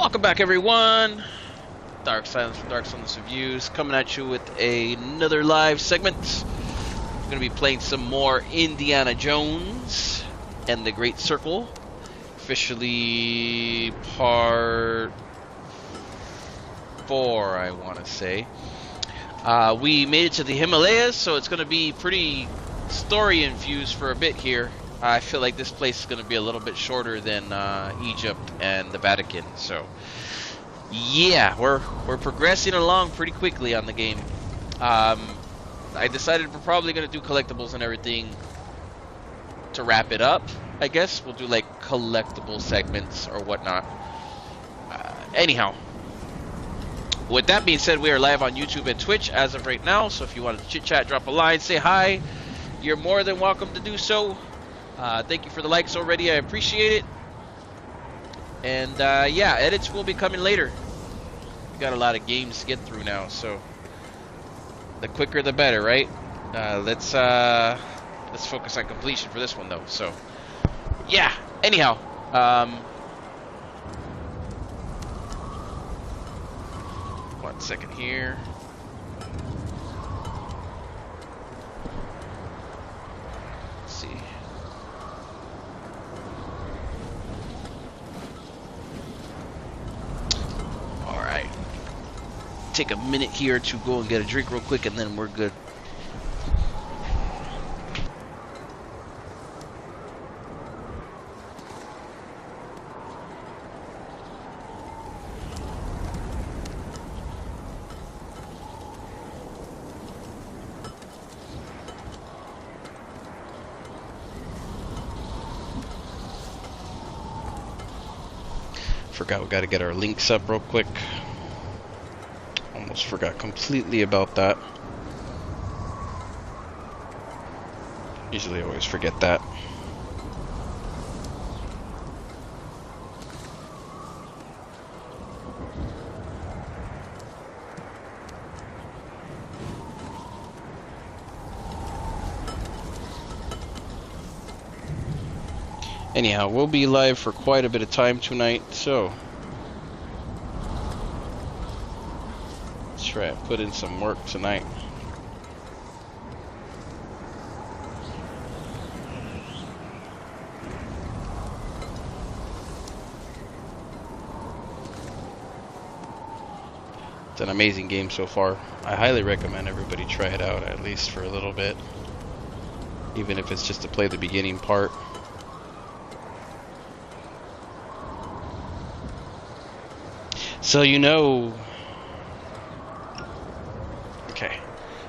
Welcome back, everyone. Dark Silence from Dark Silence Reviews coming at you with another live segment. We're going to be playing some more Indiana Jones and the Great Circle. Officially part 4, I want to say. We made it to the Himalayas, so it's going to be pretty story-infused for a bit here. I feel like this place is going to be a little bit shorter than Egypt and the Vatican, so yeah, we're progressing along pretty quickly on the game. I decided we're probably going to do collectibles and everything to wrap it up. I guess we'll do like collectible segments or whatnot. Anyhow, with that being said, we are live on YouTube and Twitch as of right now, so if you want to chit chat, drop a line, say hi, you're more than welcome to do so. Thank you for the likes already, I appreciate it. And yeah, edits will be coming later. We got a lot of games to get through now, so the quicker the better, right? Let's focus on completion for this one though. So yeah, anyhow, one second here. Let's see. Take a minute here to go and get a drink real quick, and then we're good. Forgot we got to get our links up real quick. Almost forgot completely about that. Usually I always forget that. Anyhow, we'll be live for quite a bit of time tonight, so try and put in some work tonight. It's an amazing game so far. I highly recommend everybody try it out, at least for a little bit, even if it's just to play the beginning part. So you know,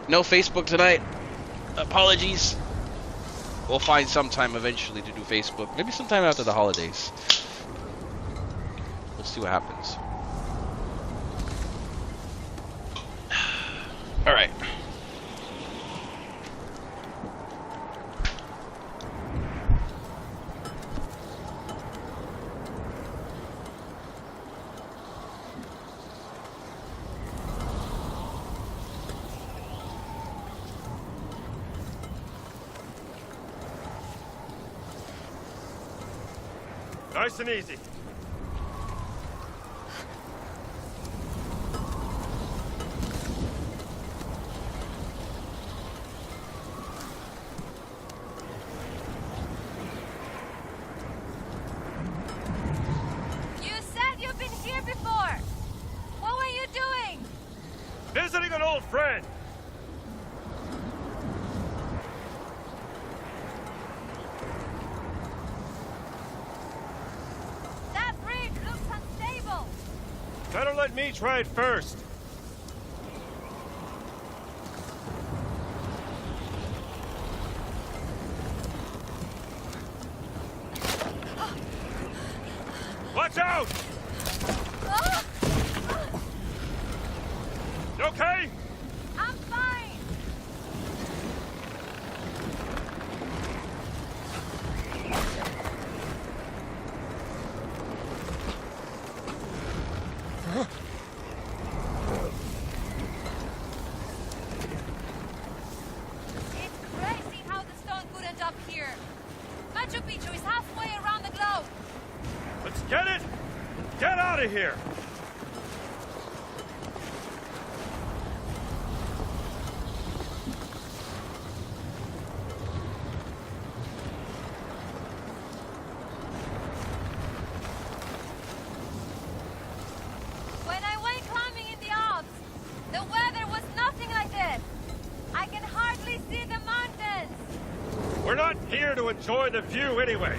no Facebook tonight. Apologies. We'll find some time eventually to do Facebook. Maybe sometime after the holidays. We'll see what happens. Alright. Nice and easy. You said you've been here before. What were you doing? Visiting an old friend. Better let me try it first. Watch out! You okay? I'm fine. out of here! When I went climbing in the Alps, the weather was nothing like this. I can hardly see the mountains. We're not here to enjoy the view anyway.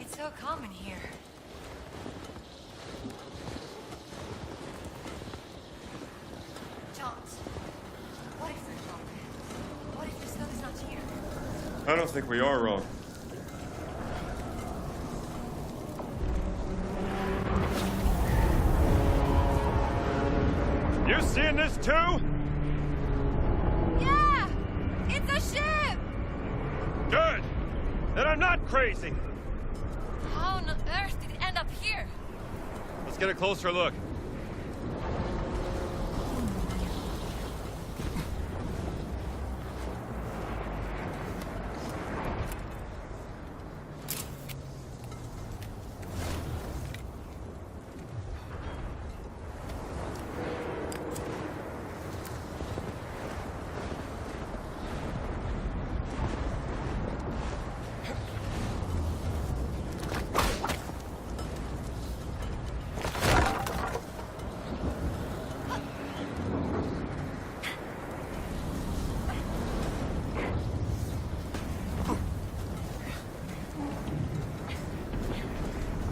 It's so calm in here. Jones, what if we're wrong? What if the snow is not here? I don't think we are wrong. You seeing this too? Yeah! It's a ship! Good! Then I'm not crazy! How on earth did it end up here? Let's get a closer look.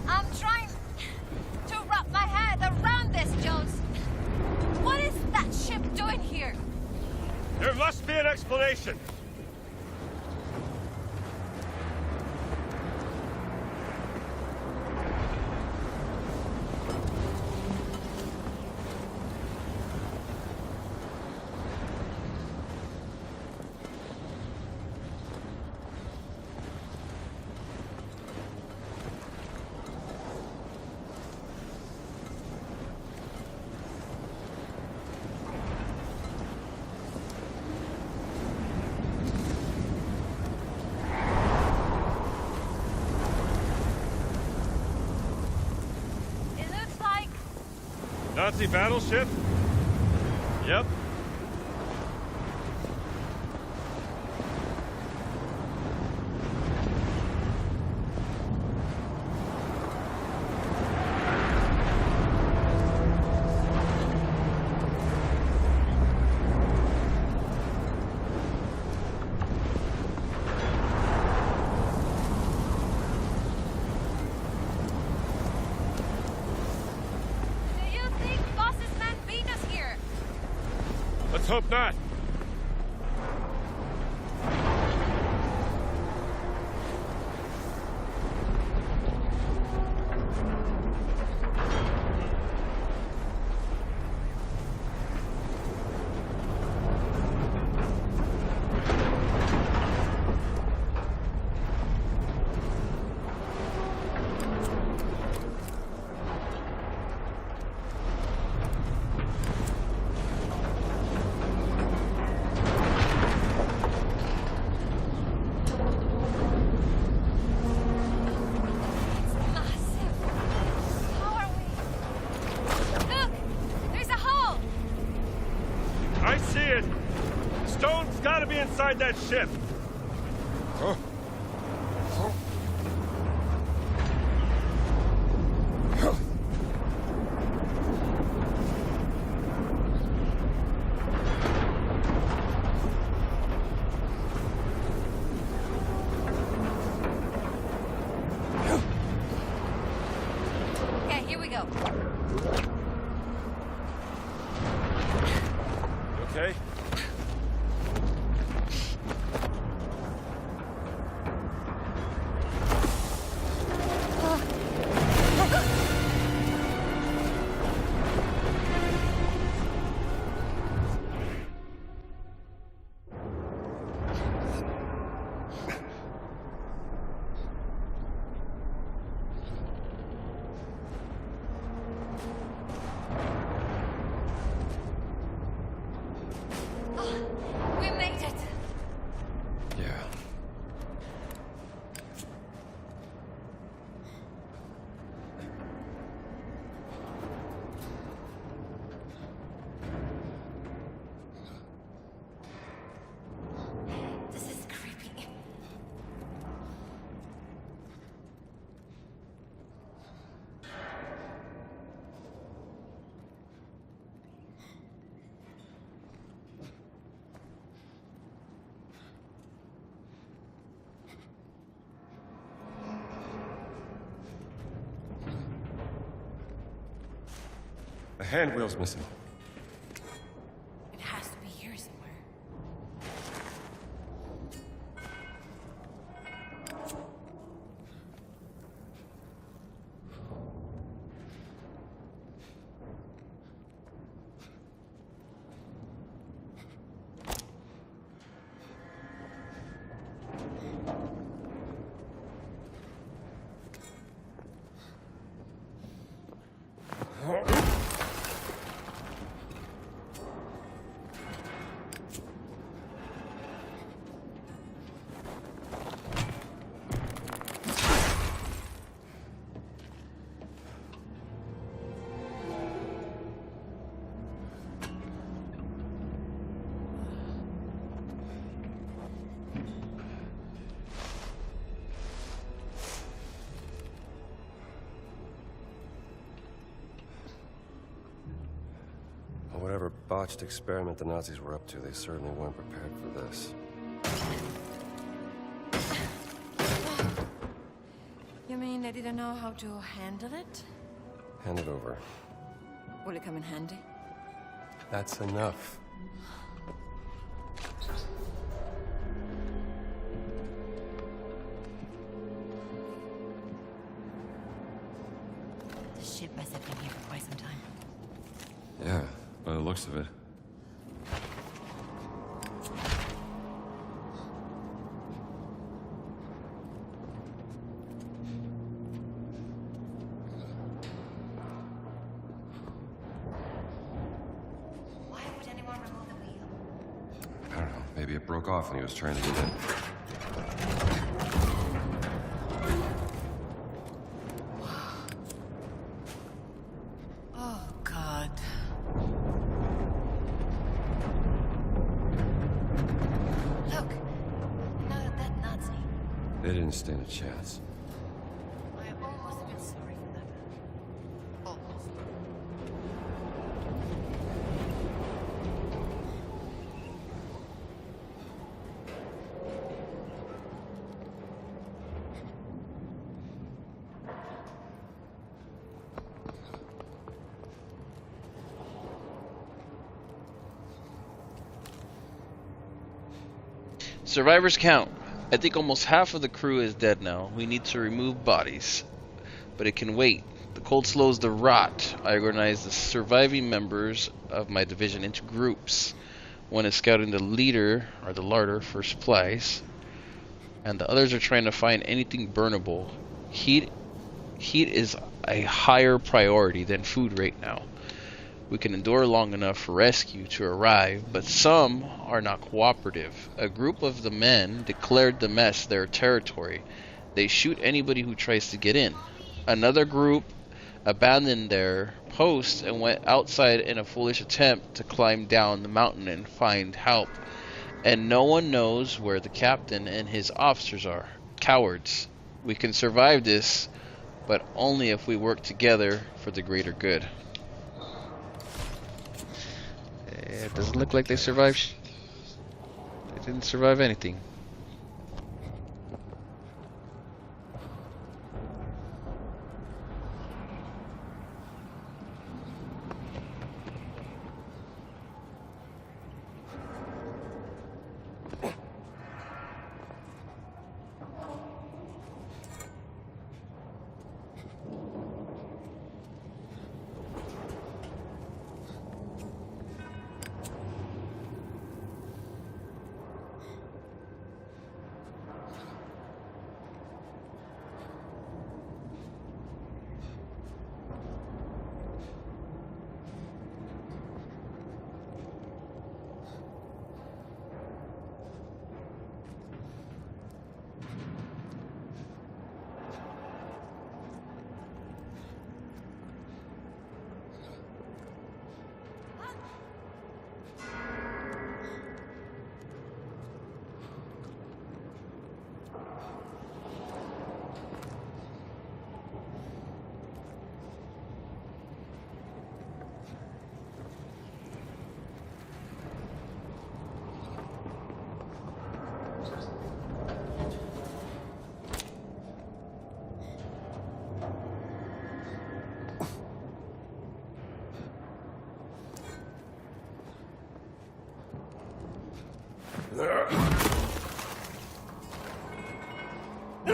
I'm trying to wrap my head around this, Jones. What is that ship doing here? There must be an explanation. It looks like Nazi battleship? Yep. Do you think bosses meant beat us here? Let's hope not. It's massive. How are we? Look! There's a hole! I see it. Stone's gotta be inside that ship. Okay, here we go. Okay. The handwheel's missing. It has to be here somewhere. Whatever botched experiment the Nazis were up to, they certainly weren't prepared for this. You mean they didn't know how to handle it? Hand it over. Will it come in handy? That's enough. The ship must have been here for quite some time. Yeah, by the looks of it. Why would anyone remove the wheel? I don't know, maybe it broke off when he was trying to get in. Oh, God. Look, another dead Nazi. They didn't stand a chance. I almost feel sorry for them. Almost. Survivors count. I think almost half of the crew is dead now. We need to remove bodies. But it can wait. The cold slows the rot. I organize the surviving members of my division into groups. One is scouting the leader, or the larder, for supplies. And the others are trying to find anything burnable. Heat is a higher priority than food right now. We can endure long enough for rescue to arrive, but some are not cooperative. A group of the men declared the mess their territory. They shoot anybody who tries to get in. Another group abandoned their post and went outside in a foolish attempt to climb down the mountain and find help. And no one knows where the captain and his officers are. Cowards. We can survive this, but only if we work together for the greater good. It doesn't look like they survived. They didn't survive anything.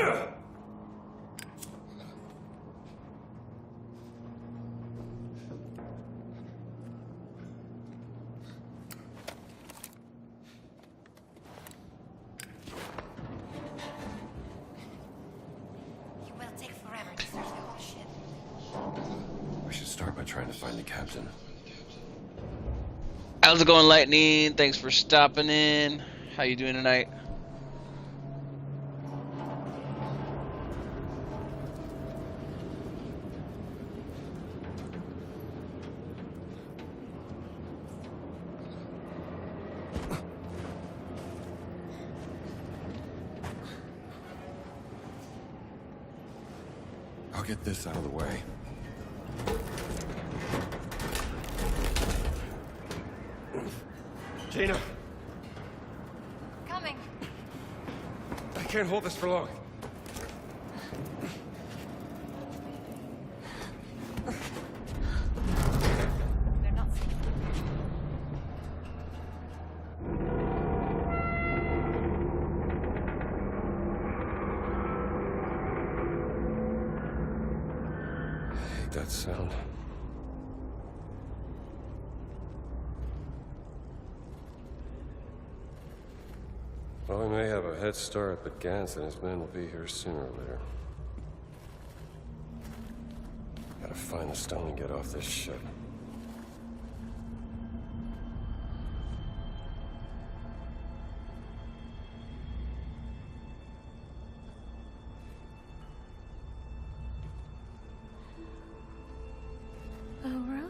Gina! It will take forever to search the whole ship. We should start by trying to find the captain. How's it going, Lightning? Thanks for stopping in. How you doing tonight? I'll get this out of the way. Gina! Coming. I can't hold this for long. They're not safe. I hate that sound. Well, we may have a head start, but Gans and his men will be here sooner or later. Gotta find the stone and get off this ship. Laura?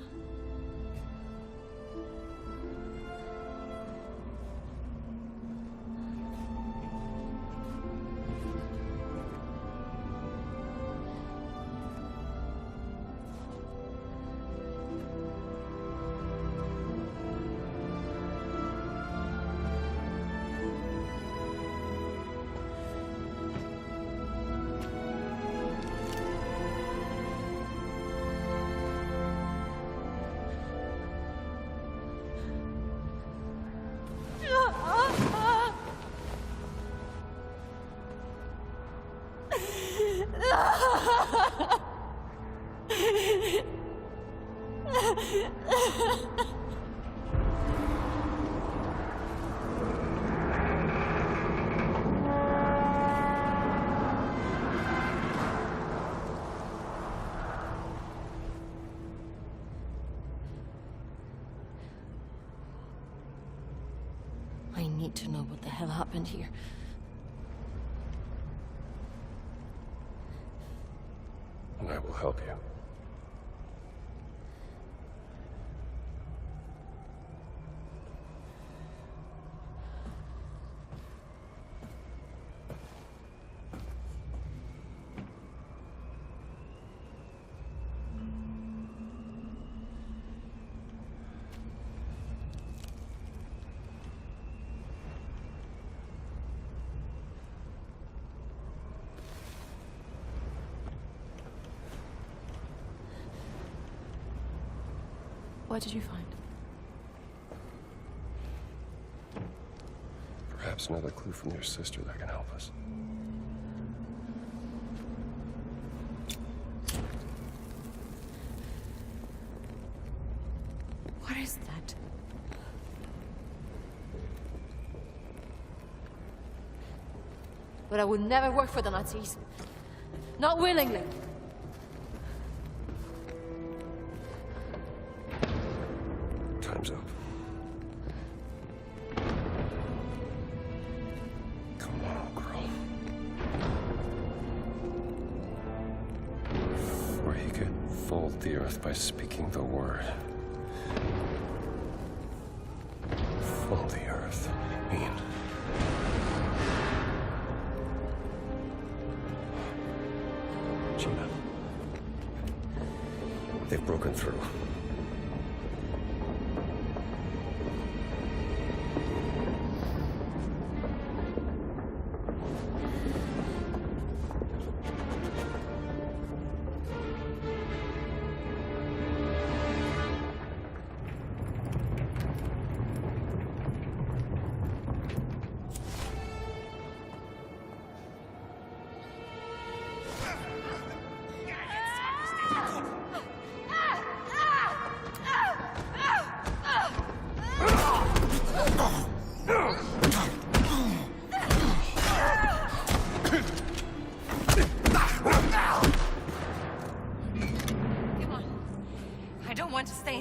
I need to know what the hell happened here. And I will help you. What did you find? Perhaps another clue from your sister that can help us. What is that? But I would never work for the Nazis. Not willingly. Time's up. Come on, girl. Or he could fold the earth by speaking the word. Fold the earth, I mean. Gina. They've broken through.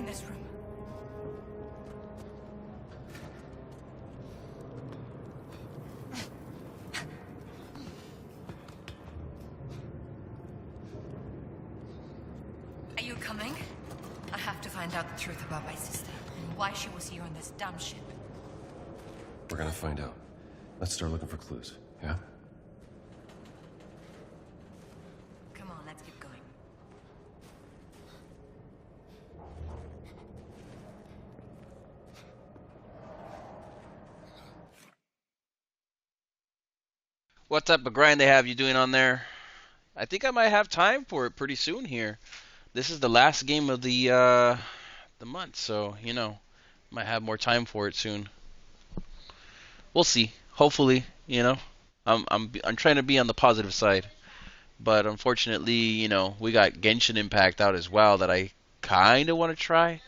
this room. Are you coming? I have to find out the truth about my sister and why she was here on this dumb ship. We're gonna find out. Let's start looking for clues, yeah? Come on, let's keep going. What type of grind they have you doing on there? I think I might have time for it pretty soon here. This is the last game of the month, so you know, might have more time for it soon. We'll see. Hopefully, you know, I'm trying to be on the positive side, but unfortunately, you know, we got Genshin Impact out as well that I kind of want to try,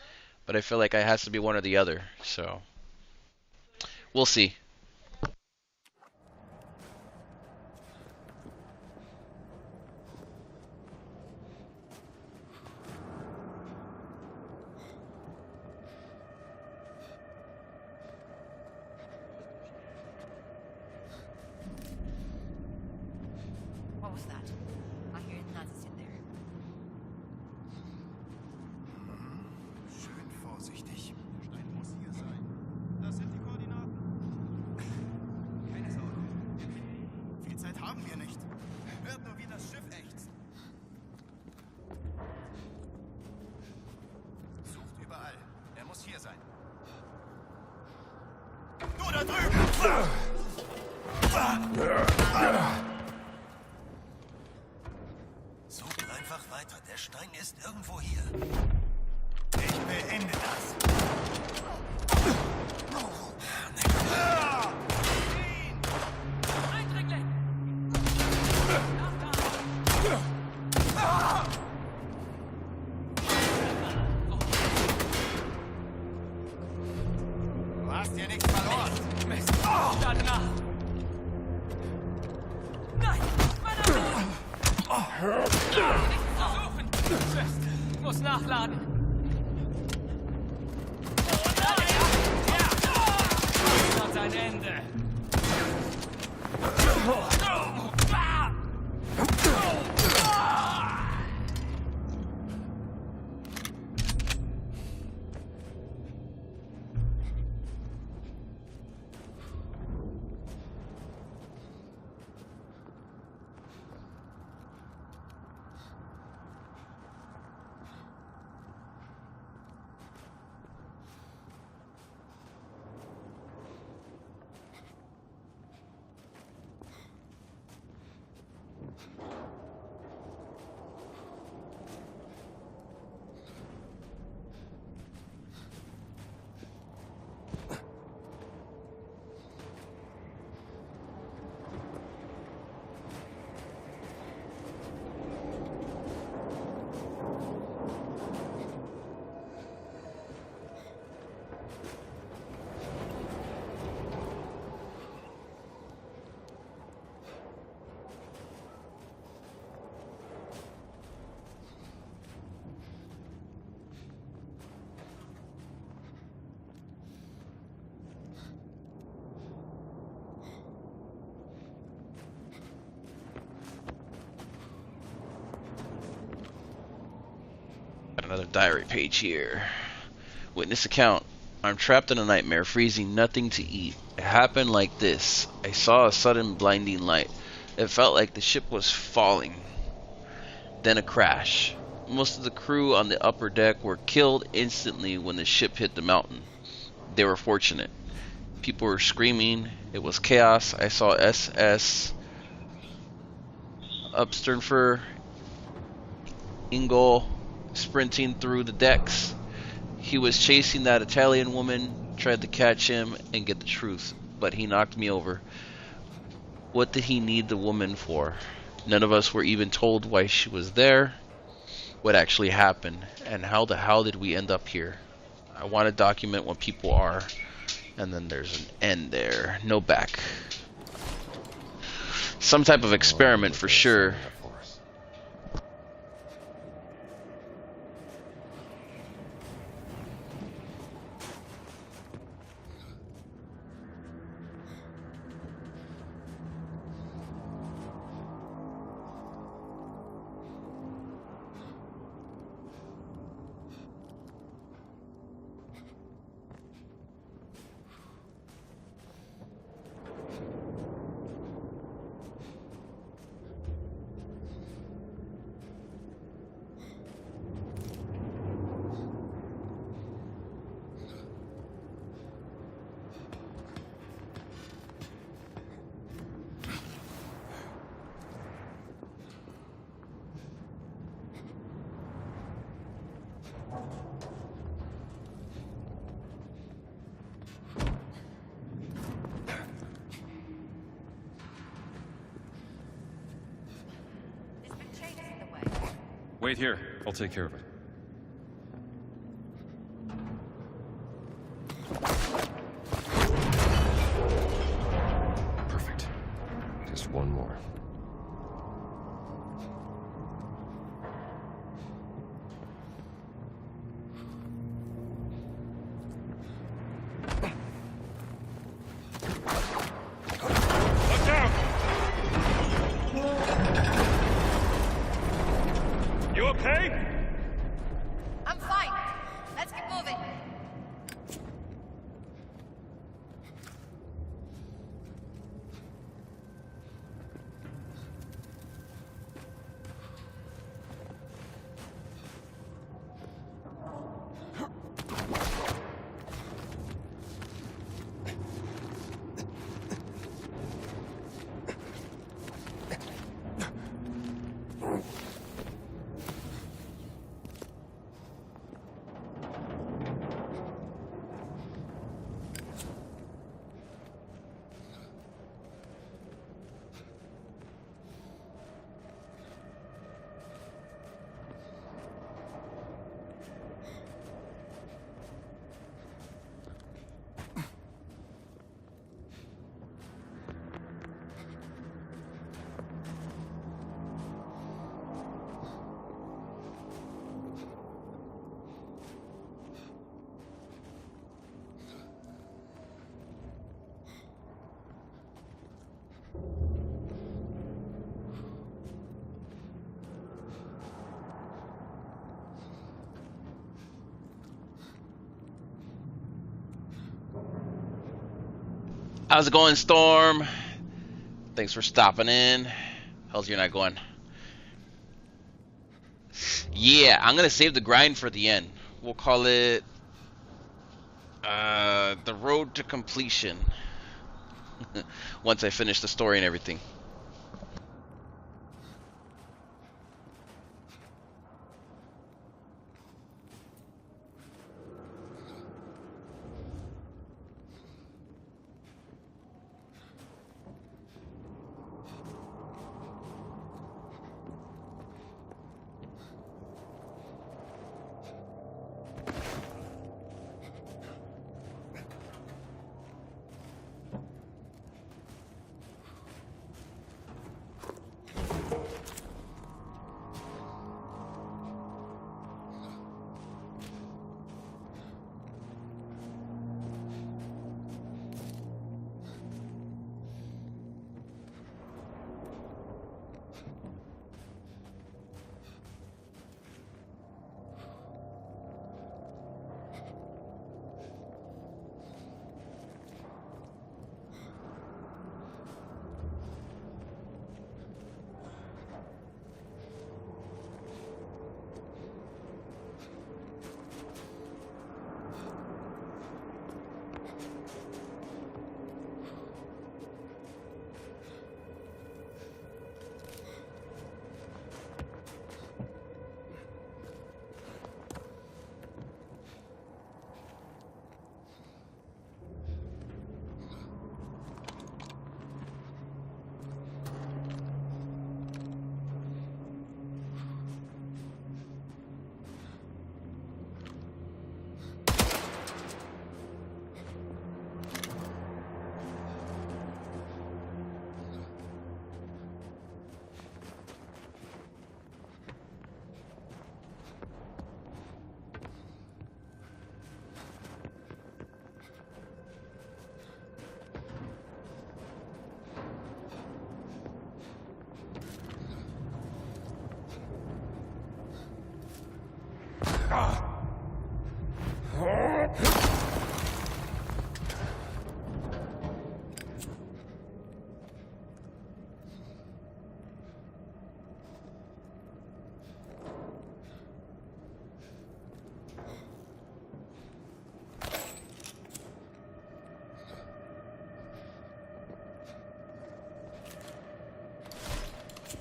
but I feel like it has to be one or the other. So we'll see. What was that? I hear Nazis in there. Schön vorsichtig. Der Stein muss hier sein. Das sind die Koordinaten. Keine Sorge. Viel Zeit haben wir nicht. Hört nur, wie das Schiff ächzt. Sucht überall. Er muss hier sein. Du da drüben! Sucht einfach weiter. Der Stein ist irgendwo hier. Ich beende das. Eindringling! Du hast hier nichts verloren. Mist! Starte nach! Nein! Versuchen! Mist! Muss nachladen! Das hat ein Ende! Another diary page here. Witness account. I'm trapped in a nightmare, freezing, nothing to eat. It happened like this. I saw a sudden blinding light. It felt like the ship was falling. Then a crash. Most of the crew on the upper deck were killed instantly when the ship hit the mountain. They were fortunate. People were screaming. It was chaos. I saw SS Upsternfer Ingol sprinting through the decks. He was chasing that Italian woman, tried to catch him and get the truth, but he knocked me over. What did he need the woman for? None of us were even told why she was there, what actually happened, and how the hell did we end up here? I want to document what people are, and then there's an end there. No back. Some type of experiment for sure. This big chain is in the way. Wait here. I'll take care of it. Perfect. Just one more. Look out! You okay? I'm fine. Let's keep moving. How's it going, Storm? Thanks for stopping in. How's your night going? Yeah, I'm gonna save the grind for the end. We'll call it the road to completion. Once I finish the story and everything.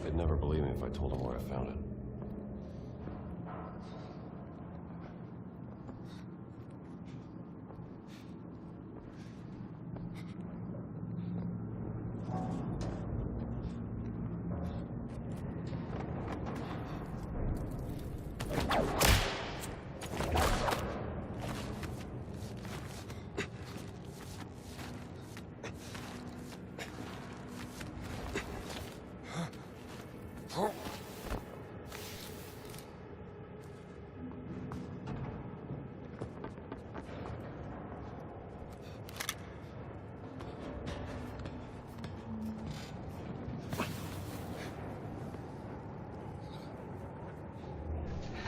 They'd never believe me if I told them where I found it.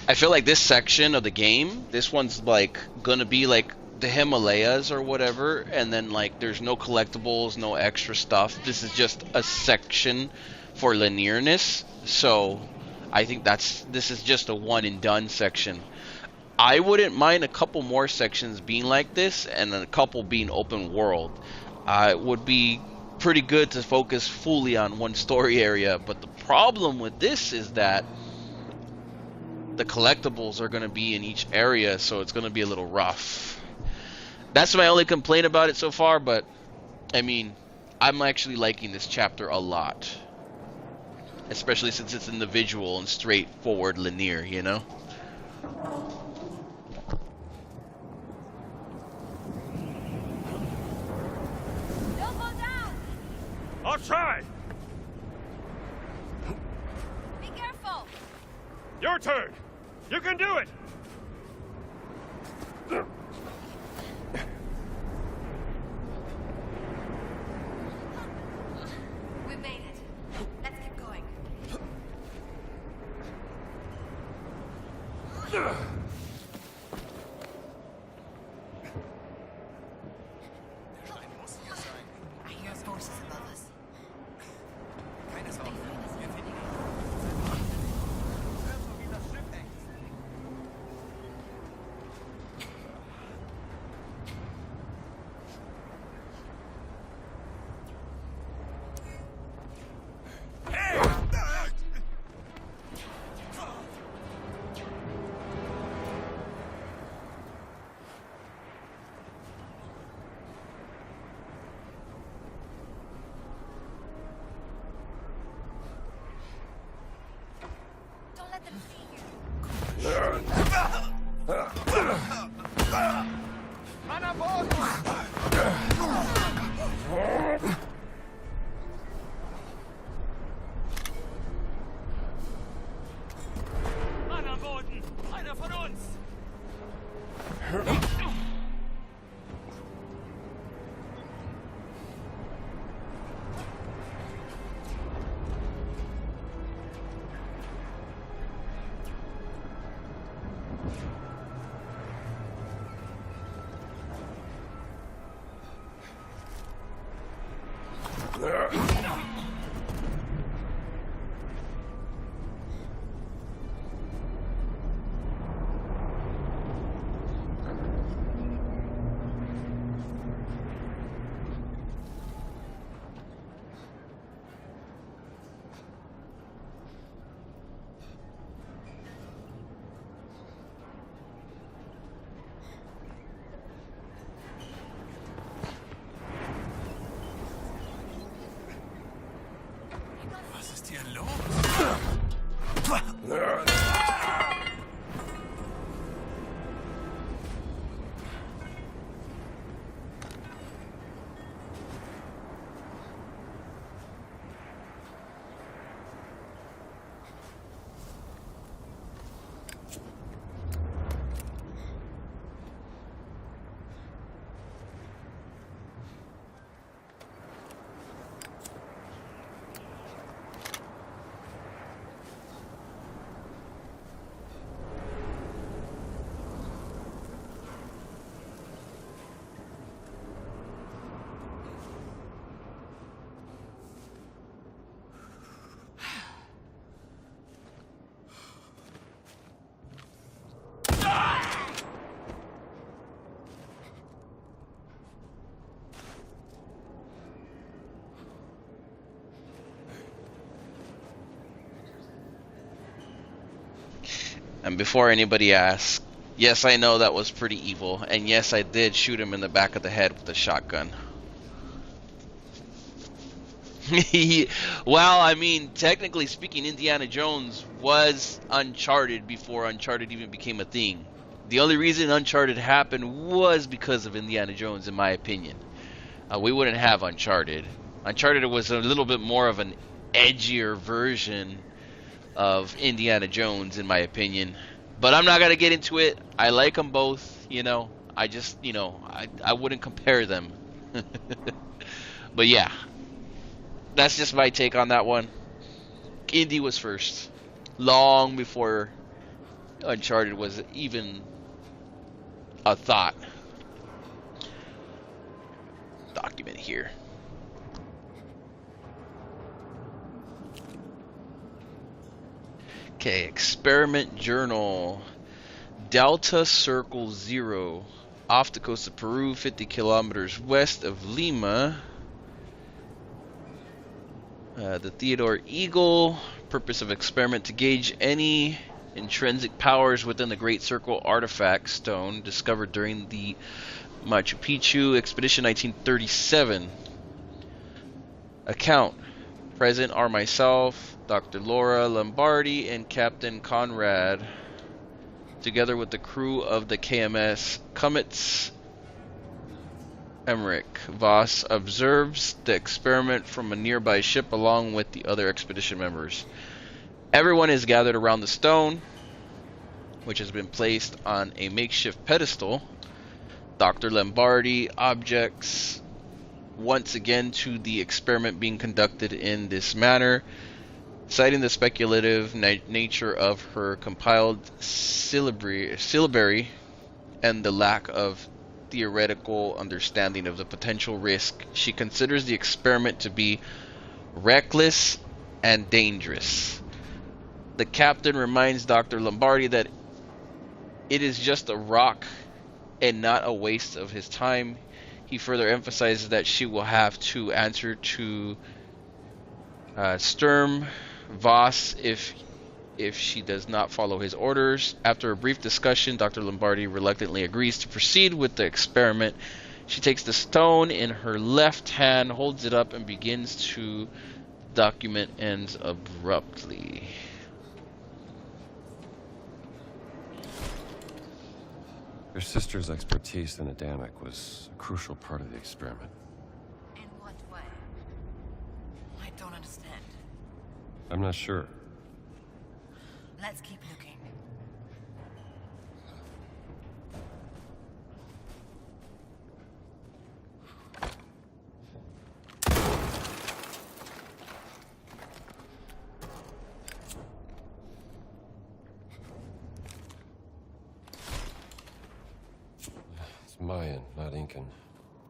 I feel like this section of the game, this one's like gonna be like the Himalayas or whatever, and then like there's no collectibles, no extra stuff. This is just a section for linearness. So I think this is just a one and done section. I wouldn't mind a couple more sections being like this and a couple being open world. It would be pretty good to focus fully on one story area, but the problem with this is that the collectibles are going to be in each area, so it's going to be a little rough. That's my only complaint about it so far, but I mean, I'm actually liking this chapter a lot, especially since it's individual and straightforward linear, you know? Don't go down! I'll try! Be careful! Your turn! You can do it! We made it. Let's keep going. Ein muss hier sein. I hear voices above us. Keine Sorge, wir finden ihn. Hört so, wie das Schiff hängt. Don't let them see you. An Bord! Mann am Boden! Einer von uns! Was ist hier los? And before anybody asks, yes, I know that was pretty evil, and yes, I did shoot him in the back of the head with a shotgun. Well, I mean, technically speaking, Indiana Jones was Uncharted before Uncharted even became a thing. The only reason Uncharted happened was because of Indiana Jones, in my opinion. We wouldn't have Uncharted. Uncharted was a little bit more of an edgier version of Indiana Jones, in my opinion. But I'm not gonna get into it. I like them both, you know. I just, you know, I wouldn't compare them. But yeah, that's just my take on that one. Indy was first, long before Uncharted was even a thought. Document here. Okay, experiment journal. Delta Circle 0, off the coast of Peru, 50 kilometers west of Lima. The Theodore Eagle. Purpose of experiment to gauge any intrinsic powers within the Great Circle artifact stone discovered during the Machu Picchu expedition 1937. Account. Present are myself, Dr. Laura Lombardi, and Captain Conrad, together with the crew of the KMS Comets. Emmerich Voss observes the experiment from a nearby ship along with the other expedition members. Everyone is gathered around the stone, which has been placed on a makeshift pedestal. Dr. Lombardi objects once again to the experiment being conducted in this manner, citing the speculative nature of her compiled syllabary and the lack of theoretical understanding of the potential risk. She considers the experiment to be reckless and dangerous. The captain reminds Dr. Lombardi that it is just a rock and not a waste of his time. He further emphasizes that she will have to answer to Sturm Voss if she does not follow his orders. After a brief discussion, Dr. Lombardi reluctantly agrees to proceed with the experiment. She takes the stone in her left hand, holds it up, and begins to document ends abruptly. Your sister's expertise in Adamic was a crucial part of the experiment. In what way? I don't understand. I'm not sure. Let's keep looking. It's Mayan, not Incan.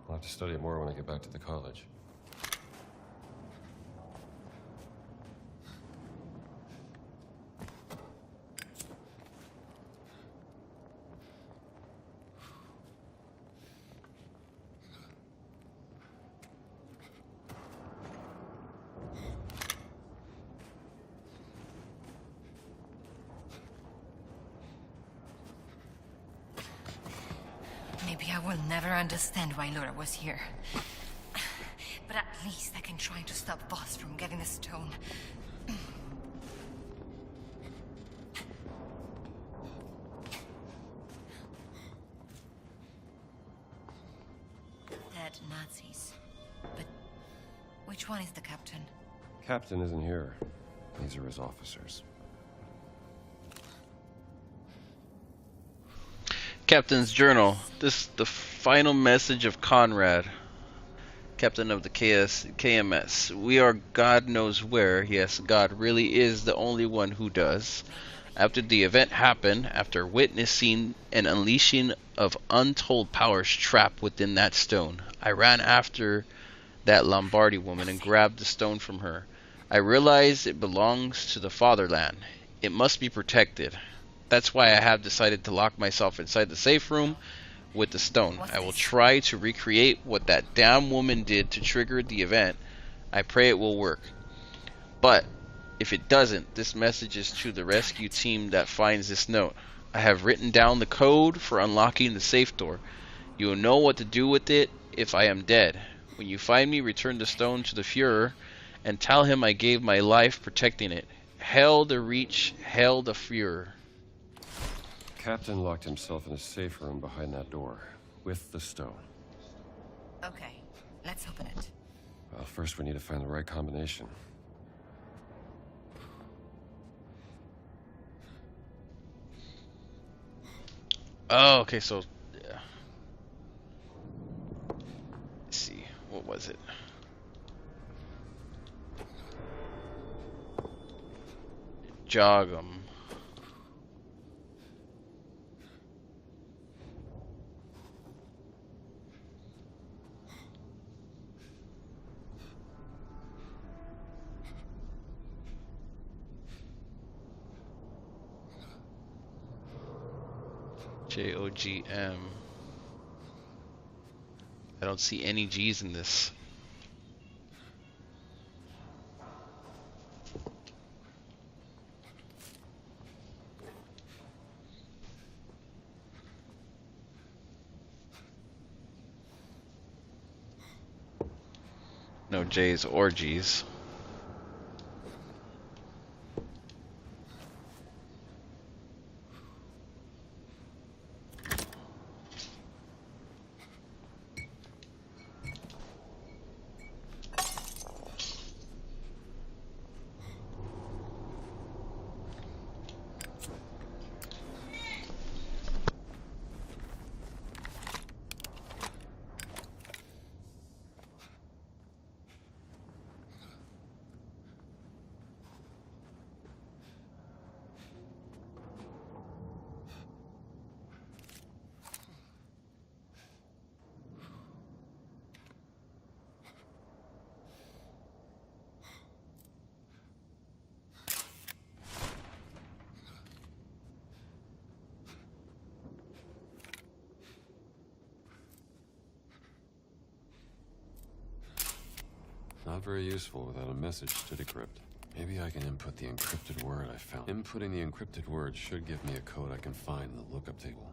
I'll have to study it more when I get back to the college. Maybe I will never understand why Laura was here. But at least I can try to stop Voss from getting the stone. Dead Nazis. But which one is the captain? Captain isn't here. These are his officers. Captain's journal. This is the final message of Conrad, captain of the KMS. We are God knows where. Yes, God really is the only one who does. After the event happened, after witnessing an unleashing of untold powers trapped within that stone, I ran after that Lombardi woman and grabbed the stone from her. I realized it belongs to the fatherland. It must be protected. That's why I have decided to lock myself inside the safe room with the stone. I will try to recreate what that damn woman did to trigger the event. I pray it will work. But if it doesn't, this message is to the rescue team that finds this note. I have written down the code for unlocking the safe door. You will know what to do with it if I am dead. When you find me, return the stone to the Fuhrer and tell him I gave my life protecting it. Hail the Reach, hail the Fuhrer. Captain locked himself in a safe room behind that door, with the stone. Okay, let's open it. Well, first we need to find the right combination. Oh, okay, so yeah. Let's see, what was it? Jog 'em. JOGM. I don't see any G's in this. No J's or G's. Not very useful without a message to decrypt. Maybe I can input the encrypted word I found. Inputting the encrypted word should give me a code I can find in the lookup table.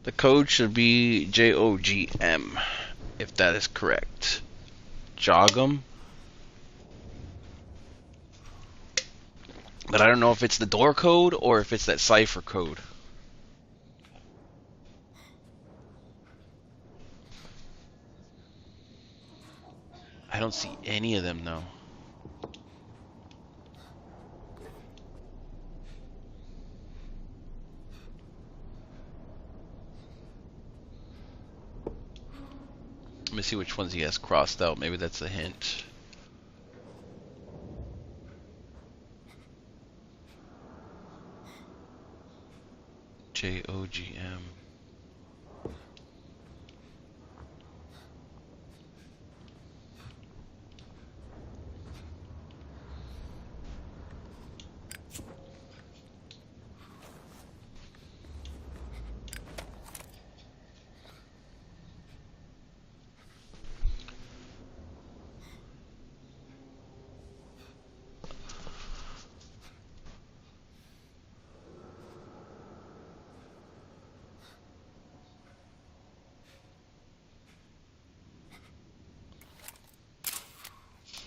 The code should be JOGM, if that is correct. Jog'em. But I don't know if it's the door code or if it's that cipher code. I don't see any of them though. me see which ones he has crossed out. Maybe that's a hint. JOGM.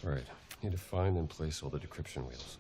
Right. Need to find and place all the decryption wheels.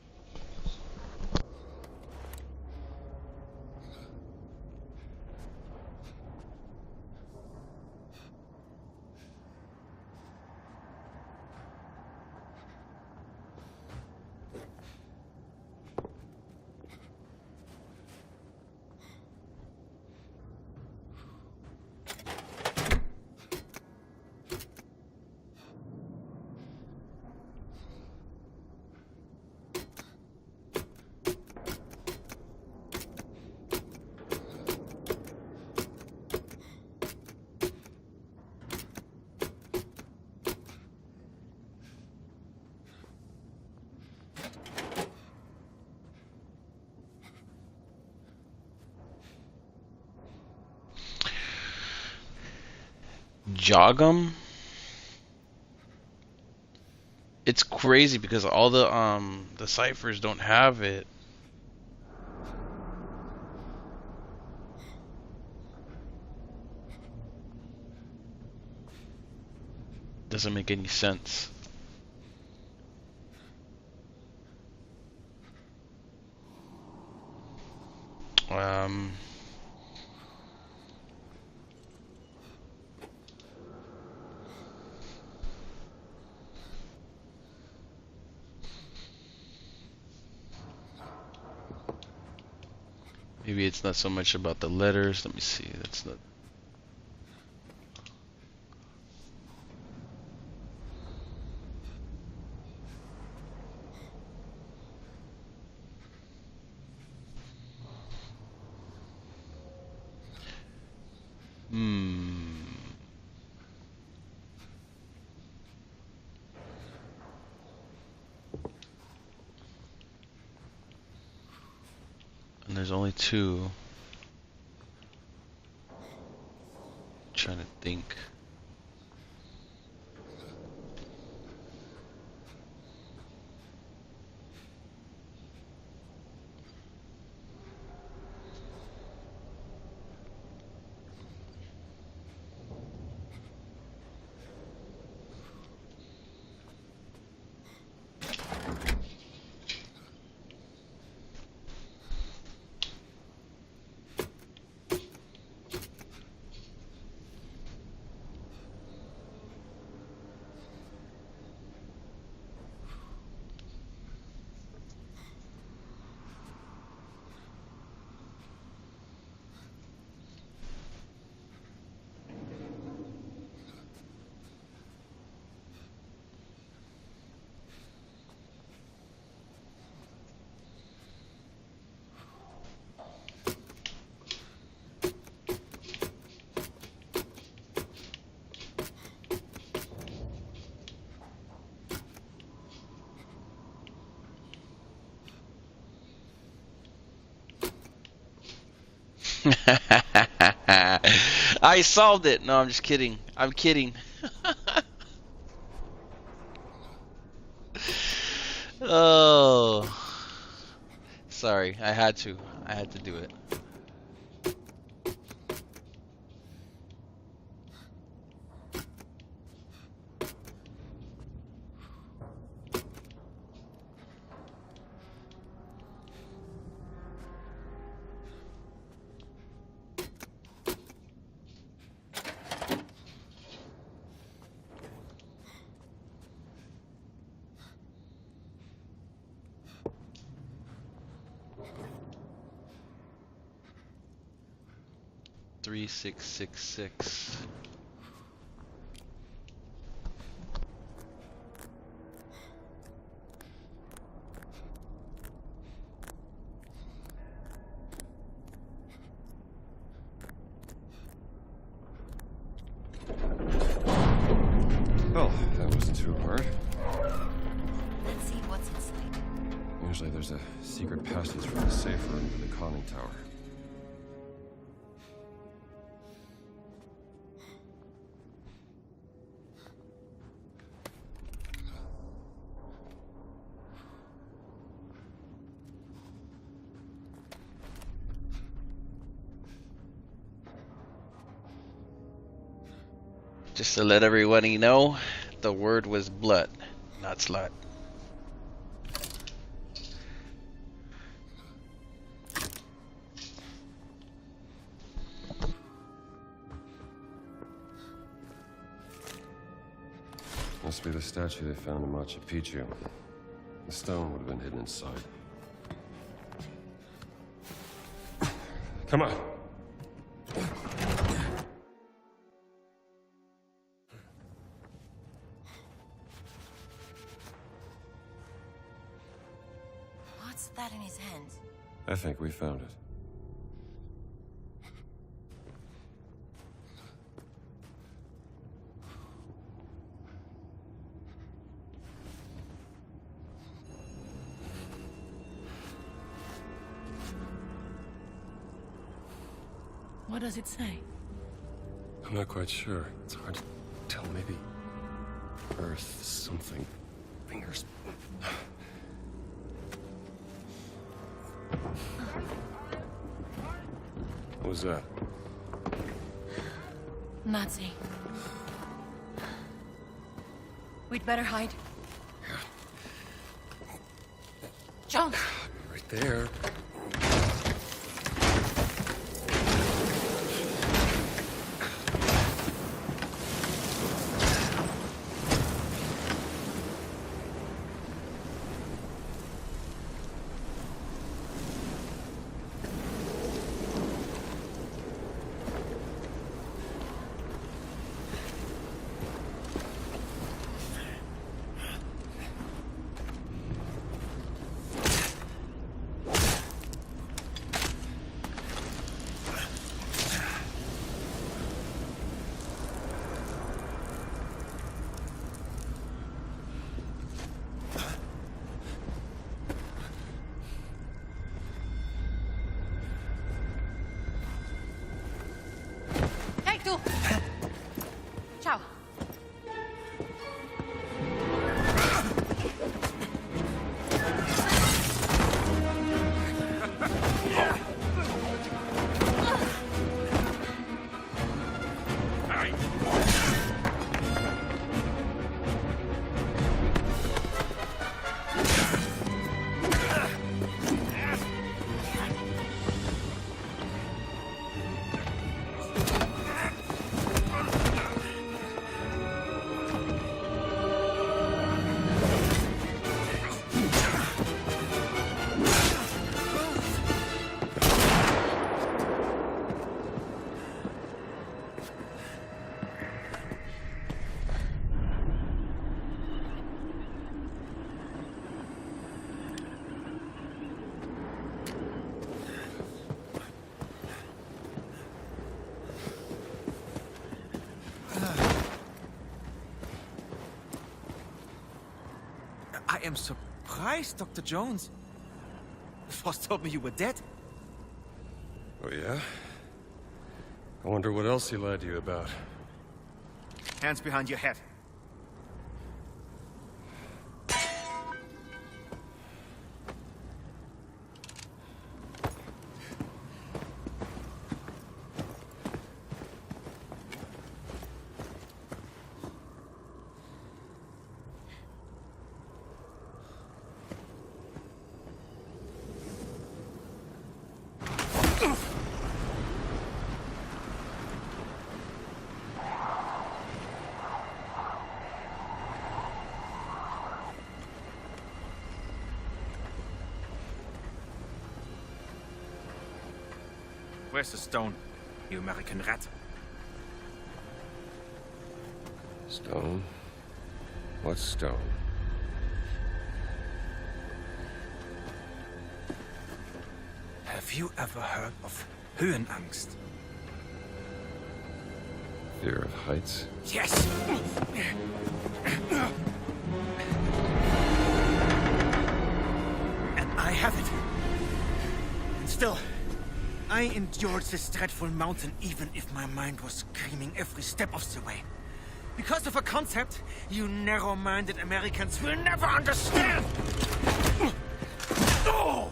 Jog'em? It's crazy because all the ciphers don't have it. Doesn't make any sense. Maybe it's not so much about the letters. Let me see. That's not. And there's only two. Trying to think. I solved it. No, I'm just kidding. I'm kidding. Oh, sorry. I had to do it. Three, 6, 6, 6. Usually there's a secret passage from the safe room to the conning tower. Just to let everybody know, the word was blood, not slut. Must be the statue they found in Machu Picchu. The stone would have been hidden inside. Come on. What's that in his hand? I think we found it. What does it say? I'm not quite sure. It's hard to tell. Maybe Earth something. Fingers. What was that? Nazi. We'd better hide. John! Right there. Hey, tú! Ciao. I am surprised, Dr. Jones. Frost told me you were dead. Oh, yeah? I wonder what else he lied to you about. Hands behind your head. Where's the stone, you American rat? Stone? What stone? Have you ever heard of Höhenangst? Fear of heights? Yes! And have it. And still, I endured this dreadful mountain even if my mind was screaming every step of the way. Because of a concept you narrow-minded Americans will never understand! Oh!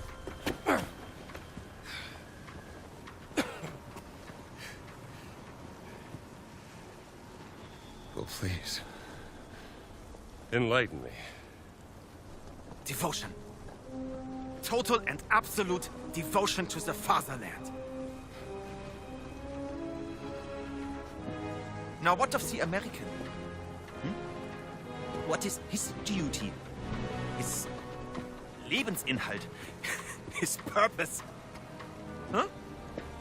Well, please. Enlighten me. Devotion. Total and absolute devotion to the fatherland. Now, what of the American? What is his duty? His Lebensinhalt? His purpose? Huh?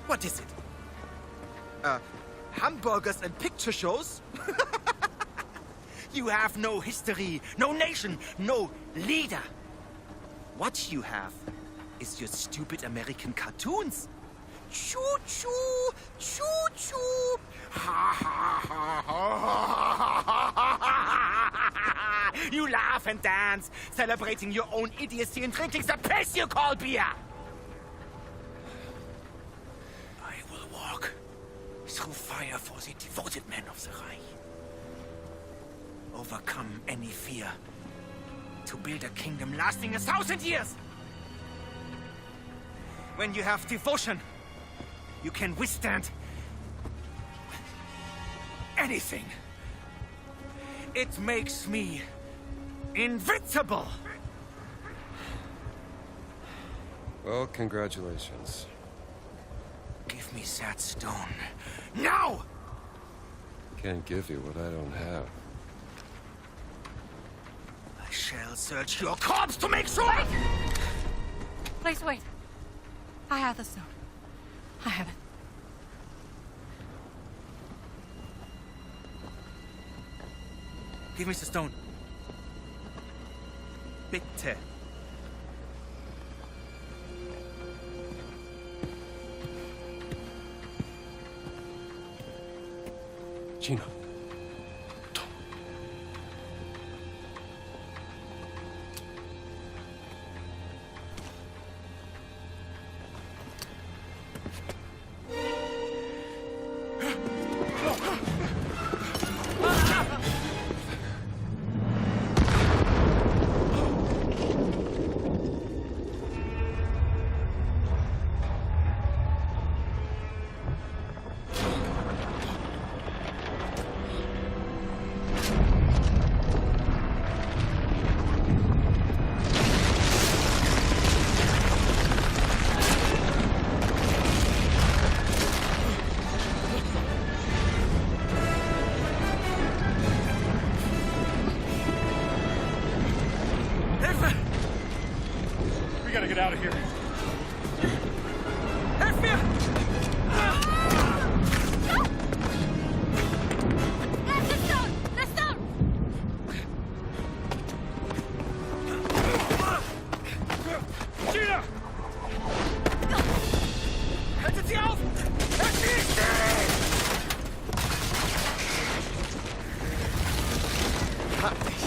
What is it? Hamburgers and picture shows? You have no history, no nation, no leader. What you have is your stupid American cartoons. Choo-choo, choo-choo. Ha ha ha ha. You laugh and dance, celebrating your own idiocy and drinking the piss you call beer. I will walk through fire for the devoted men of the Reich. Overcome any fear to build a kingdom lasting 1,000 years. When you have devotion, you can withstand anything. It makes me invincible. Well, congratulations. Give me that stone. Now! Can't give you what I don't have. I shall search your corpse to make sure! Please wait. I have the stone. I have it. Give me the stone. Bitte. Gina. We gotta get out of here. Help me! Grab the stone! The stone! Gina! Haltet sie auf! Erschießt sie! Hab dich!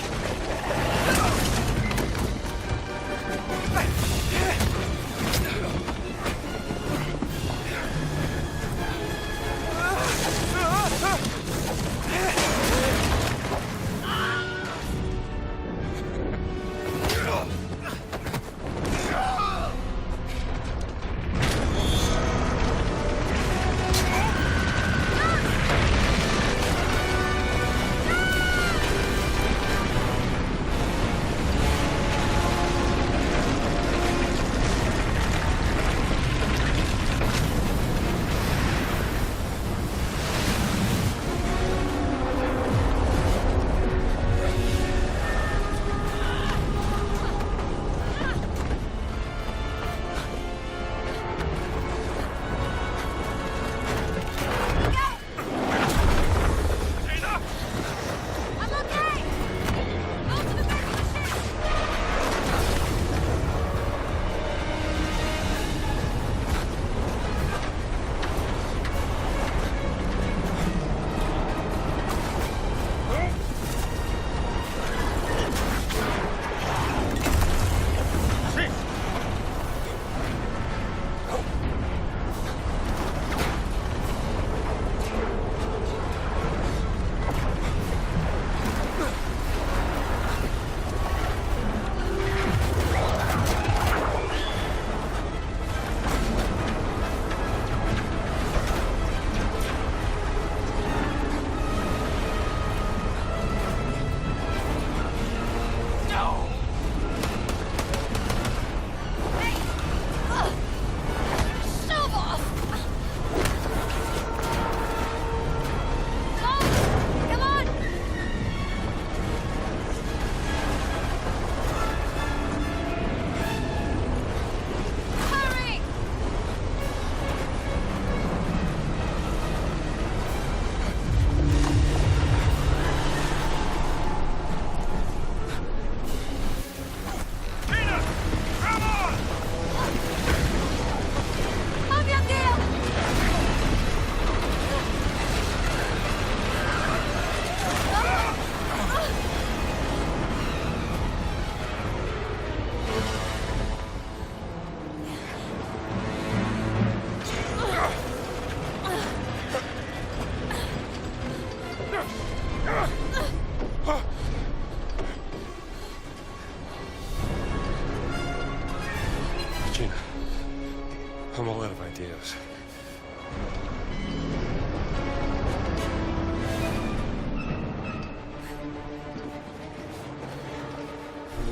ideas.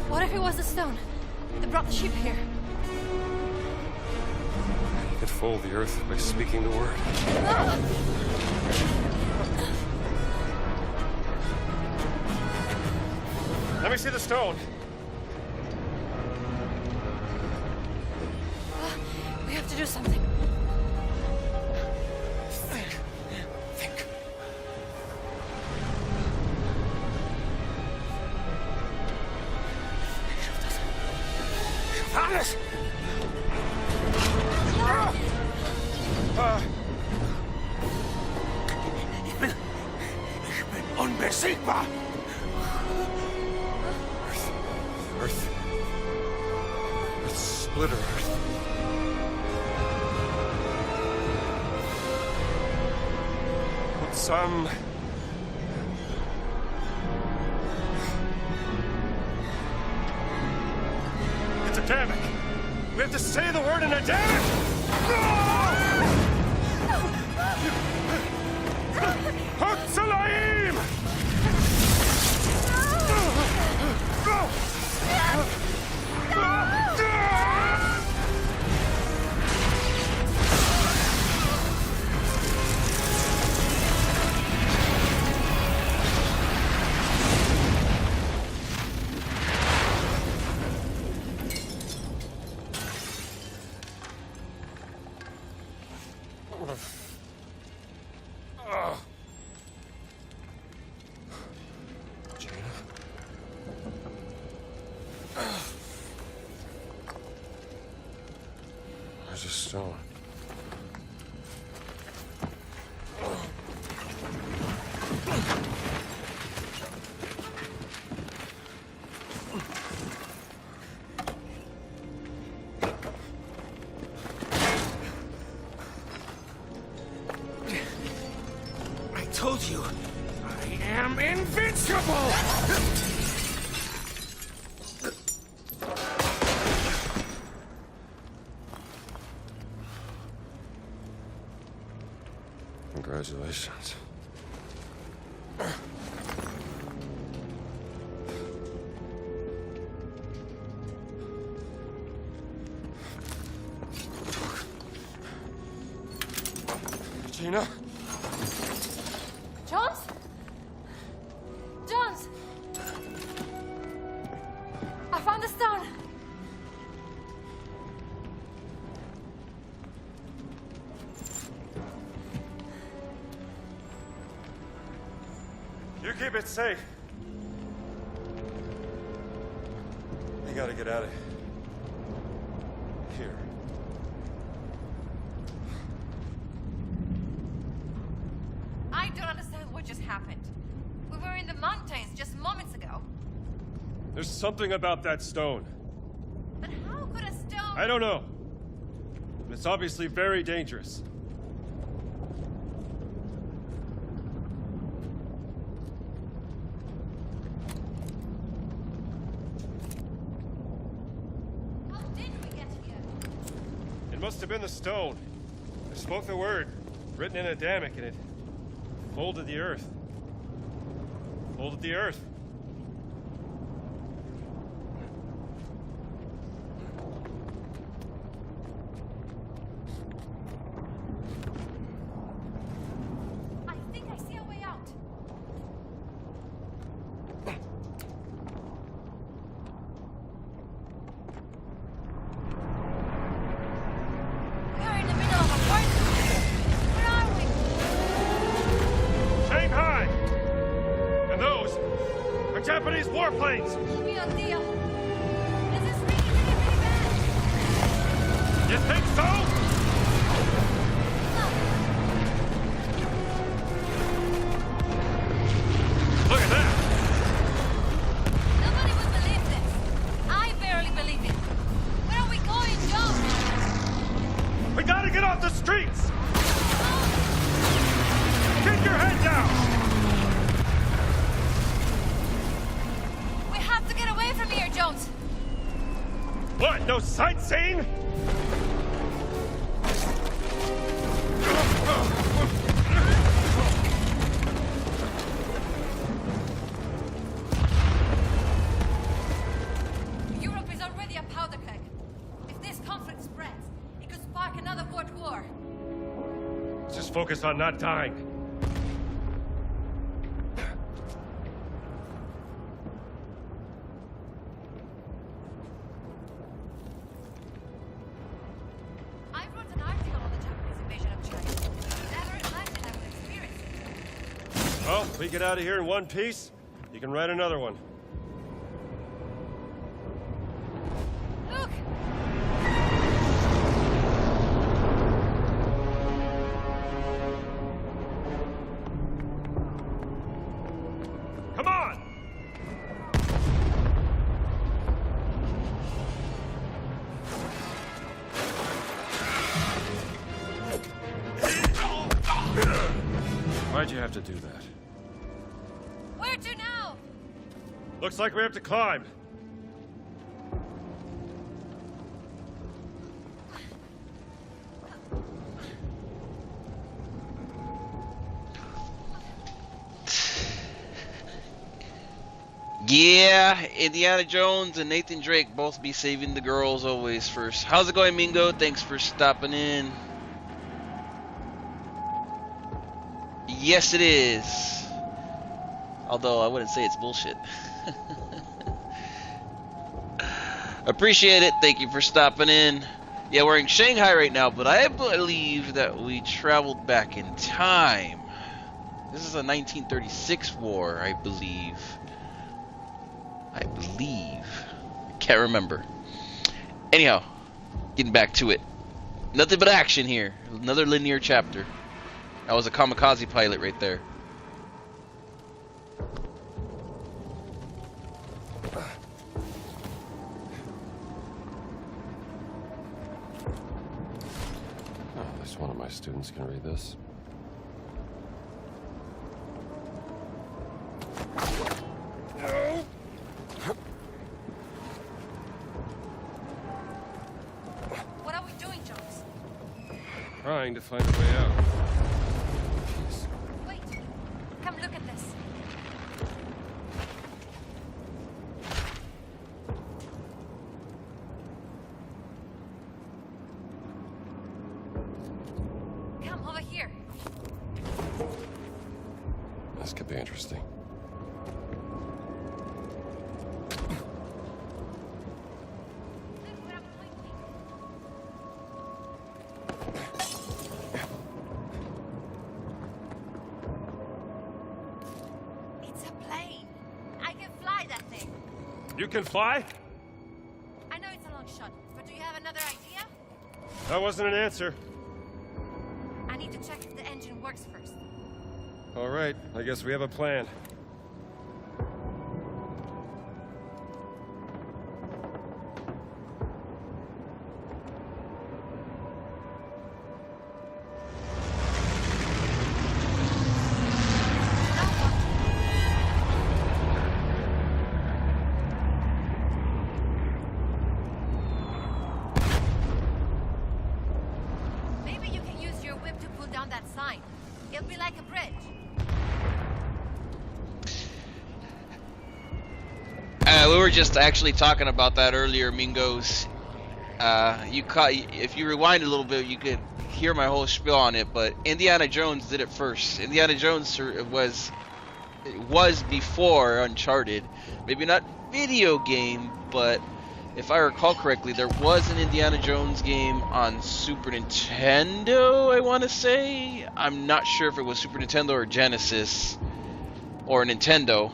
What if it was the stone that brought the ship here? You could fold the earth by speaking the word. Let me see the stone. We have to do something. Think. Alles! Ich bin unbesiegbar! Earth, splitter Earth. Put some... It's a Adamic. We have to say the word in Adamic! Huxalaim! There's a stone. I told you, I am invincible! Congratulations. Gina? Jones? Jones! I found the stone. You keep it safe. We gotta get out of here. I don't understand what just happened. We were in the mountains just moments ago. There's something about that stone. But how could a stone... I don't know. But it's obviously very dangerous. How did we get here? It must have been the stone. I spoke the word, written in Adamic, and it folded the earth. Folded the earth. I think I see a way out. We are in the middle of a war zone. Where are we? Shanghai! And those are Japanese warplanes! We'll be on deal. This is really, really, really bad. You think so? Look at that! Nobody would believe this. I barely believe it. Where are we going, Jones? We gotta get off the streets! Keep your head down! We have to get away from here, Jones. What, no sightseeing? Just focus on not dying. I wrote an article on the Japanese invasion of China. Never imagined I would experience it. Well, if we get out of here in one piece, you can write another one. Look! Come on! Why'd you have to do that? Where to now? Looks like we have to climb. Yeah, Indiana Jones and Nathan Drake both be saving the girls always first. How's it going, Mingo? Thanks for stopping in. Yes, it is. Although I wouldn't say it's bullshit. Appreciate it. Thank you for stopping in. Yeah, we're in Shanghai right now, but I believe that we traveled back in time. This is a 1936 war, I believe. I can't remember. Anyhow, getting back to it. Nothing but action here. Another linear chapter. That was a kamikaze pilot right there. Oh, at least one of my students can read this. What are we doing, Jones? Trying to find a way out. Jeez. Wait. Come look at this. Come over here. This could be interesting. Look where I'm pointing. It's a plane. I can fly that thing. You can fly? I know it's a long shot, but do you have another idea? That wasn't an answer. I need to check if the engine works first. All right, I guess we have a plan. Maybe you can use your whip to pull down that sign. It'll be like a bridge. We were just actually talking about that earlier, Mingos. If you rewind a little bit, you could hear my whole spiel on it. But Indiana Jones did it first. Indiana Jones was before Uncharted. Maybe not video game, but if I recall correctly, there was an Indiana Jones game on Super Nintendo, I want to say. I'm not sure if it was Super Nintendo or Genesis or Nintendo.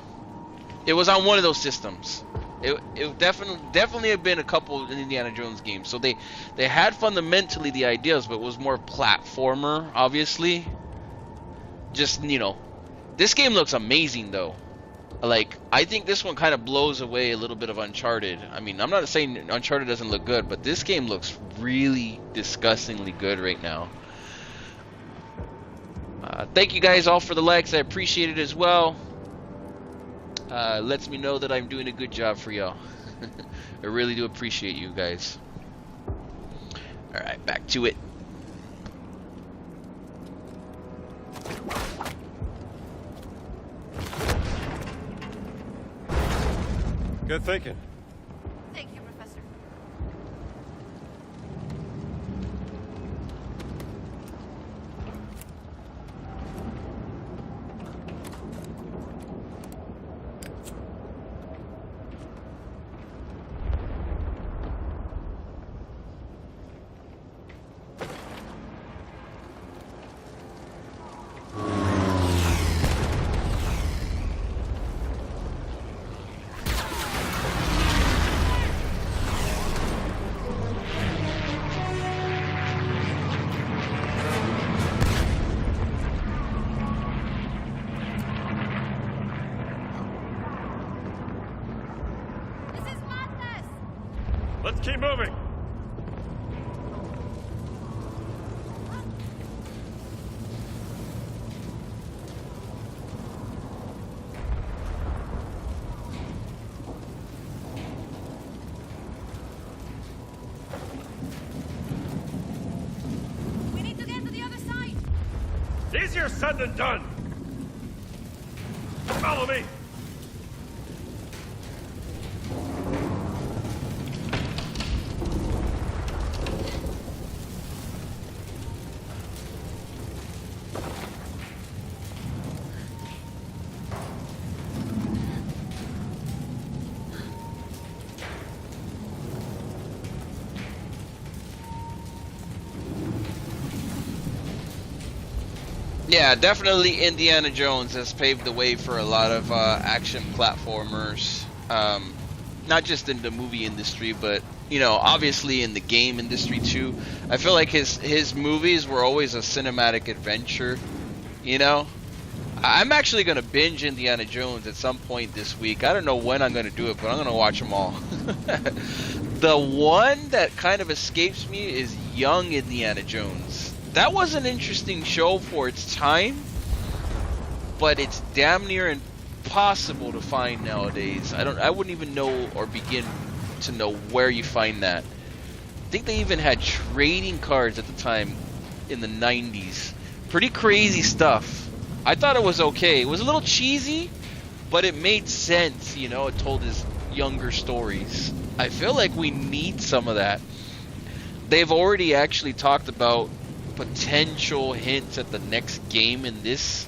It was on one of those systems. It definitely have been a couple of Indiana Jones games. So they had fundamentally the ideas, but it was more platformer, obviously. Just, you know, this game looks amazing though. Like, I think this one kind of blows away a little bit of Uncharted. I mean, I'm not saying Uncharted doesn't look good, but this game looks really disgustingly good right now. Thank you guys all for the likes. I appreciate it as well. Lets me know that I'm doing a good job for y'all. I really do appreciate you guys. Alright, back to it. Good thinking. Thank you, Professor. Let's keep moving. We need to get to the other side. Easier said than done. Follow me. Yeah, definitely Indiana Jones has paved the way for a lot of action platformers. Not just in the movie industry, but, you know, obviously in the game industry too. I feel like his movies were always a cinematic adventure, you know? I'm actually going to binge Indiana Jones at some point this week. I don't know when I'm going to do it, but I'm going to watch them all. The one that kind of escapes me is Young Indiana Jones. That was an interesting show for its time, but it's damn near impossible to find nowadays. I wouldn't even know or begin to know where you find that. I think they even had trading cards at the time in the 90s. Pretty crazy stuff. I thought it was okay. It was a little cheesy, but it made sense, you know. It told his younger stories. I feel like we need some of that. They've already actually talked about potential hints at the next game in this.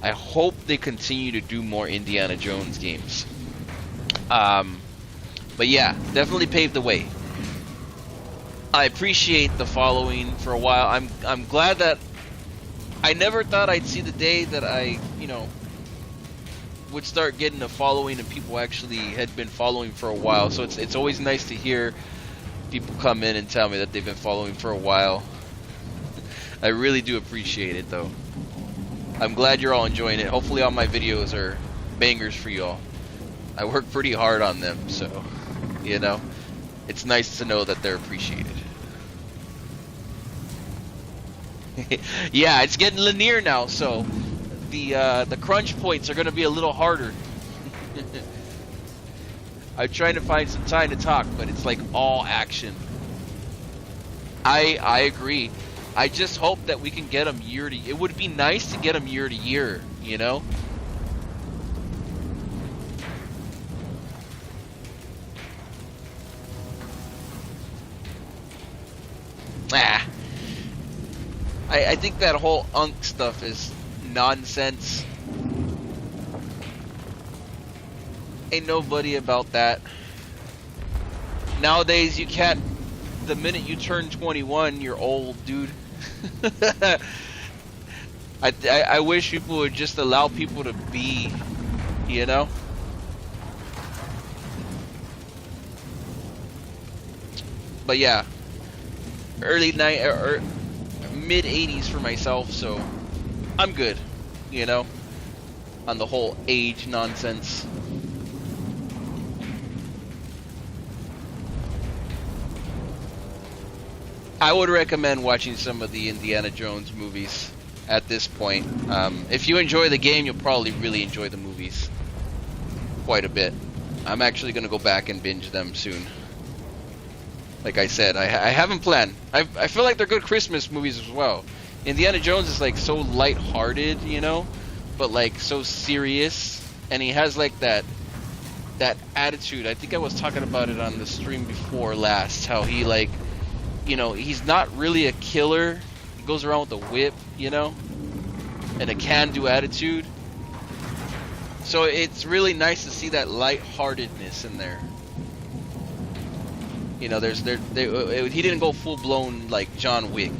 I hope they continue to do more Indiana Jones games. But yeah, definitely paved the way. I appreciate the following for a while. I'm glad that I never thought I'd see the day that I, you know, would start getting a following and people actually had been following for a while. So it's always nice to hear people come in and tell me that they've been following for a while. I really do appreciate it, though. I'm glad you're all enjoying it. Hopefully all my videos are bangers for y'all. I work pretty hard on them, so, you know, it's nice to know that they're appreciated. Yeah, it's getting linear now, so the crunch points are going to be a little harder. I'm trying to find some time to talk, but it's like all action. I agree. I just hope that we can get them year to year. It would be nice to get them year to year, you know? I think that whole Unk stuff is nonsense. Ain't nobody about that. Nowadays, you can't. The minute you turn 21, you're old, dude. I wish people would just allow people to be, you know? But yeah, mid 80s for myself, so I'm good, you know, on the whole age nonsense. I would recommend watching some of the Indiana Jones movies at this point. If you enjoy the game, you'll probably really enjoy the movies quite a bit. I'm actually going to go back and binge them soon. Like I said, I haven't planned. I feel like they're good Christmas movies as well. Indiana Jones is like so light-hearted, you know, but like so serious, and he has like that attitude. I think I was talking about it on the stream before last, how he like, you know, he's not really a killer. He goes around with a whip, you know, and a can-do attitude. So it's really nice to see that lightheartedness in there. You know, he didn't go full-blown like John Wick.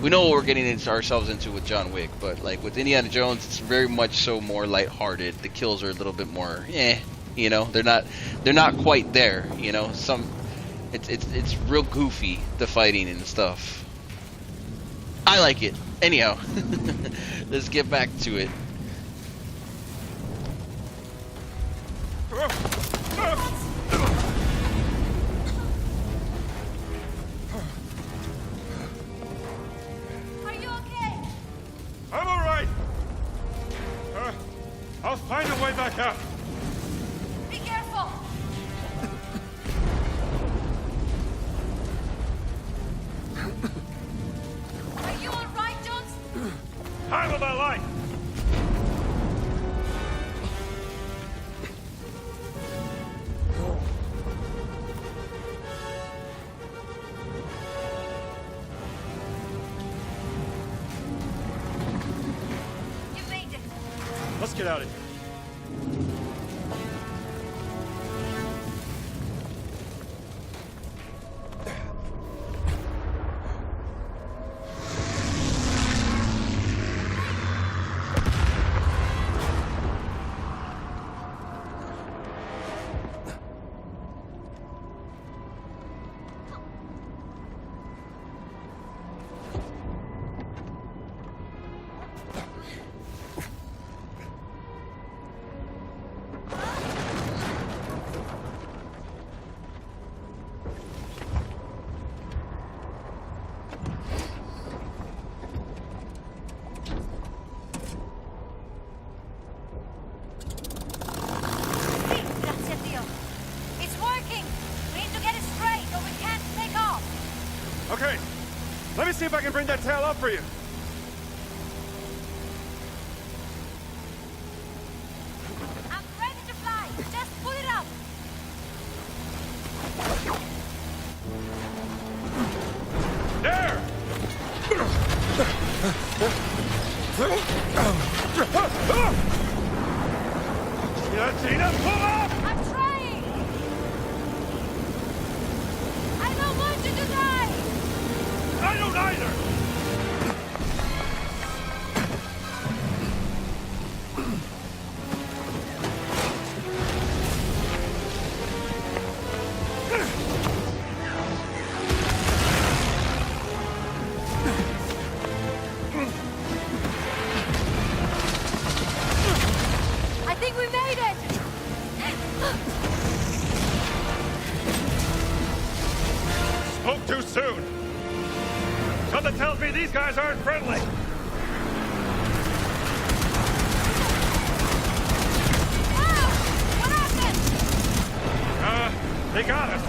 We know what we're getting ourselves into with John Wick, but like with Indiana Jones, it's very much so more lighthearted. The kills are a little bit more, you know, they're not quite there. You know, it's real goofy, the fighting and stuff. I like it. Anyhow, let's get back to it. get out of here. Okay, let me see if I can bring that tail up for you. I'm ready to fly. Just pull it up. There! Tina, pull up! I'm trying. I don't want you to die. I don't either! I think we made it. Spoke too soon. Something tells me these guys aren't friendly. Wow! What happened? They got us.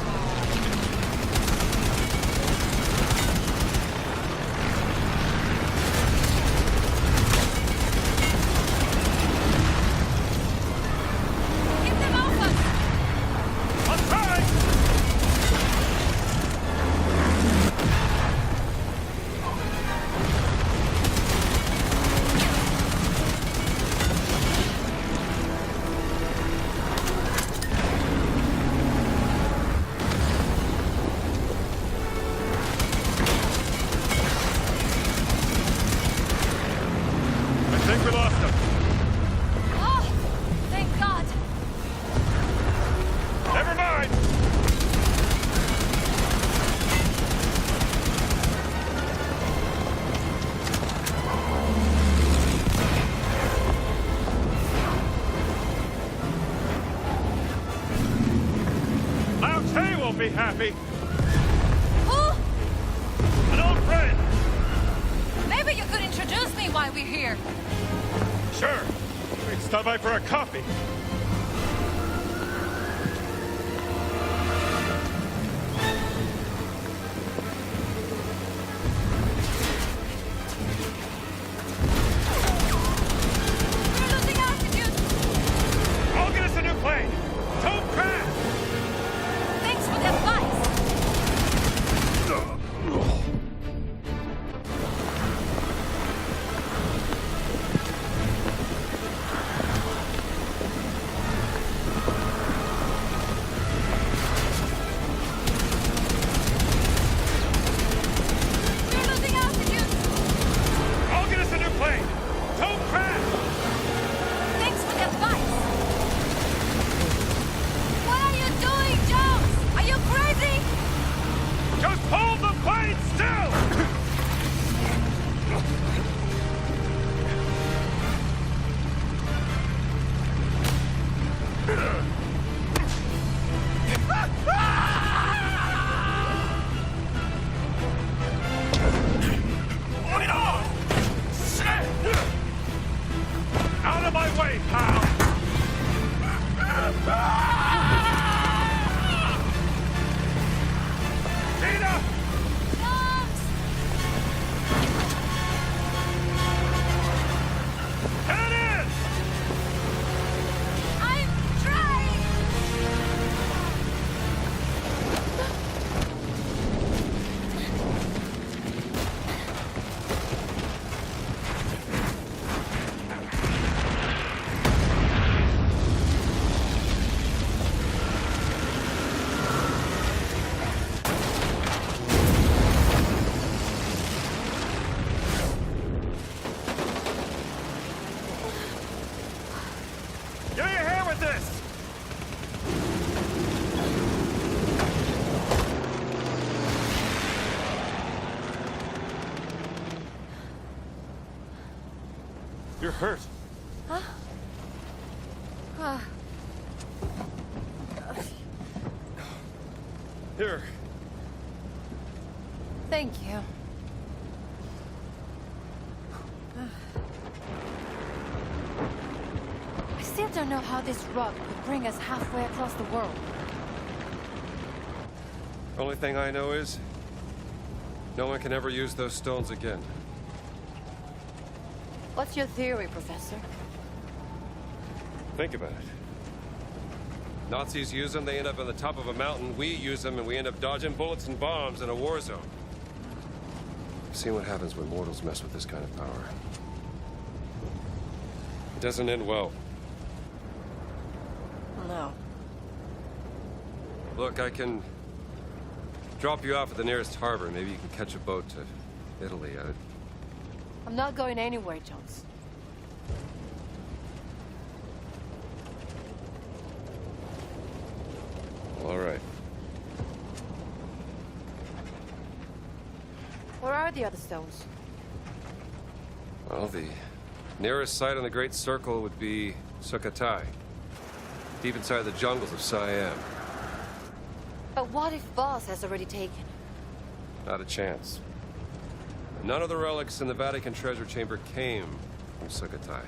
Get them off us. I'll try! I think we lost them. Oh, thank God. Never mind! Lao Tse won't be happy. Who? An old friend. Maybe you could introduce me while we're here. Sure. We can stop by for a coffee. We're losing altitude. I'll get us a new plane. Don't crash! Thanks for the advice. You're hurt. Huh? Here. Thank you. I still don't know how this rug could bring us halfway across the world. Only thing I know is, no one can ever use those stones again. What's your theory, Professor? Think about it. Nazis use them, they end up on the top of a mountain. We use them, and we end up dodging bullets and bombs in a war zone. I've seen what happens when mortals mess with this kind of power. It doesn't end well. No. Look, I can drop you off at the nearest harbor. Maybe you can catch a boat to Italy. I'm not going anywhere, Jones. All right. Where are the other stones? Well, the nearest site on the Great Circle would be Sukhothai, deep inside the jungles of Siam. But what if Boss has already taken? Not a chance. None of the relics in the Vatican treasure chamber came from Sukhothai.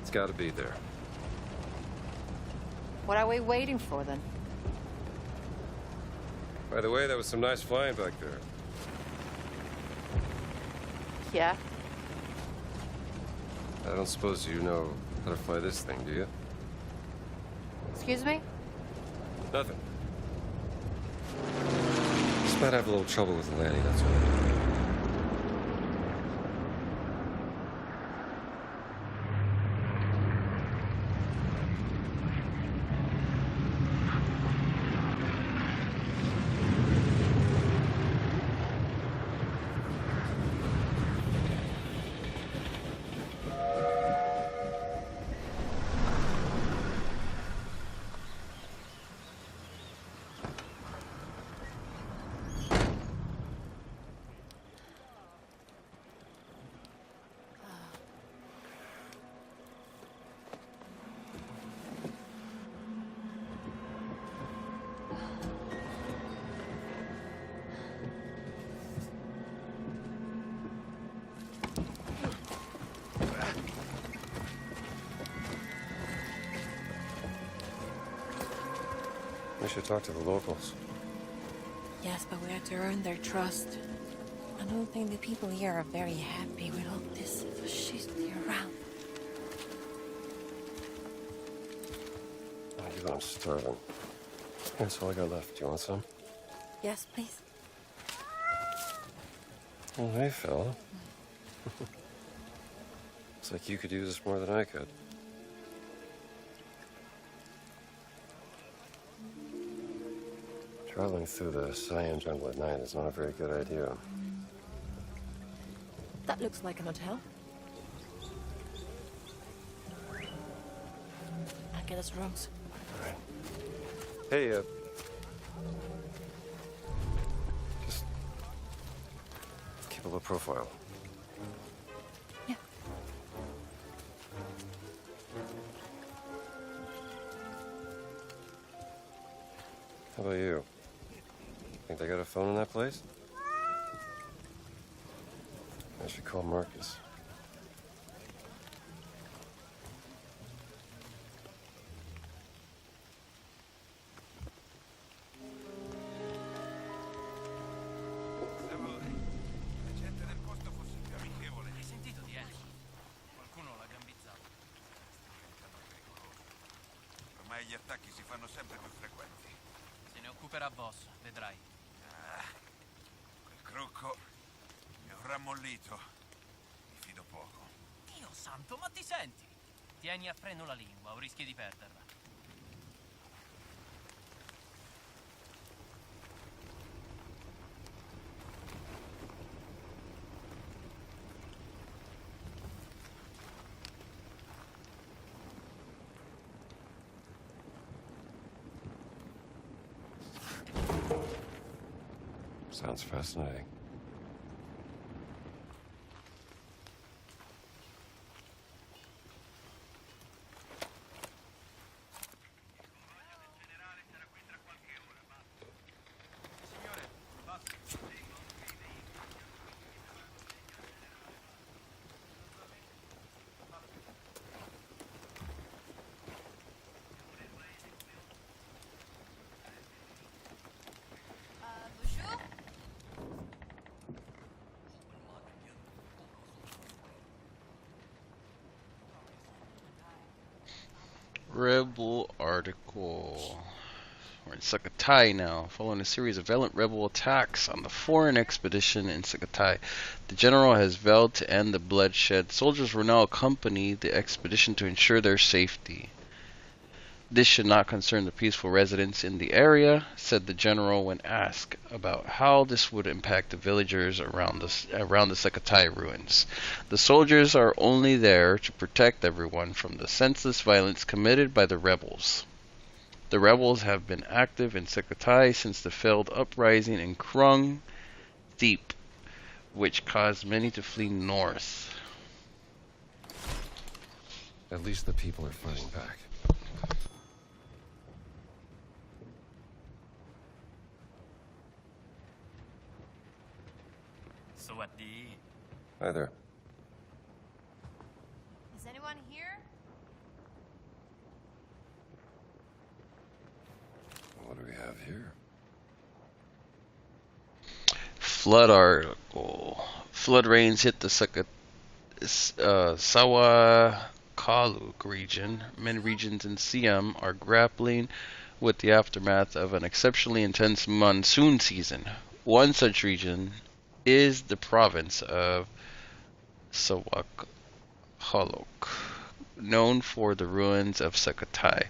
It's got to be there. What are we waiting for, then? By the way, that was some nice flying back there. Yeah? I don't suppose you know how to fly this thing, do you? Excuse me? Nothing. Just might have a little trouble with the landing, that's all. We should talk to the locals. Yes, but we have to earn their trust. I don't think the people here are very happy with all this fascisty around. Oh, you know I'm starving. That's all I got left. Do you want some? Yes, please. Oh, hey, fella. Looks like you could use this more than I could. Traveling through the Siam jungle at night is not a very good idea. That looks like an hotel. I'll get us rooms. All right. Hey, just keep a low profile. Yeah. How about you? Think they got a phone in that place? I should call Marcus. La gente del posto fosse più amichevole. Hai sentito di Andy? Qualcuno l'ha gambizzato. Sta diventando pericoloso. Ormai gli attacchi si fanno sempre più frequenti. Se ne occuperà Boss, vedrai. Quel crocco è un rammollito. Mi fido poco. Dio santo, ma ti senti? Tieni a freno la lingua o rischi di perderla. Sounds fascinating. Rebel article. We're in Sukhothai now, following a series of violent rebel attacks on the foreign expedition in Sukhothai. The general has vowed to end the bloodshed. Soldiers will now accompany the expedition to ensure their safety. This should not concern the peaceful residents in the area, said the general when asked about how this would impact the villagers around the Sukhothai ruins. The soldiers are only there to protect everyone from the senseless violence committed by the rebels. The rebels have been active in Sukhothai since the failed uprising in Krung Deep, which caused many to flee north. At least the people are fighting back. Hi there. Is anyone here? What do we have here? Flood article. Flood rains hit the Sawa-Kaluk region. Many regions in Siam are grappling with the aftermath of an exceptionally intense monsoon season. One such region is the province of Sawa-Kaluk, known for the ruins of Sukhothai,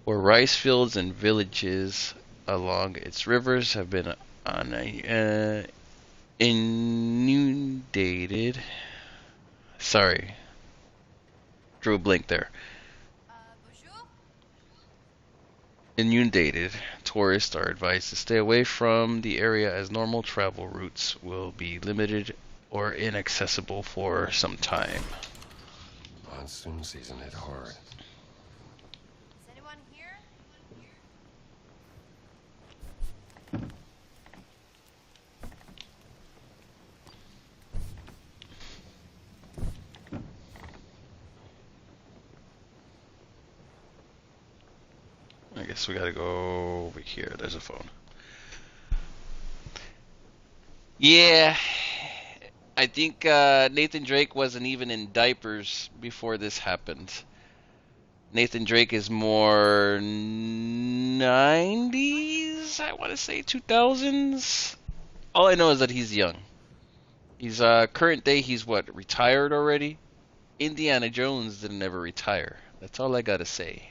where rice fields and villages along its rivers have been inundated. Sorry, drew a blank there. Bonjour? Inundated. Tourists are advised to stay away from the area as normal travel routes will be limited or inaccessible for some time. Monsoon season hit hard. Is anyone here? I guess we gotta go over here. There's a phone. Yeah, I think Nathan Drake wasn't even in diapers before this happened. Nathan Drake is more 90s, I want to say 2000s. All I know is that he's young. He's current day, he's what, retired already? Indiana Jones didn't ever retire. That's all I gotta say.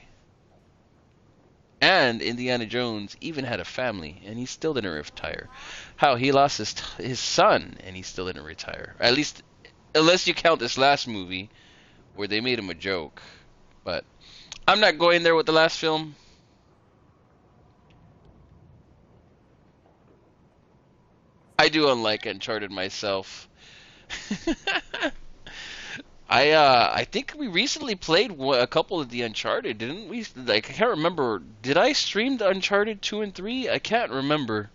And Indiana Jones even had a family, and he still didn't retire. How, he lost his son, and he still didn't retire. At least, unless you count this last movie, where they made him a joke. But I'm not going there with the last film. I do unlike Uncharted myself. I think we recently played a couple of the Uncharted, didn't we? Like, I can't remember. Did I stream the Uncharted 2 and 3? I can't remember.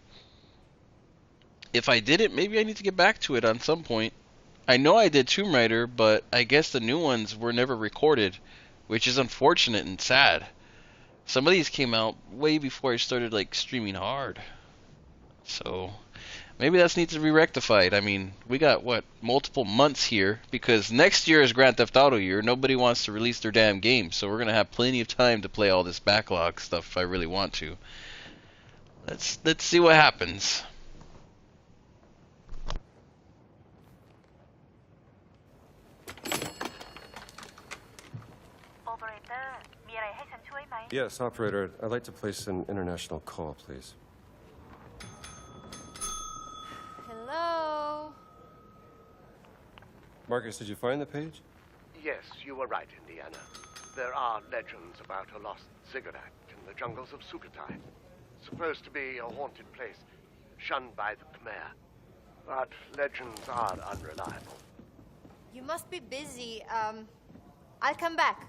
If I didn't, maybe I need to get back to it on some point. I know I did Tomb Raider, but I guess the new ones were never recorded, which is unfortunate and sad. Some of these came out way before I started, like, streaming hard. So maybe that needs to be rectified. I mean, we got, what, multiple months here, because next year is Grand Theft Auto year. Nobody wants to release their damn game, so we're going to have plenty of time to play all this backlog stuff if I really want to. Let's see what happens. Yes, operator. I'd like to place an international call, please. Hello? Marcus, did you find the page? Yes, you were right, Indiana. There are legends about a lost ziggurat in the jungles of Sukhothai. Supposed to be a haunted place, shunned by the Khmer. But legends are unreliable. You must be busy. I'll come back.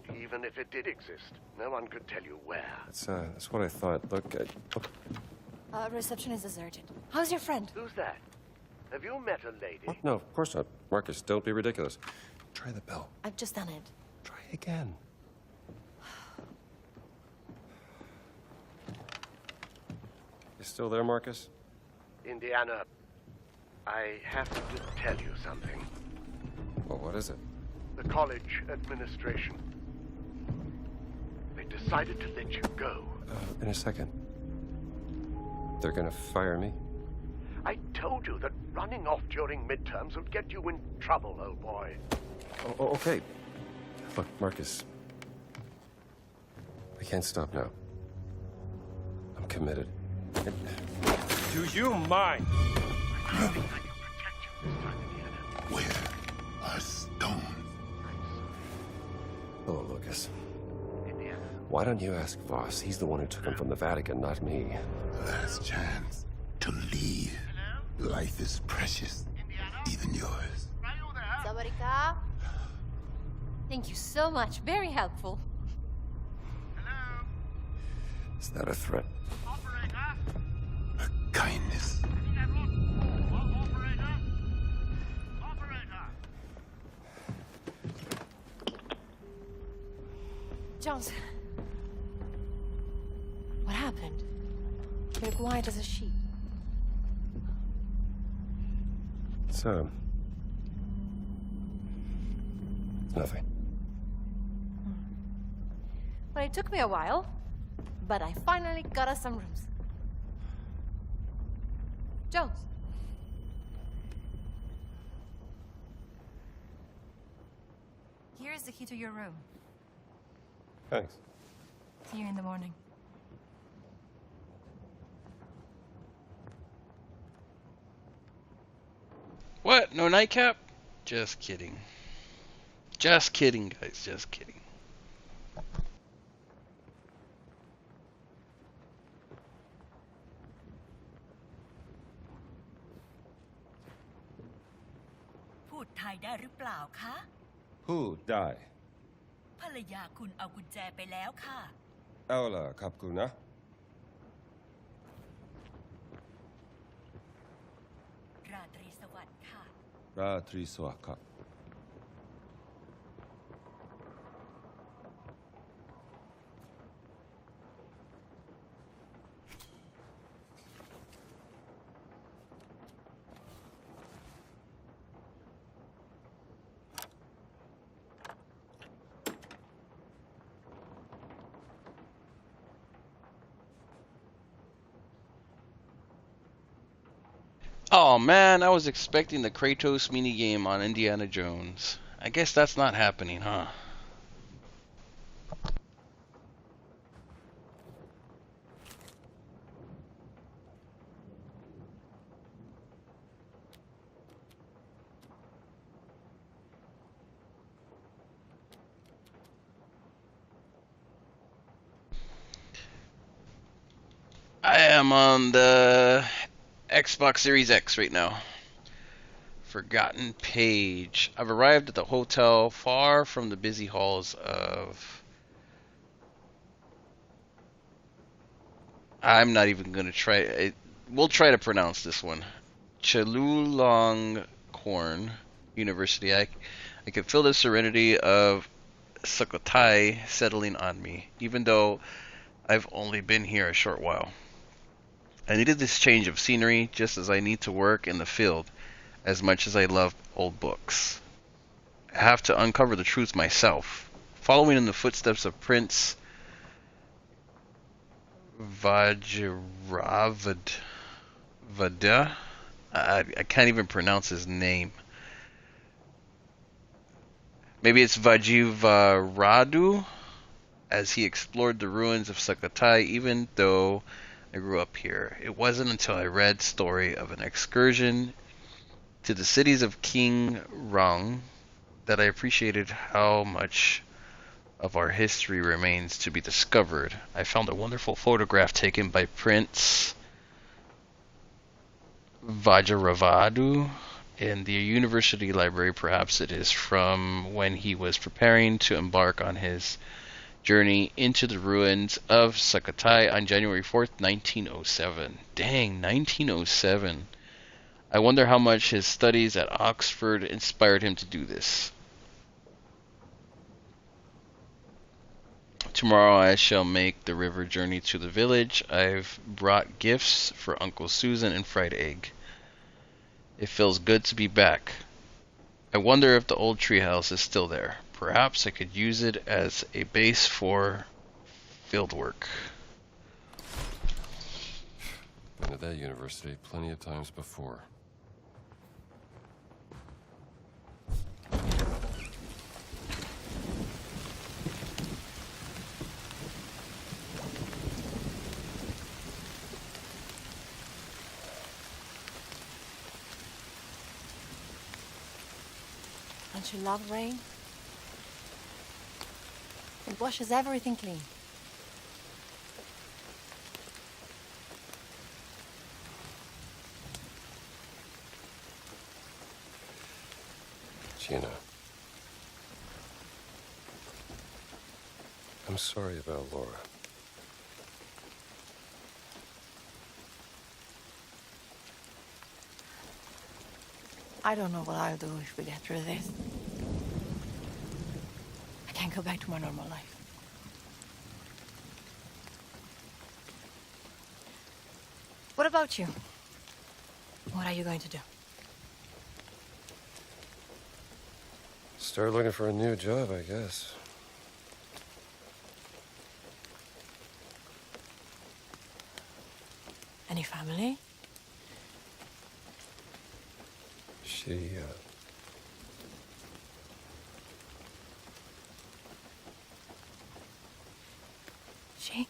And even if it did exist, no one could tell you where. That's what I thought. Look, Reception is deserted. How's your friend? Who's that? Have you met a lady? What? No, of course not. Marcus, don't be ridiculous. Try the bell. I've just done it. Try again. You still there, Marcus? Indiana, I have to tell you something. Well, what is it? The college administration. They decided to let you go. In a second. They're gonna fire me? I told you that running off during midterms would get you in trouble, old boy. Oh, okay. Look, Marcus. I can't stop now. I'm committed. Do you mind? Where are stones? Hello, Lucas. Why don't you ask Voss? He's the one who took him from the Vatican, not me. Last chance to leave. Life is precious, even yours. Sabarika. Thank you so much. Very helpful. Is that a threat? A kindness. Jones. What happened? You're quiet as a sheep. So... it's nothing. Well, it took me a while, but I finally got us some rooms. Jones. Here is the key to your room. Thanks. See you in the morning. What? No nightcap? Just kidding. Just kidding, guys. Just kidding.พูดไทยได้หรือเปล่าคะ Who die? ภรรยาคุณเอากุญแจไปแล้วค่ะ เอาล่ะครับคุณนะ ราตรีสวัสดิ์ค่ะ ราตรีสวัสดิ์ครับ Oh man, I was expecting the Kratos minigame on Indiana Jones. I guess that's not happening, huh? I am on the Xbox Series X right now. Forgotten Page. I've arrived at the hotel far from the busy halls of... I'm not even going to try it. We'll try to pronounce this one. Chulalongkorn University. I can feel the serenity of Sukhothai settling on me, even though I've only been here a short while. I needed this change of scenery just as I need to work in the field as much as I love old books. I have to uncover the truth myself. Following in the footsteps of Prince Vajravada. I can't even pronounce his name. Maybe it's Vajivaradu, as he explored the ruins of Sukhothai, even though I grew up here. It wasn't until I read story of an excursion to the cities of King Rong that I appreciated how much of our history remains to be discovered. I found a wonderful photograph taken by Prince Vajiravadu in the university library. Perhaps it is from when he was preparing to embark on his journey into the ruins of Sukhothai on January 4th, 1907. Dang, 1907. I wonder how much his studies at Oxford inspired him to do this. Tomorrow I shall make the river journey to the village. I've brought gifts for Uncle Susan and fried egg. It feels good to be back. I wonder if the old treehouse is still there. Perhaps I could use it as a base for fieldwork. Been to that university plenty of times before. Don't you love rain? It washes everything clean. Gina. I'm sorry about Laura. I don't know what I'll do if we get through this. I can't go back to my normal life. What about you? What are you going to do? Start looking for a new job, I guess. Any family? She, She?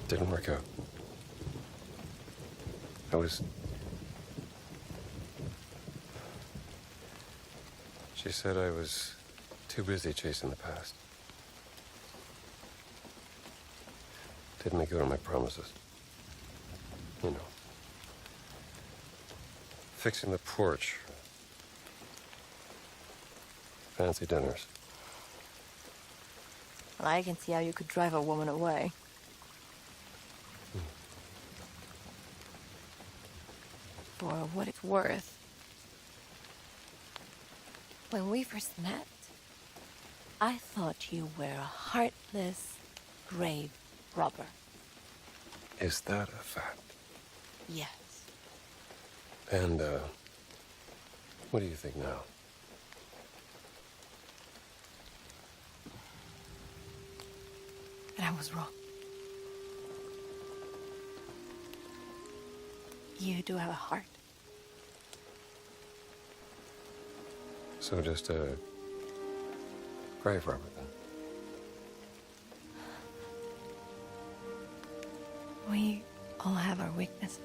didn't work out. She said I was too busy chasing the past. Didn't make good on my promises. You know. Fixing the porch. Fancy dinners. Well, I can see how you could drive a woman away. For what it's worth. When we first met, I thought you were a heartless grave robber. Is that a fact? Yes. And, what do you think now? And I was wrong. You do have a heart. So just a grave robber, then? We all have our weaknesses.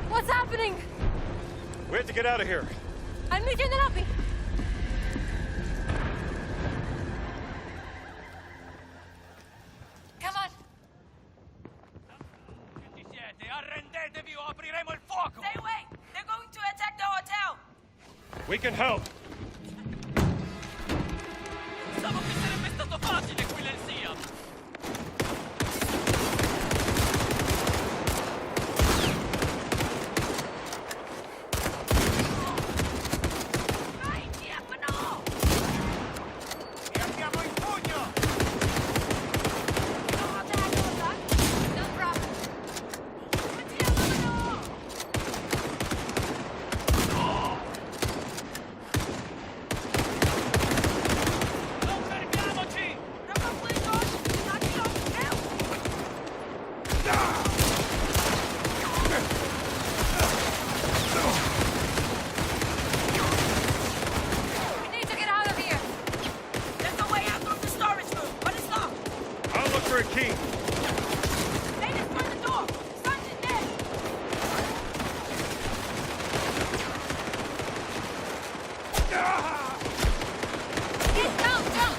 What's happening? We have to get out of here. I'll meet you in the lobby. Come on. Arrendetevi o apriremo il fuoco! Stay away! They're going to attack the hotel! We can help. Pensavo che sarebbe stato facile qui nel Siam! Vai, diavolo! E abbiamo il pugno! No problem. Non fermiamoci! We need to get out of here. There's a way out from the storage room, but it's locked. I'll look for a key. They destroyed the door. Something dead. Get down, jump.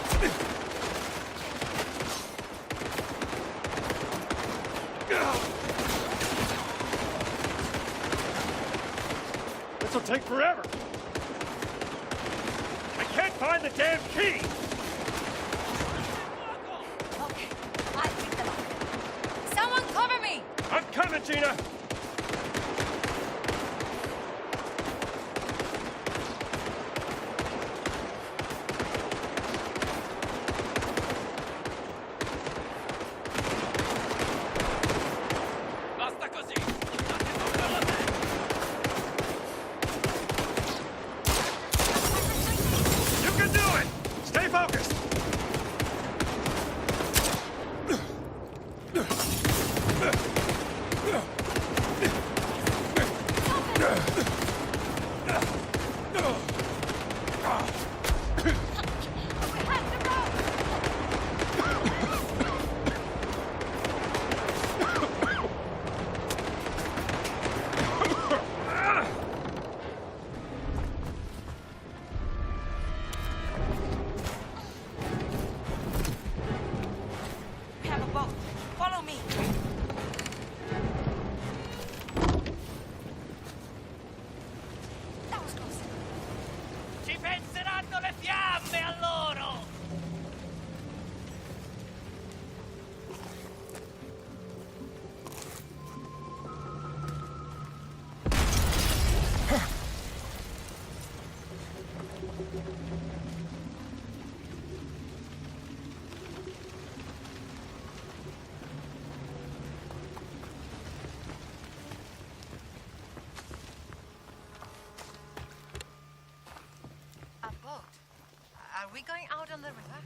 This'll take forever. I can't find the damn key. Okay, I picked them up. Someone cover me. I'm coming, Gina. we going out on the river?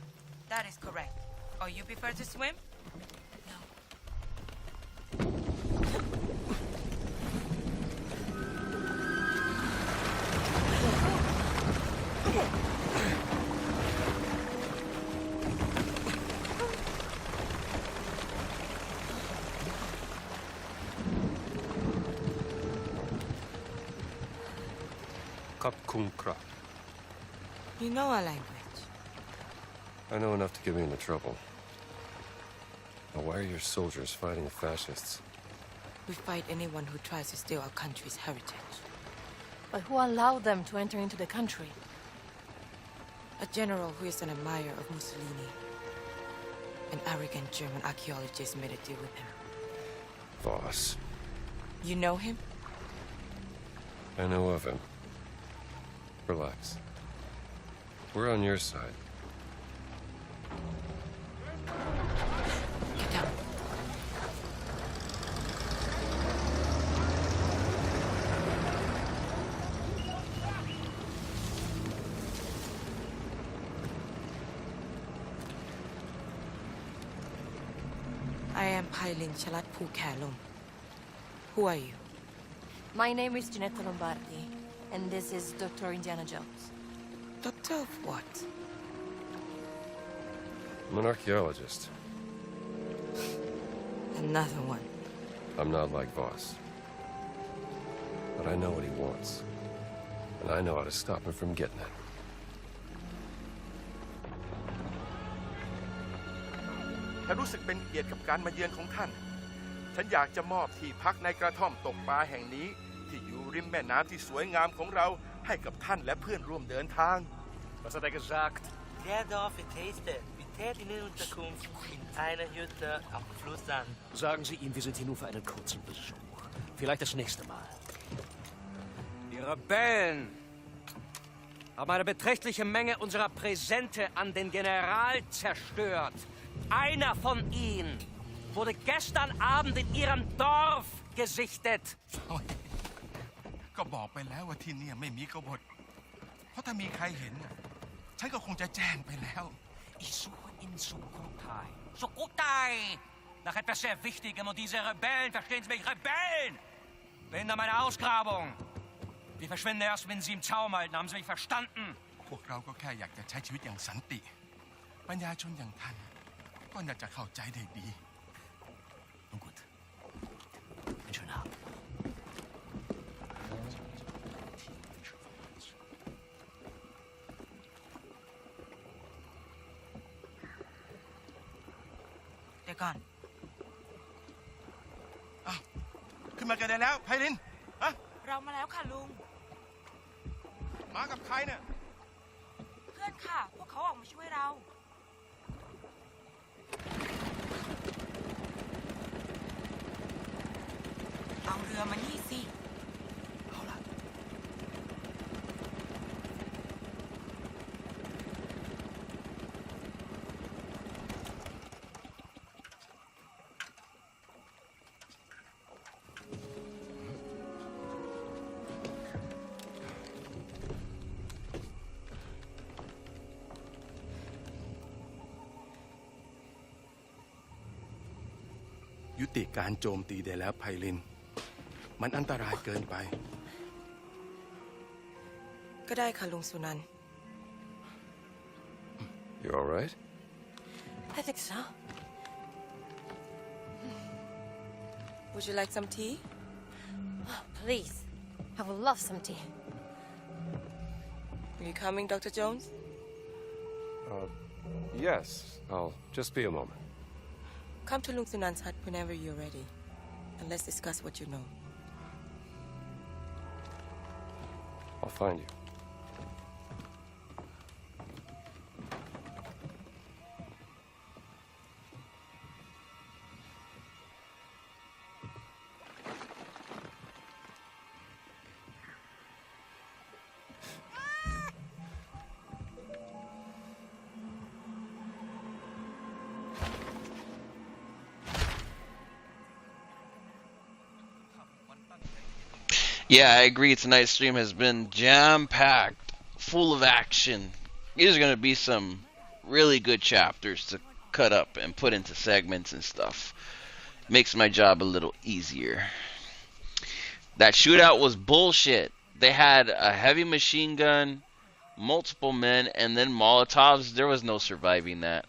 That is correct. Or you prefer to swim? You know our language. I know enough to get me into trouble. Now, why are your soldiers fighting the fascists? We fight anyone who tries to steal our country's heritage. But who allowed them to enter into the country? A general who is an admirer of Mussolini. An arrogant German archaeologist made a deal with him. Voss. You know him? I know of him. Relax. We're on your side. Get down. I am Pailin Chalat Pu Kalum. Who are you? My name is Ginetta Lombardi, and this is Dr. Indiana Jones. Doctor of what? I'm an archaeologist. Another one. I'm not like Voss. But I know what he wants. And I know how to stop him from getting it.ฉันรู้สึกเป็นเกียรติกับการมาเยือนของท่าน ฉันอยากจะมอบที่พักในกระท่อมตกปลาแห่งนี้ที่อยู่ริมแม่น้ำที่สวยงามของเราให้กับท่านและเพื่อนร่วมเดินทาง Was hat gesagt? Der Dorf Taste. Wir täten in Unterkunft in einer Hütte am Fluss an. Sagen Sie ihm, wir sind hier nur für einen kurzen Besuch. Vielleicht das nächste Mal. Die Rebellen haben eine beträchtliche Menge unserer Präsente an den General zerstört. Einer von ihnen wurde gestern Abend in ihrem Dorf gesichtet. ก็บอกไปแล้วว่าที่นี่ไม่มีกบฏเพราะถ้ามีใครเห็นฉันก็คงจะแจ้งไปแล้ว Ich suche in Sukhothai. Sukhothai! Nach etwas sehr Wichtigem und diese Rebellen, verstehen Sie mich, Rebellen! Behindern meine Ausgrabung. Wir verschwinden erst, wenn Sie im Zaum halten. Haben Sie mich verstanden? พวกเราก็แค่อยากจะใช้ชีวิตอย่างสันติปัญญาชนอย่างท่านก็น่าจะเข้าใจได้ดี Nun gut. Einen schönen Abend. They're gone. อ้าวขึ้นมากันได้แล้วไพลินฮะ เรามาแล้วค่ะลุง มากับใครเนี่ย เพื่อนค่ะ พวกเขาออกมาช่วยเรา เอาเรือมานี่สิ เอาล่ะ ยุติการโจมตีได้แล้วไพลินมันอันตรายเกินไป ก็ได้ค่ะลุงสุนันท์ You all right? I think so. Would you like some tea? Oh, please. I would love some tea. Are you coming, Dr. Jones? Yes. I'll just be a moment. Come to Lung Sunan's hut whenever you're ready. And let's discuss what you know. I'll find you. Yeah, I agree. Tonight's stream has been jam-packed, full of action. These are going to be some really good chapters to cut up and put into segments and stuff. Makes my job a little easier. That shootout was bullshit. They had a heavy machine gun, multiple men, and then Molotovs. There was no surviving that.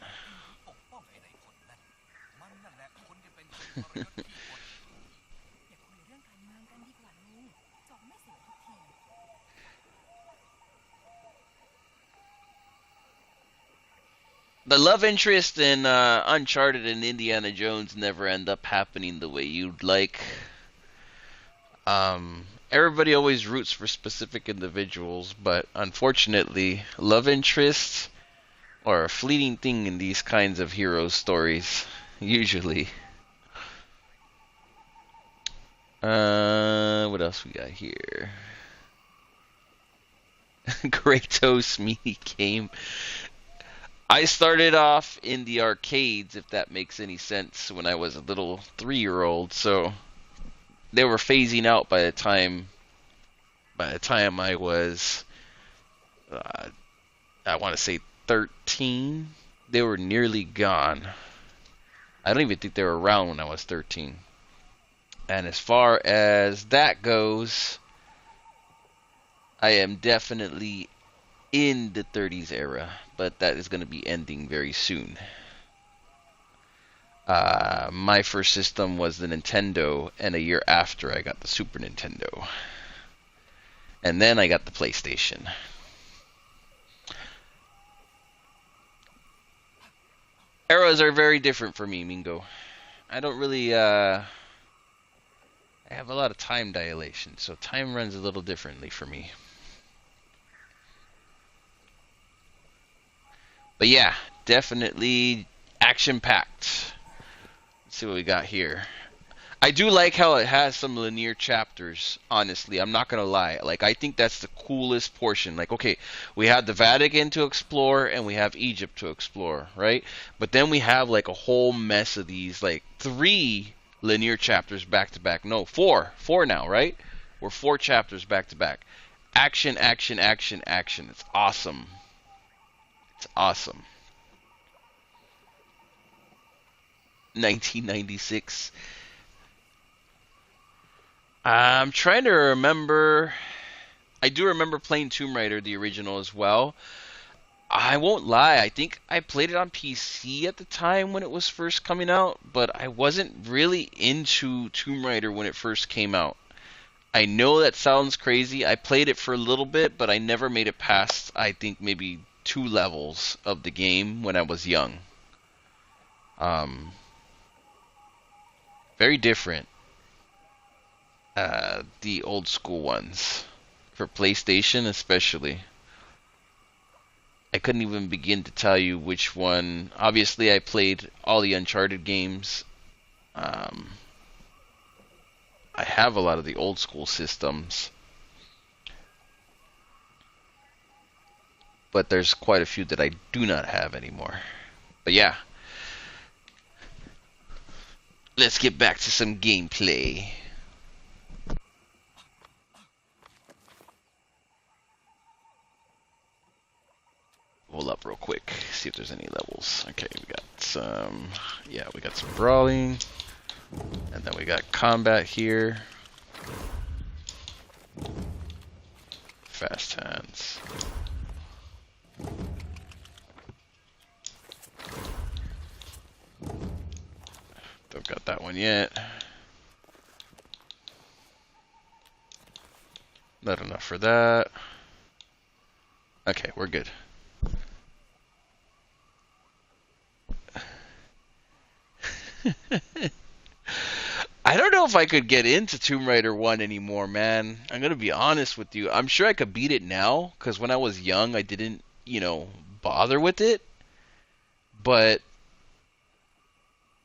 The love interest in Uncharted and Indiana Jones never end up happening the way you'd like. Everybody always roots for specific individuals, but unfortunately, love interests are a fleeting thing in these kinds of hero stories, usually. What else we got here? Kratos mini game. I started off in the arcades, if that makes any sense, when I was a little 3-year-old, so they were phasing out by the time I was, I want to say 13. They were nearly gone. I don't even think they were around when I was 13. And as far as that goes, I am definitely in the 30s era, but that is going to be ending very soon. My first system was the Nintendo, and a year after I got the Super Nintendo. And then I got the PlayStation. Eras are very different for me, Mingo. I don't really, I have a lot of time dilation, so time runs a little differently for me. But yeah, definitely action-packed. Let's see what we got here. I do like how it has some linear chapters, honestly. I'm not going to lie. Like, I think that's the coolest portion. Like, okay, we have the Vatican to explore, and we have Egypt to explore, right? But then we have, like, a whole mess of these, like, 3 linear chapters back-to-back. No, 4. 4 now, right? We're 4 chapters back-to-back. Action, action, action, action. It's awesome. It's awesome. 1996. I'm trying to remember. I do remember playing Tomb Raider, the original, as well. I won't lie. I think I played it on PC at the time when it was first coming out, but I wasn't really into Tomb Raider when it first came out. I know that sounds crazy. I played it for a little bit, but I never made it past, I think, maybe 2 levels of the game when I was young. Very different. The old school ones. For PlayStation especially. I couldn't even begin to tell you which one. Obviously I played all the Uncharted games. I have a lot of the old school systems. But there's quite a few that I do not have anymore. But yeah. Let's get back to some gameplay. Hold up real quick. See if there's any levels. Okay, we got some... Yeah, we got some brawling. And then we got combat here. Fast hands. Don't got that one yet. Not enough for that. Okay, we're good. I don't know if I could get into Tomb Raider 1 anymore, man. I'm going to be honest with you. I'm sure I could beat it now, because when I was young, I didn't, bother with it. But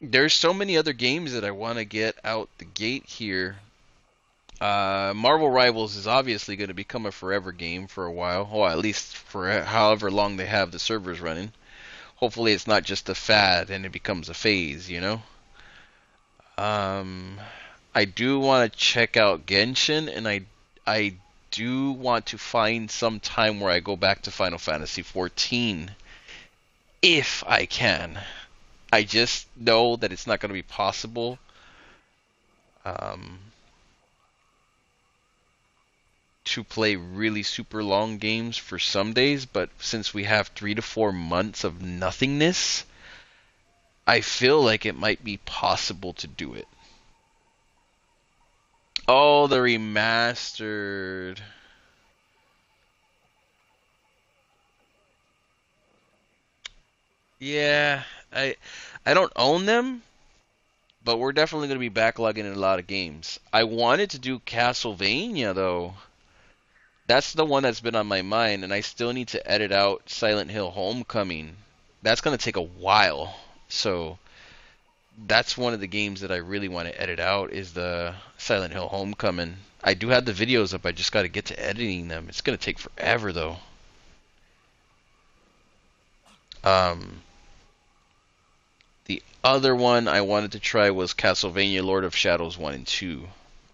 there's so many other games that I want to get out the gate here. Marvel Rivals is obviously going to become a forever game for a while. Or at least for however long they have the servers running. Hopefully it's not just a fad and it becomes a phase, I do want to check out Genshin, and I do want to find some time where I go back to Final Fantasy XIV, if I can. I just know that it's not going to be possible. To play really super long games for some days, but since we have 3 to 4 months of nothingness, I feel like it might be possible to do it. Oh, the remastered. Yeah, I don't own them, but we're definitely going to be backlogging in a lot of games. I wanted to do Castlevania though. That's the one that's been on my mind, and I still need to edit out Silent Hill Homecoming. That's going to take a while. So that's one of the games that I really want to edit out, is the Silent Hill Homecoming. I do have the videos up. I just got to get to editing them. It's going to take forever though. The other one I wanted to try was Castlevania Lord of Shadows 1 and 2.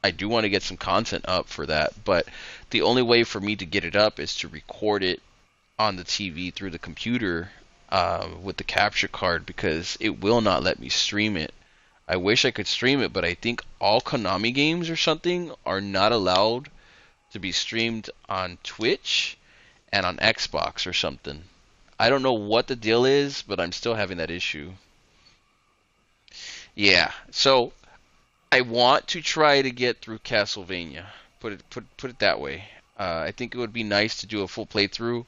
I do want to get some content up for that, but the only way for me to get it up is to record it on the TV through the computer with the capture card, because it will not let me stream it. I wish I could stream it, but I think all Konami games or something are not allowed to be streamed on Twitch and on Xbox or something. I don't know what the deal is, but I'm still having that issue. Yeah, so I want to try to get through Castlevania. Put it that way. I think it would be nice to do a full playthrough.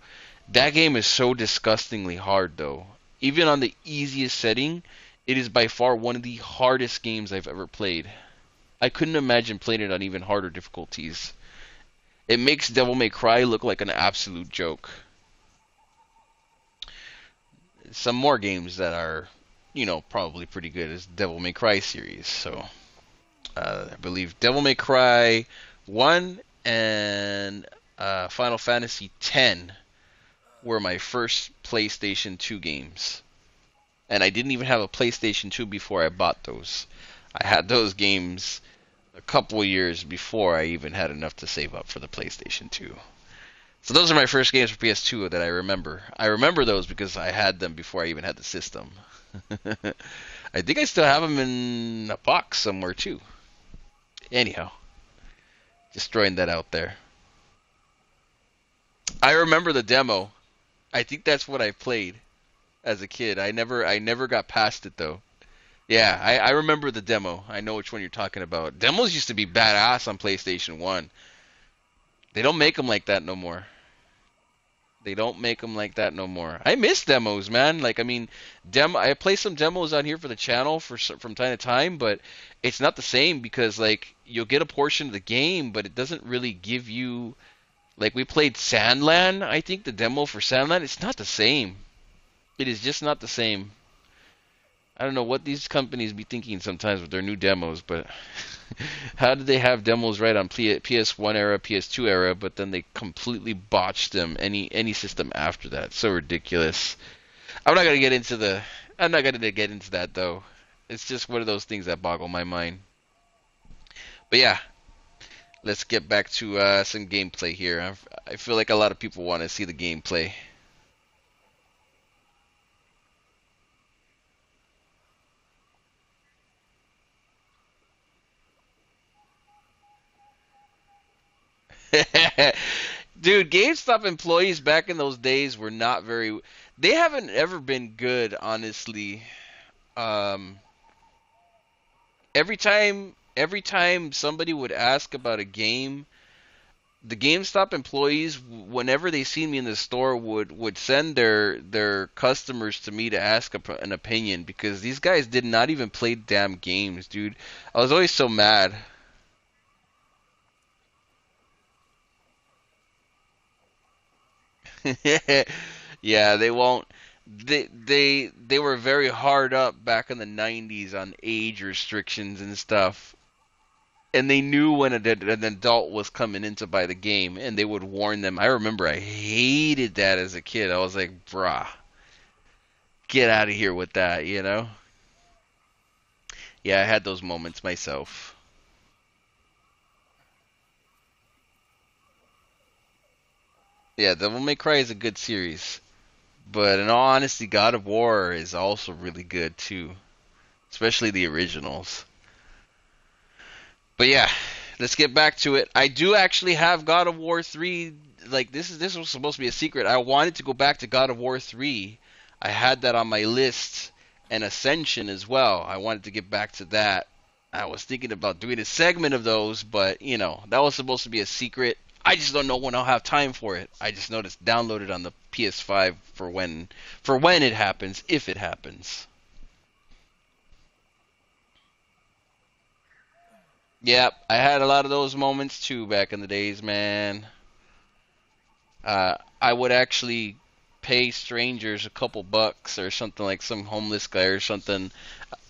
That game is so disgustingly hard, though. Even on the easiest setting, it is by far one of the hardest games I've ever played. I couldn't imagine playing it on even harder difficulties. It makes Devil May Cry look like an absolute joke. Some more games that are, you know, probably pretty good is Devil May Cry series. So I believe Devil May Cry 1 and Final Fantasy X were my first PlayStation 2 games. And I didn't even have a PlayStation 2 before I bought those. I had those games a couple of years before I even had enough to save up for the PlayStation 2. So those are my first games for PS2 that I remember. I remember those because I had them before I even had the system. I think I still have them in a box somewhere too. Anyhow, just throwing that out there. I remember the demo. I think that's what I played as a kid. I never got past it though. Yeah, I remember the demo. I know which one you're talking about. Demos used to be badass on PlayStation 1. They don't make them like that no more. They don't make them like that no more. I miss demos, man. Like, I mean, I play some demos on here for the channel from time to time, but it's not the same because, like, you'll get a portion of the game, but it doesn't really give you... Like, we played Sandland, I think, the demo for Sandland. It's not the same. It is just not the same. I don't know what these companies be thinking sometimes with their new demos, but how did they have demos right on PS1 era, PS2 era, but then they completely botched them any system after that? So ridiculous. I'm not gonna get into that though. It's just one of those things that boggle my mind. But yeah, let's get back to some gameplay here. I feel like a lot of people want to see the gameplay. Dude, GameStop employees back in those days were not very... They haven't ever been good, honestly. Every time somebody would ask about a game, the GameStop employees, whenever they see me in the store, would send their customers to me to ask an opinion, because these guys did not even play damn games, dude. I was always so mad. Yeah, they won't. They were very hard up back in the 90s on age restrictions and stuff. And they knew when an adult was coming in to buy the game, and they would warn them. I remember I hated that as a kid. I was like, brah, get out of here with that, you know? Yeah, I had those moments myself. Yeah, Devil May Cry is a good series. But in all honesty, God of War is also really good too. Especially the originals. But yeah, let's get back to it. I do actually have God of War 3. Like, this was supposed to be a secret. I wanted to go back to God of War 3. I had that on my list. And Ascension as well. I wanted to get back to that. I was thinking about doing a segment of those, but, you know, that was supposed to be a secret. I just don't know when I'll have time for it. I just know it's downloaded on the PS5 for when it happens, if it happens. Yep, I had a lot of those moments too back in the days, man. I would actually pay strangers a couple bucks or something, like some homeless guy or something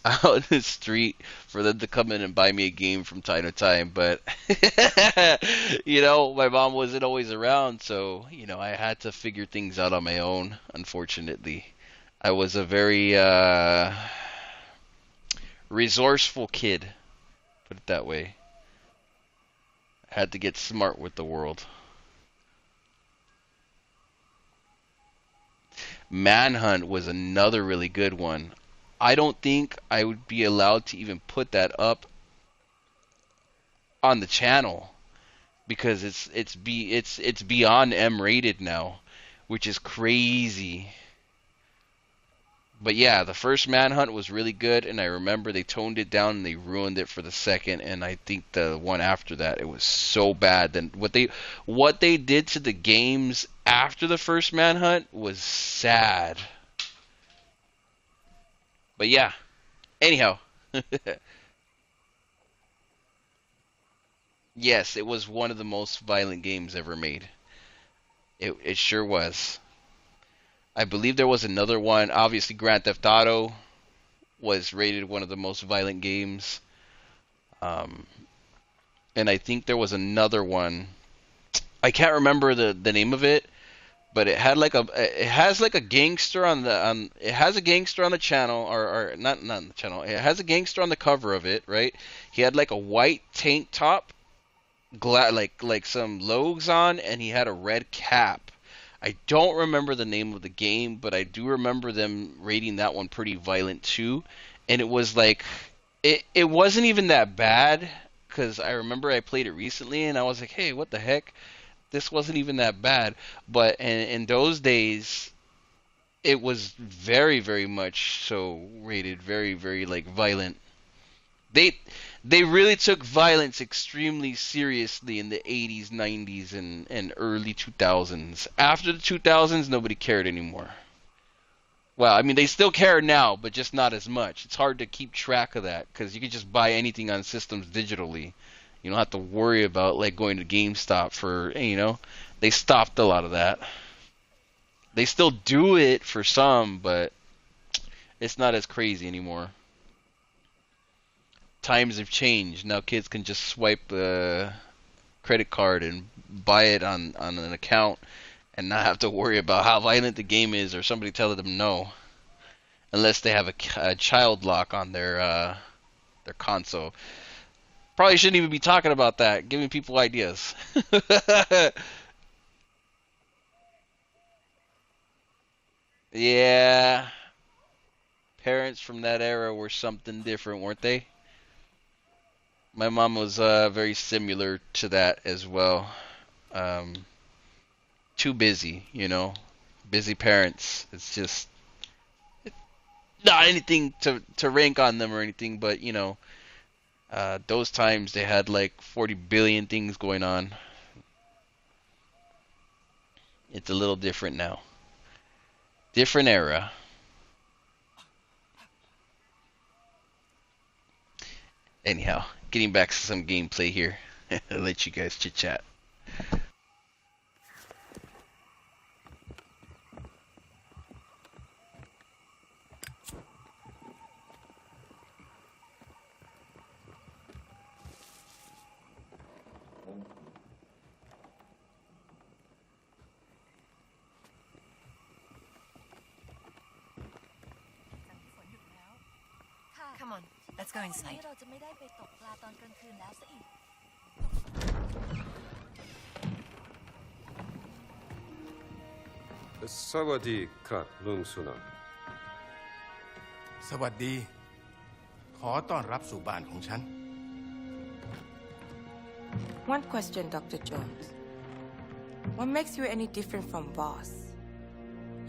out in the street, for them to come in and buy me a game from time to time. But you know, my mom wasn't always around, so you know, I had to figure things out on my own. Unfortunately, I was a very resourceful kid, put it that way. I had to get smart with the world. Manhunt was another really good one. I don't think I would be allowed to even put that up on the channel because it's beyond M rated now, which is crazy. But yeah, the first Manhunt was really good, and I remember they toned it down and they ruined it for the second, and I think the one after that, it was so bad. Then what they did to the games after the first Manhunt was sad. But yeah, anyhow. Yes, it was one of the most violent games ever made. It sure was. I believe there was another one. Obviously, Grand Theft Auto was rated one of the most violent games. And I think there was another one. I can't remember the name of it, but it has like a gangster on the it has a gangster on the channel, or not on the channel. It has a gangster on the cover of it, right? He had like a white tank top, like some logs on, and he had a red cap. I don't remember the name of the game, but I do remember them rating that one pretty violent too. And it was like, it wasn't even that bad, because I remember I played it recently and I was like, hey, what the heck? This wasn't even that bad. But in those days, it was very, very much so rated very, very like violent. They really took violence extremely seriously in the 80s, 90s, and early 2000s. After the 2000s, nobody cared anymore. Well, I mean, they still care now, but just not as much. It's hard to keep track of that, because you can just buy anything on systems digitally. You don't have to worry about like going to GameStop for, you know, they stopped a lot of that. They still do it for some, but it's not as crazy anymore. Times have changed. Now kids can just swipe a credit card and buy it on an account and not have to worry about how violent the game is or somebody telling them no, unless they have a child lock on their console. Probably shouldn't even be talking about that, giving people ideas. Yeah, parents from that era were something different, weren't they? My mom was very similar to that as well. Too busy, you know. Busy parents. It's just not anything to rank on them or anything, but you know, those times they had like 40 billion things going on. It's a little different now. Different era. Anyhow, getting back to some gameplay here. I'll let you guys chit chat. Come on, let's go inside. เราจะไม่ได้ไปตกปลาตอนกลางคืนแล้วซะอีก Sawadi krap lung sunan. สวัสดี ขอต้อนรับสู่บ้านของฉัน One question, Dr. Jones. What makes you any different from Voss?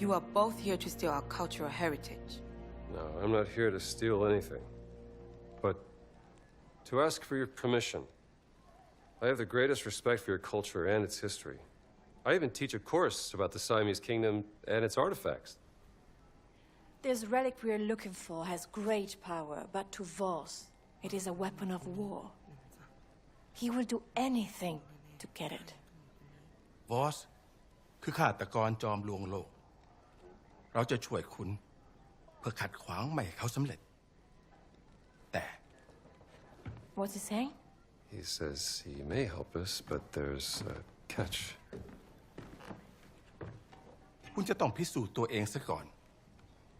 You are both here to steal our cultural heritage. No, I'm not here to steal anything. But to ask for your permission. I have the greatest respect for your culture and its history. I even teach a course about the Siamese kingdom and its artifacts. This relic we are looking for has great power, but to Voss, it is a weapon of war. He will do anything to get it. Voss คือฆาตกรจอมลวงโลก เราจะช่วยคุณเพื่อขัดขวางไม่ให้เขาสำเร็จ แต่ What's he saying? He says he may help us, but there's a catch. คุณจะต้องพิสูจน์ตัวเองซะก่อน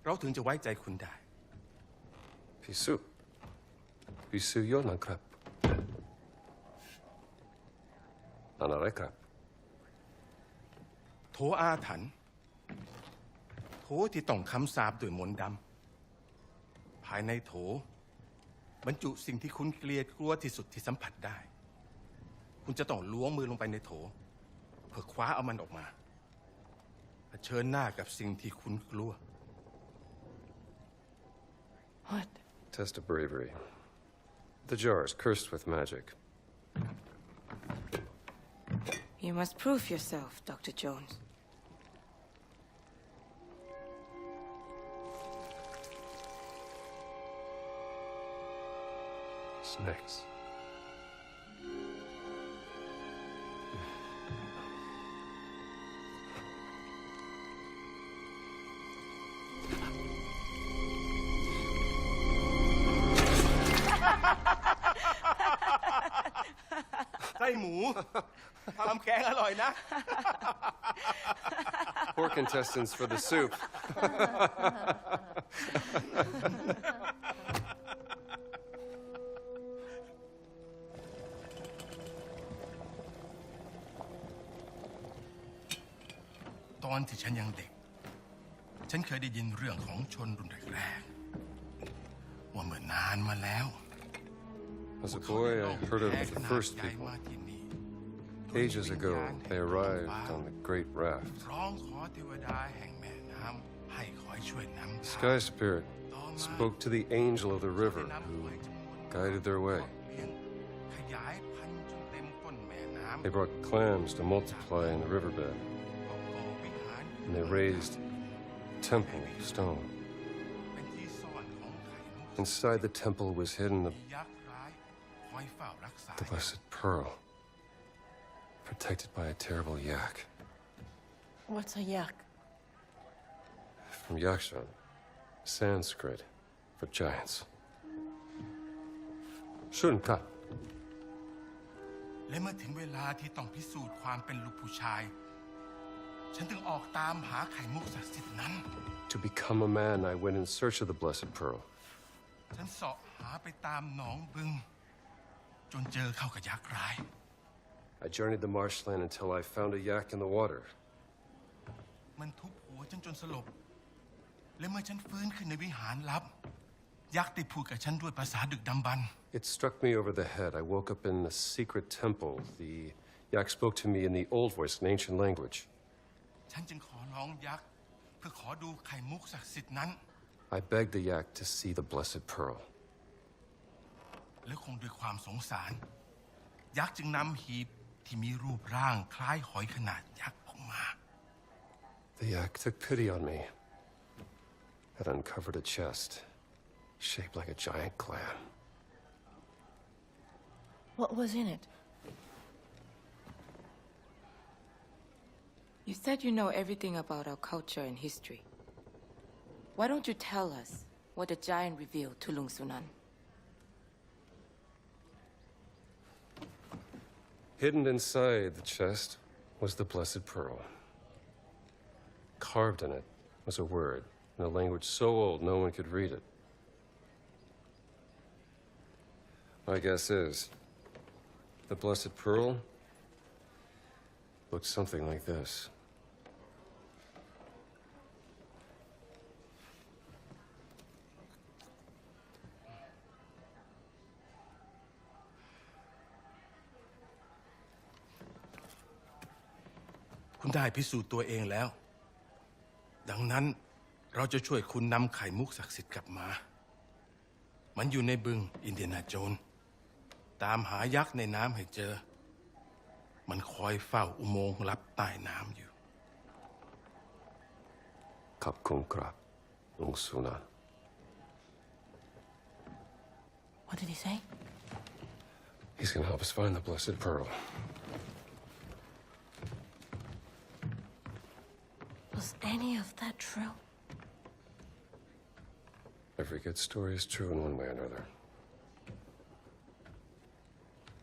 เราถึงจะไว้ใจคุณได้ Pisu yonan krap. Anare krap. โถอาถรรพ์โถที่ต้องคำสาปด้วยมนต์ดำภายในโถบรรจุสิ่งที่คุณเกลียดกลัวที่สุดที่สัมผัสได้ คุณจะต้องล้วงมือลงไปในโถเพื่อคว้าเอามันออกมาเผชิญหน้ากับสิ่งที่คุณกลัว What? Test of bravery. The jar is cursed with magic. You must prove yourself, Dr. Jones. Snakes. Poor contestants for the soup. ตอนที่ฉันยังเด็ก ฉันเคยได้ยินเรื่องของชนรุ่นแรกๆว่าเมื่อนานมาแล้ว As a boy, I heard of the first people. Ages ago, they arrived on the Great Raft. The Sky Spirit spoke to the angel of the river who guided their way. They brought clams to multiply in the riverbed. And they raised a temple of stone. Inside the temple was hidden the blessed pearl, protected by a terrible yak. What's a yak? From Yakshan, Sanskrit for giants. Shunka. และเมื่อถึงเวลาที่ต้องพิสูจน์ความเป็นลูกผู้ชาย ฉันถึงออกตามหาไข่มุกศักดิ์สิทธิ์นั้น To become a man, I went in search of the blessed pearl. ฉันเสาะหาไปตามหนองบึงจนเจอเข้ากับยักษ์ร้าย I journeyed the marshland until I found a yak in the water. มันทุบหัวฉันจนสลบ และเมื่อฉันฟื้นขึ้นในวิหารลับ ยักษ์ได้พูดกับฉันด้วยภาษาดึกดำบรรพ์ It struck me over the head. I woke up in a secret temple. The yak spoke to me in the old voice, an ancient language. ฉันจึงขอร้องยักษ์เพื่อขอดูไข่มุกศักดิ์สิทธิ์นั้น I begged the yak to see the blessed pearl. และคงด้วยความสงสาร ยักษ์จึงนำหีบที่มีรูปร่างคล้ายหอยขนาดยักษ์ออกมา The yak took pity on me. It uncovered a chest, shaped like a giant clam. What was in it? You said you know everything about our culture and history. Why don't you tell us what the giant revealed to Lung Sunan? Hidden inside the chest was the blessed pearl. Carved in it was a word in a language so old no one could read it. My guess is the blessed pearl looks something like this. ได้พิสูจน์ตัวเองแล้วดังนั้นเราจะช่วยคุณนำไข่มุกศักดิ์สิทธิ์กลับมามันอยู่ในบึงอินเดียนาโจนส์ตามหายักษ์ในน้ำให้เจอมันคอยเฝ้าอุโมงค์ลับใต้น้ำอยู่ขอบคุณครับลุงสุนัน What did he say? He's gonna help us find the blessed pearl. Was any of that true? Every good story is true in one way or another.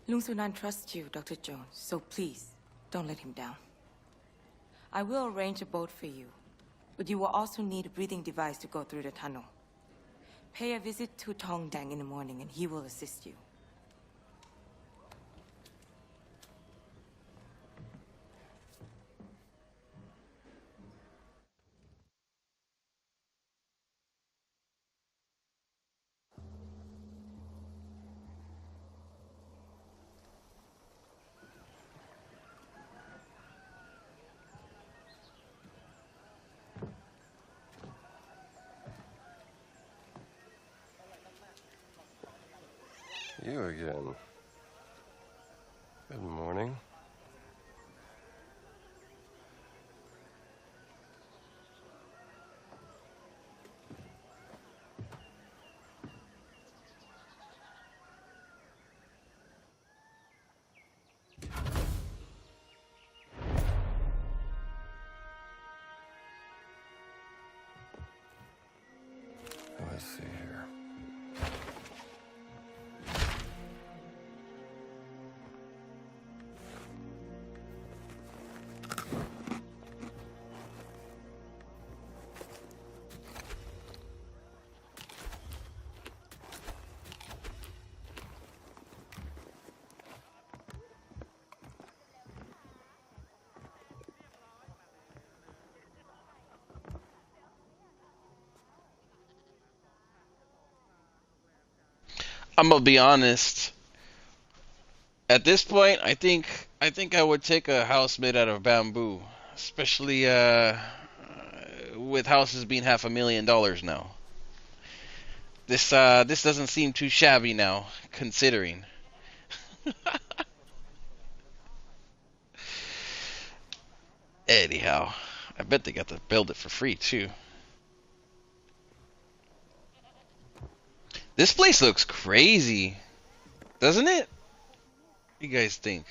Lung Sunan trusts you, Dr. Jones, so please, don't let him down. I will arrange a boat for you, but you will also need a breathing device to go through the tunnel. Pay a visit to Tong Dang in the morning and he will assist you. You again. Good morning. Let's see here. I'm gonna be honest. At this point, I think I would take a house made out of bamboo, especially with houses being $500,000 now. This doesn't seem too shabby now, considering. Anyhow, I bet they got to build it for free too. This place looks crazy, doesn't it? What do you guys think?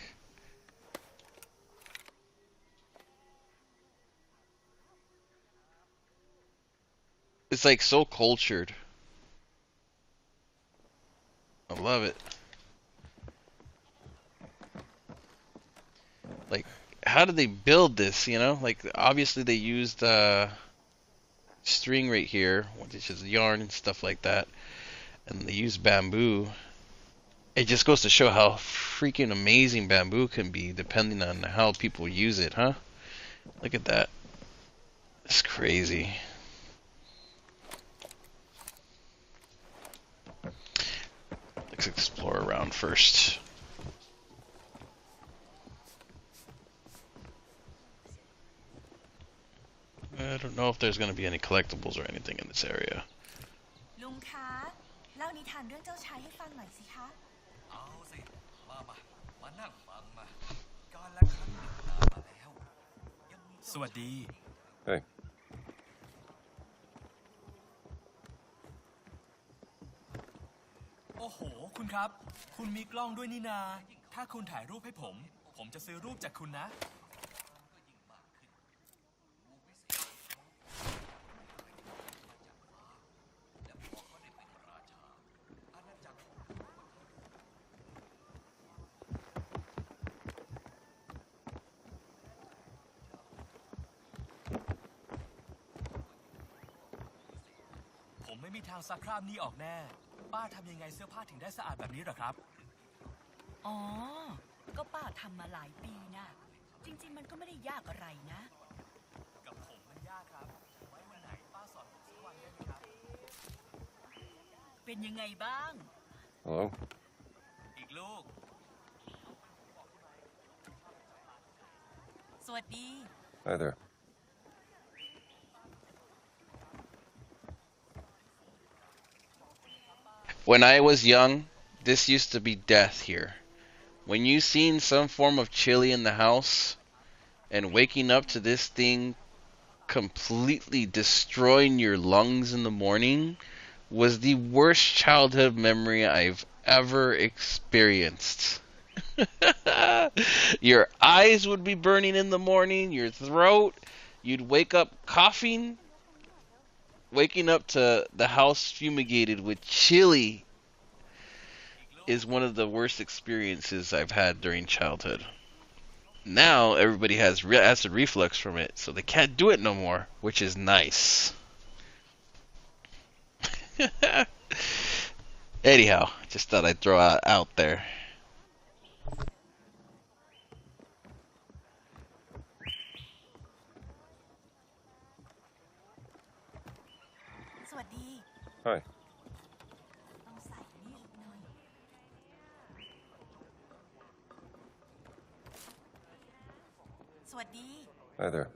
It's like so cultured. I love it. Like, how did they build this, you know? Like, obviously they used string right here, which is yarn and stuff like that. And they use bamboo. It just goes to show how freaking amazing bamboo can be depending on how people use it, huh? Look at that. It's crazy. Let's explore around first. I don't know if there's going to be any collectibles or anything in this area. ลุงคะเล่านิทานเรื่องเจ้าชายให้ฟังหน่อยสิคะ เอาสิมานั่งฟังมาการละครั้งหนึ่งนานมาแล้วสวัสดี Hey. โอ้โหคุณครับคุณมีกล้องด้วยนี่นาถ้าคุณถ่ายรูปให้ผมจะซื้อรูปจากคุณนะ ผมไม่มีทางซักคราบนี้ออกแน่ป้าทำยังไงเสื้อผ้าถึงได้สะอาดแบบนี้หรอครับ อ๋อก็ป้าทำมาหลายปีนะจริงๆมันก็ไม่ได้ยากอะไรนะ กับผมมันยากครับไว้วันไหนป้าสอนผมสักวันได้ไหมครับ เป็นยังไงบ้าง Hello? อีกลูก สวัสดี Hi there. When I was young, this used to be death here. When you seen some form of chili in the house, and waking up to this thing completely destroying your lungs in the morning was the worst childhood memory I've ever experienced. Your eyes would be burning in the morning, your throat, you'd wake up coughing. Waking up to the house fumigated with chili is one of the worst experiences I've had during childhood. Now everybody has acid reflux from it, so they can't do it no more, which is nice. Anyhow, just thought I'd throw out there. Hi. Hi there.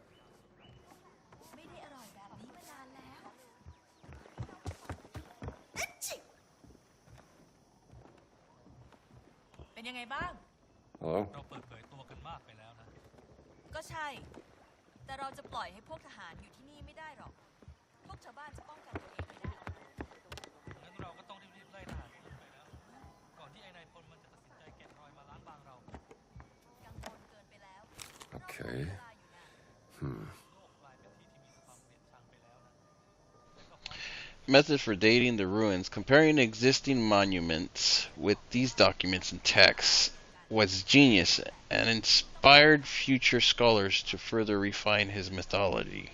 เป็นยังไงบ้าง Hello? เราเปิดเผยตัวกันมากไปแล้วนะ ก็ใช่ แต่เราจะปล่อยให้พวกทหารอยู่ที่นี่ไม่ได้หรอก พวกชาวบ้านจะป้องกันตัวเองไม่ได้ งั้นเราก็ต้องรีบๆไล่ทหารคนไปแล้ว ก่อนที่ไอ้นายพลมันจะตัดสินใจแกะรอยมาล้างบางเรา กังวลเกินไปแล้ว Okay. Method for dating the ruins. Comparing existing monuments with these documents and texts was genius and inspired future scholars to further refine his methodology.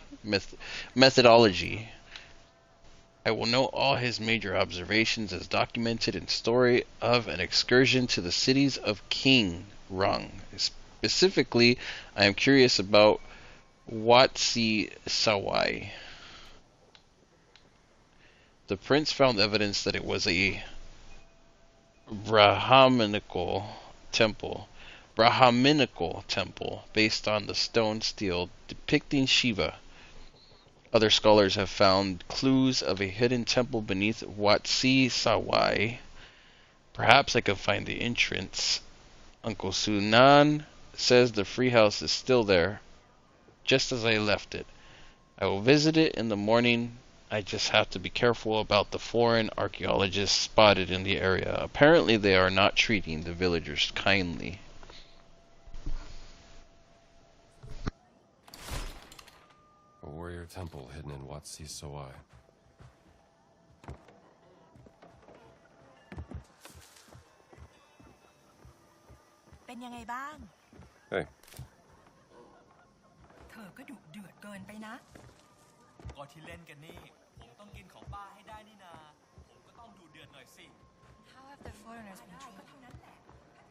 I will note all his major observations as documented in Story of an Excursion to the Cities of King Rung. Specifically, I am curious about Watsi Sawai. The prince found evidence that it was a Brahminical temple based on the stone stele depicting Shiva. Other scholars have found clues of a hidden temple beneath Watsi Sawai. Perhaps I could find the entrance. Uncle Sunan says the free house is still there, just as I left it. I will visit it in the morning. I just have to be careful about the foreign archaeologists spotted in the area. Apparently they are not treating the villagers kindly. A warrior temple hidden in Watsi Sawai. Hey. เธอก็ดุเดือดเกินไปนะ ก่อนที่เล่นกันนี่ ผมต้องกินของป้าให้ได้นี่นา ผมก็ต้องดูเดือดหน่อยสิ How have the foreigners been treated? เท่านั้นแหละ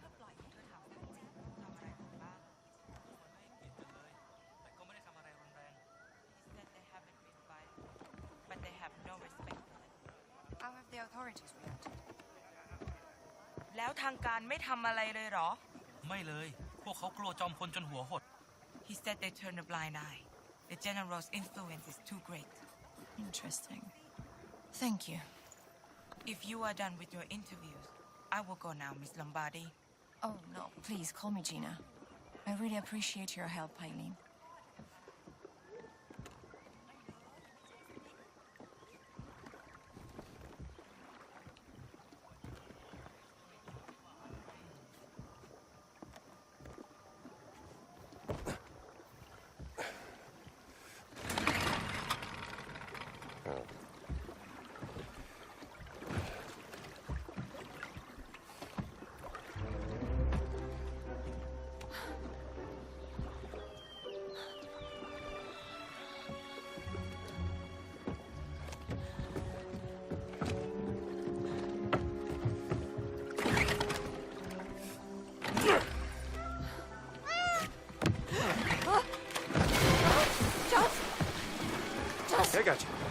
ถ้าปล่อยให้เธอถามท่านจริงทำอะไรของบ้าง แต่ก็ไม่ได้ทำอะไรรุนแรง That they haven't been violent, but they have no respect for it. How have the authorities reacted? แล้วทางการไม่ทำอะไรเลยเหรอ ไม่เลย พวกเขากลัวจอมพลจนหัวหด He said they turned a blind eye. The general's influence is too great. Interesting. Thank you. If you are done with your interviews, I will go now, Miss Lombardi. Oh, no, please call me Gina. I really appreciate your help, Eileen.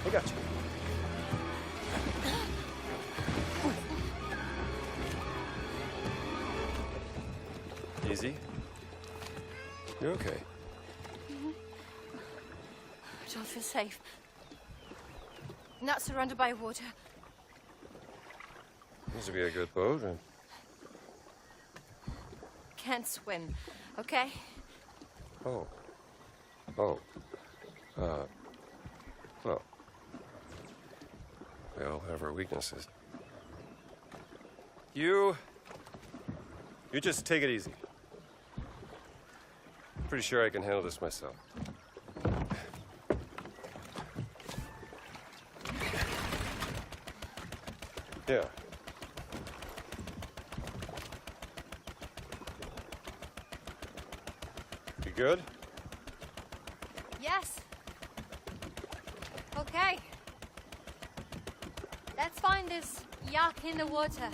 I got you. Easy. You're okay. feel safe. Not surrounded by water. Needs to be a good boat. And... Can't swim, okay? Oh. Well, we all have our weaknesses. You just take it easy. Pretty sure I can handle this myself. Yeah. You good? Yes. Okay. Let's find this yak in the water.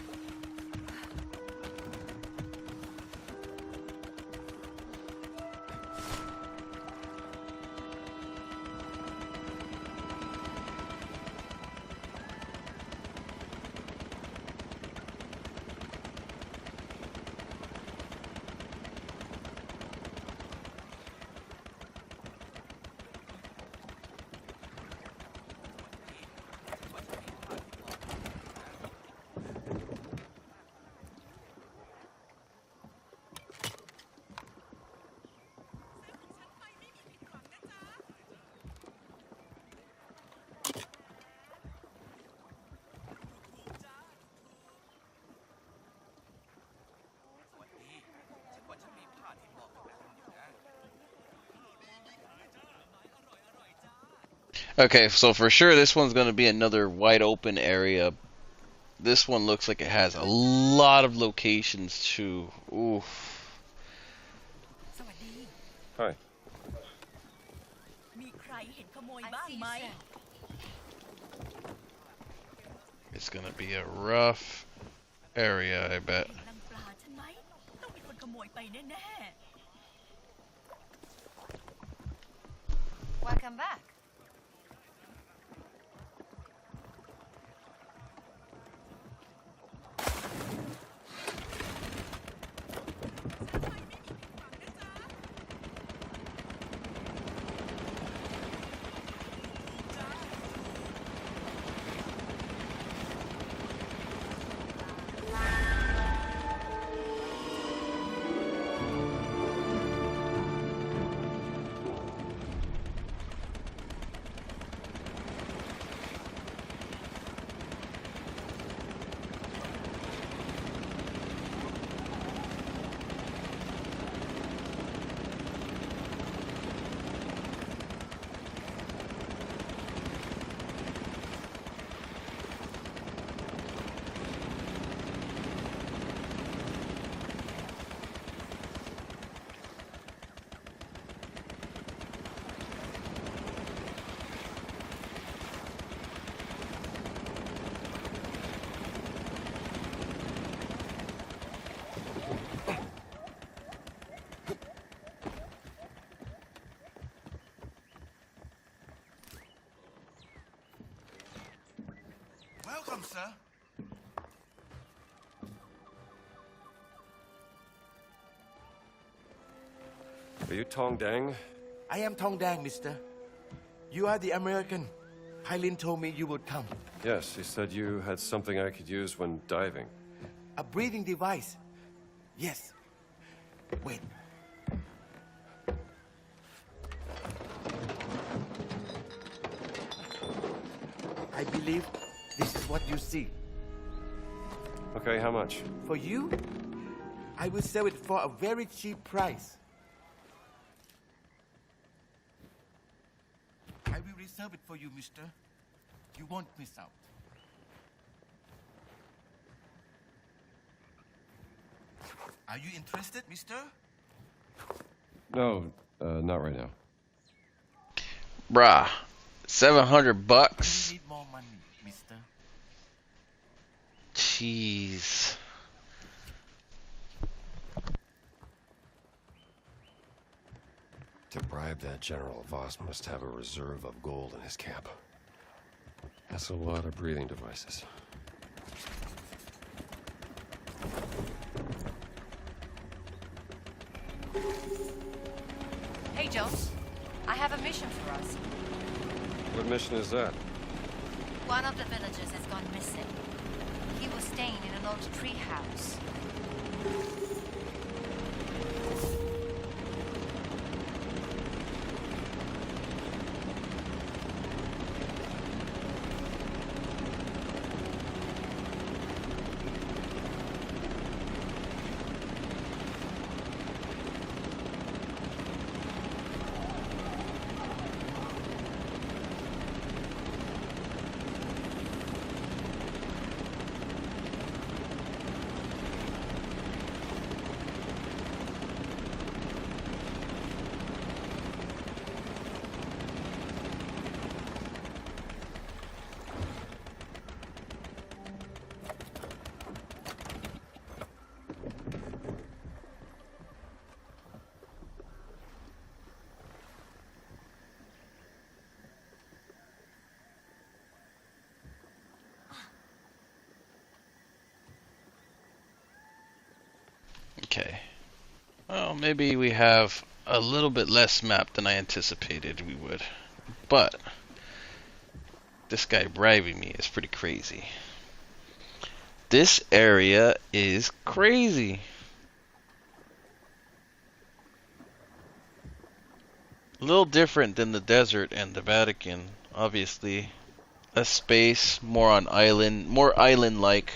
Okay, so for sure this one's going to be another wide open area. This one looks like it has a lot of locations too. Oof. Hi. It's going to be a rough area, I bet. Welcome back. Welcome, sir. Are you Tong Dang? I am Tong Dang, mister. You are the American. Hylin told me you would come. Yes, he said you had something I could use when diving. A breathing device. Yes. Wait. I believe this is what you see. Okay, how much? For you, I will sell it for a very cheap price. I will reserve it for you, mister. You won't miss out. Are you interested, mister? No, not right now. Bruh, $700? You need more money, mister. Jeez. To bribe that general, Voss must have a reserve of gold in his camp. That's a lot of breathing devices. Hey, Jones. I have a mission for us. What mission is that? One of the villagers has gone missing. He was staying in an old tree house. Okay. Well, maybe we have a little bit less map than I anticipated we would. But this guy bribing me is pretty crazy. This area is crazy. A little different than the desert and the Vatican, obviously. Less space, more on island, more island-like.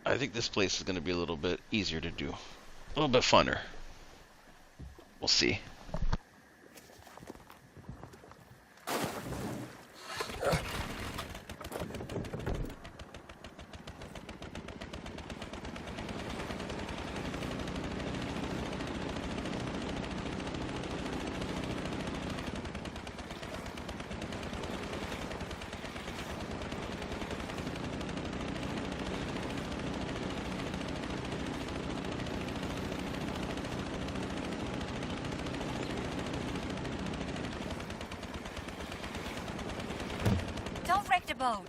I think this place is going to be a little bit easier to do. A little bit funner. We'll see. Don't wreck the boat.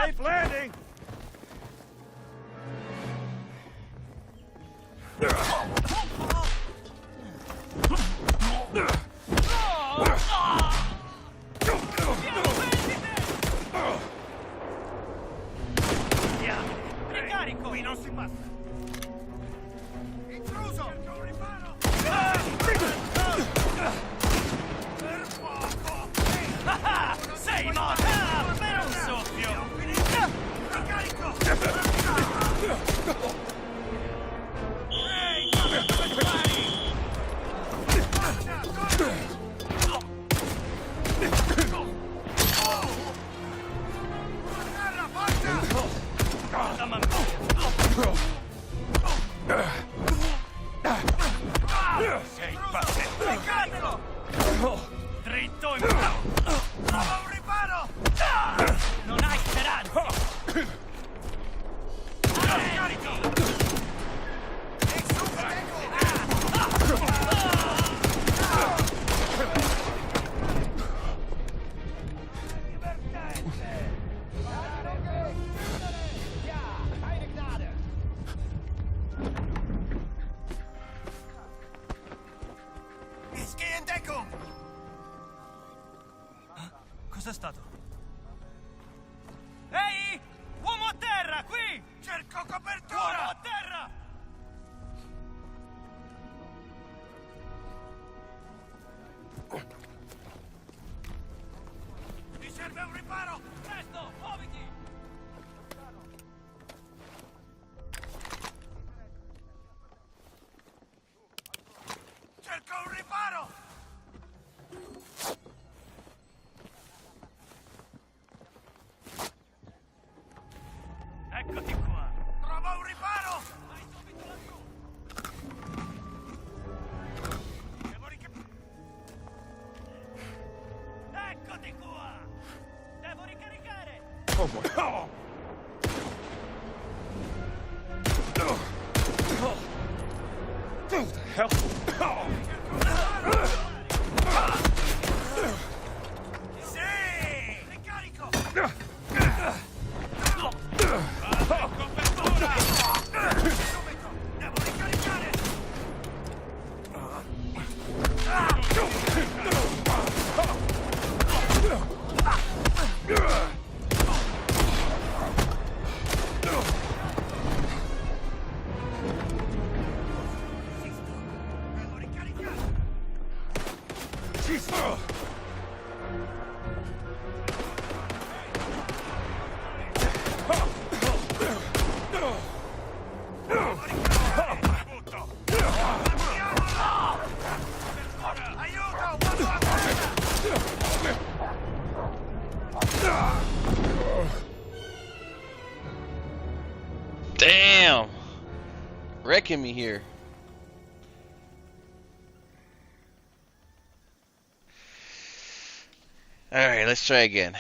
Safe landing! Qui non si passa. Intruso! Per poco! Sei morto! Per un soffio! Subito in... Trova un riparo! Non hai speranza! Carico! Cos'è stato? Ehi! Uomo a terra, qui! Cerco copertura! Uomo a terra! Mi serve un riparo! Presto, muoviti! Cerco un riparo! Eccoti qua! Trova un riparo! Vai subito lassù! Eccoti qua! Devo ricaricare! Oh boy. Oh. What the hell? Sì! Ricarico! Devo ricaricare! Devo ricaricare! Damn! Wrecking me here. Alright, let's try again.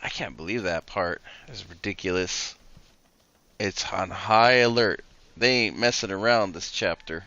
I can't believe that part. It's ridiculous. It's on high alert. They ain't messing around this chapter.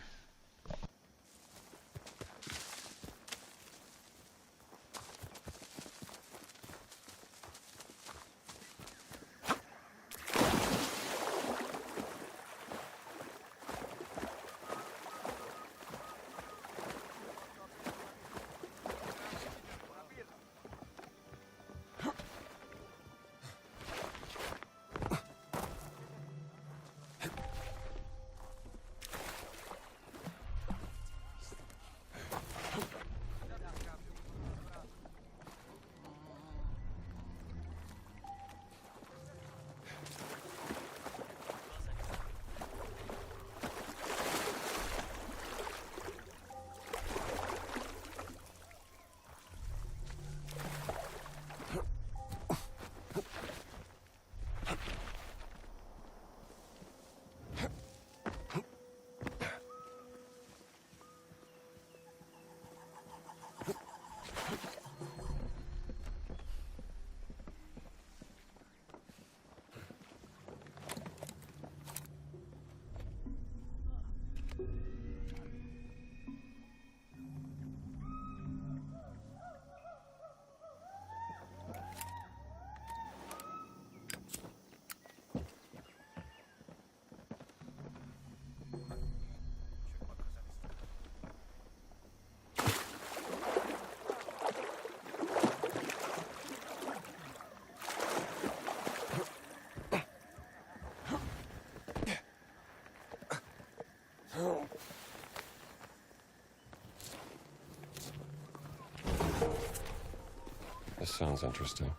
This sounds interesting.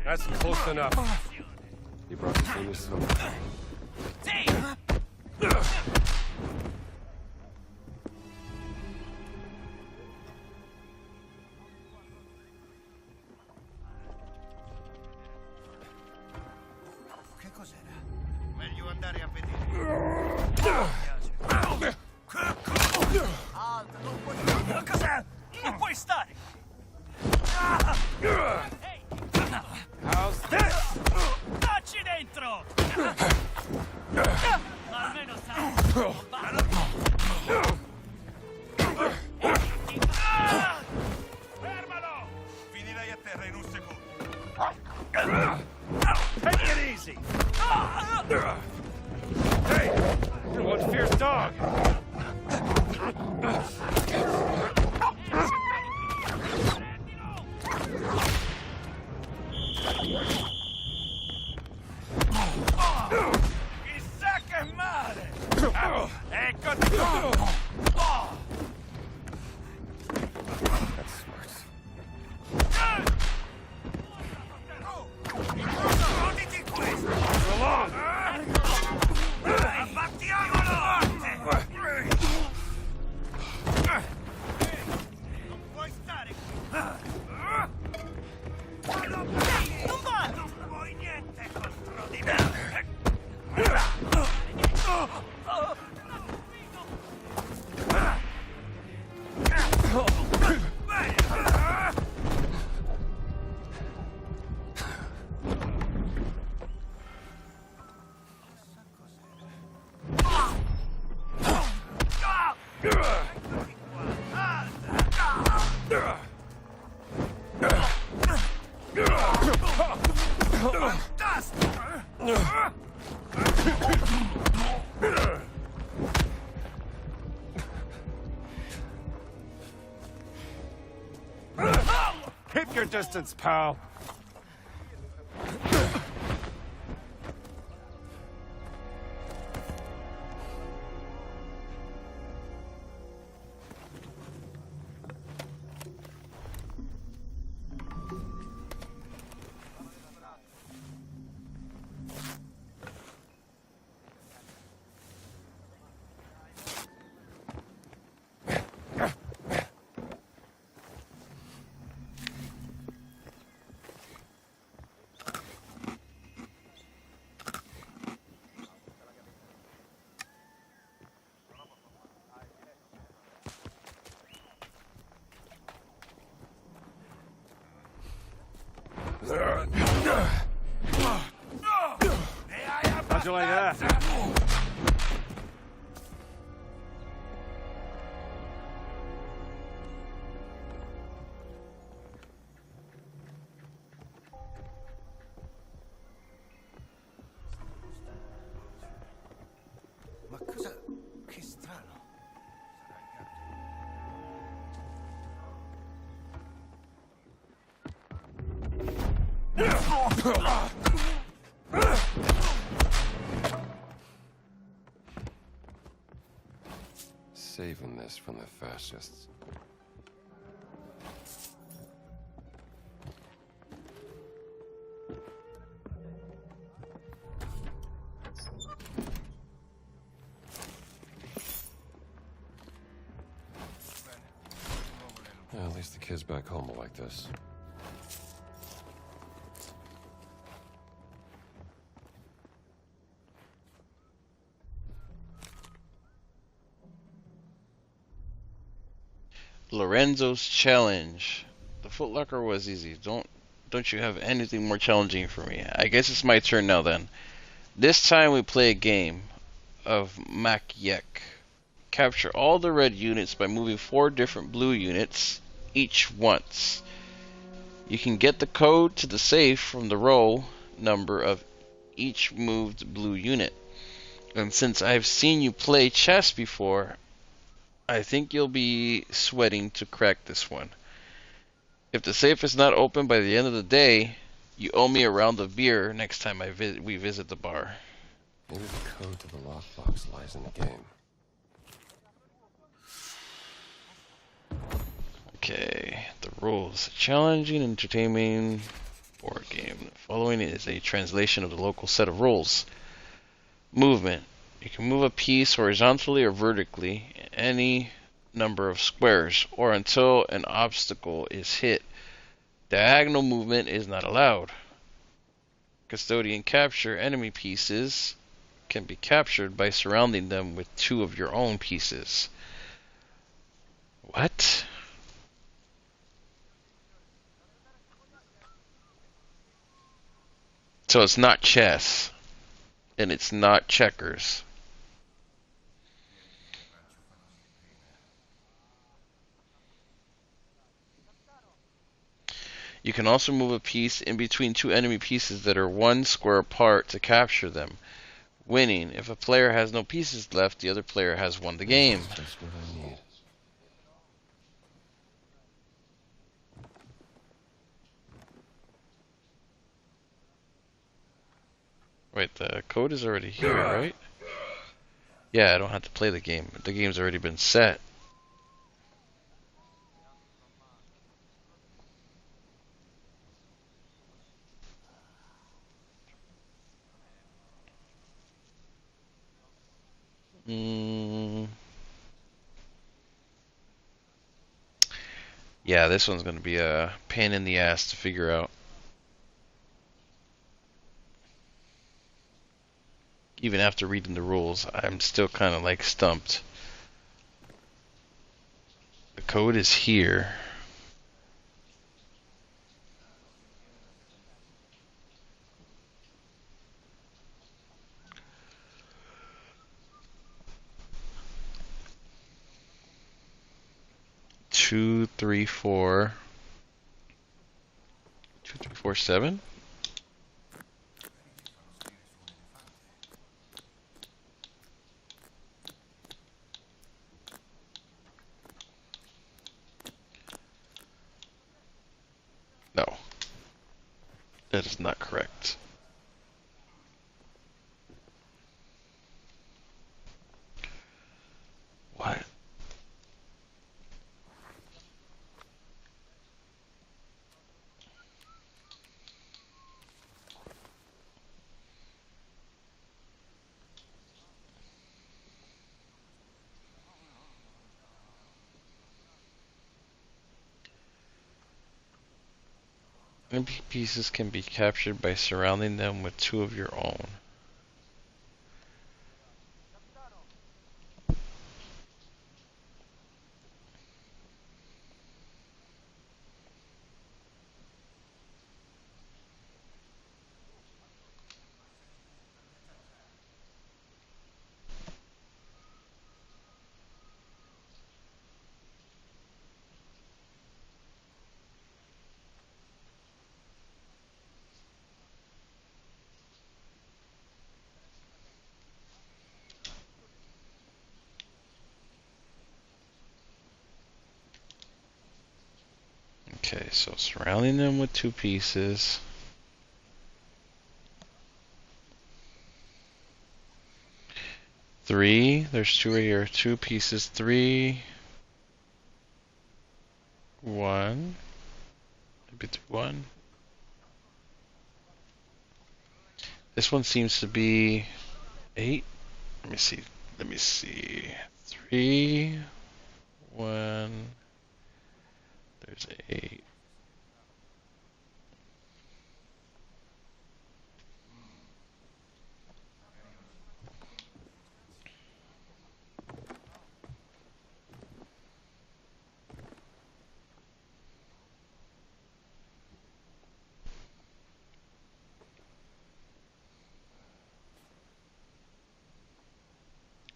That's close enough. You brought the thing yourself. Che cos'era? Meglio andare a vedere. Cos'è? Non puoi stare! Ehi! How's this? Dacci dentro! Almeno sai! Non vale! Fermalo! Finirei a terra in un secondo. Take it easy! Hey! You're one fierce dog! Chissà che male! Eccoti! That's smart. Goditi questo! Abbattiamolo! Non puoi stare qui! Non va! Non puoi niente contro di me! Keep your distance, pal. How'd you like that? Ma cosa... che strano. Saving this from the fascists. Well, at least the kids back home will like this. Lorenzo's challenge. The footlocker was easy. Don't you have anything more challenging for me? I guess it's my turn now then. This time we play a game of MachineGames. Capture all the red units by moving 4 different blue units, each once. You can get the code to the safe from the row number of each moved blue unit. And since I've seen you play chess before, I think you'll be sweating to crack this one. If the safe is not open by the end of the day, you owe me a round of beer next time we visit the bar. Maybe the code to the lockbox lies in the game. Okay, the rules. Challenging, entertaining board game. The following is a translation of the local set of rules. Movement. You can move a piece horizontally or vertically any number of squares, or until an obstacle is hit. Diagonal movement is not allowed. Custodian capture enemy pieces can be captured by surrounding them with 2 of your own pieces. What? So it's not chess, and it's not checkers. You can also move a piece in between 2 enemy pieces that are 1 square apart to capture them, winning. If a player has no pieces left, the other player has won the game. Just what I need. Wait, the code is already here, right? Yeah, I don't have to play the game. The game's already been set. Yeah, this one's going to be a pain in the ass to figure out. Even after reading the rules, I'm still kind of like stumped. The code is here. Two, three, 4. 2, 3, 4, 7. No, that is not correct. What? Empty pieces can be captured by surrounding them with 2 of your own. Okay, so surrounding them with 2 pieces. Three, there's 2 right here. 2 pieces, 3, 1. Maybe 3, 1. This one seems to be 8. Let me see. Let me see. 3, 1. There's 8.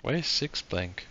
Why is 6 blank?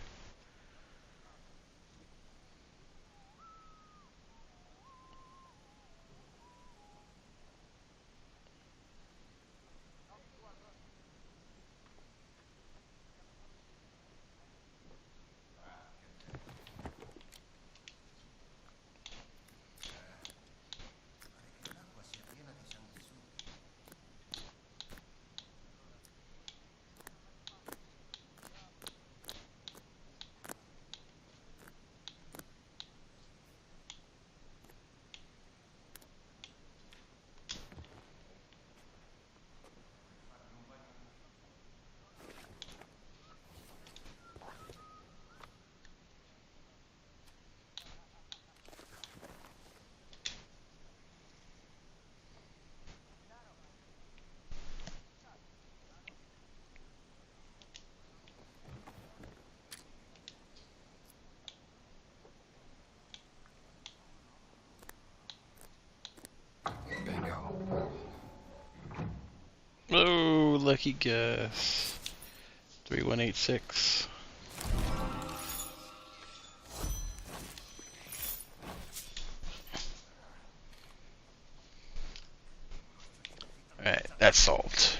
lucky guess. 3186. Alright, that's solved.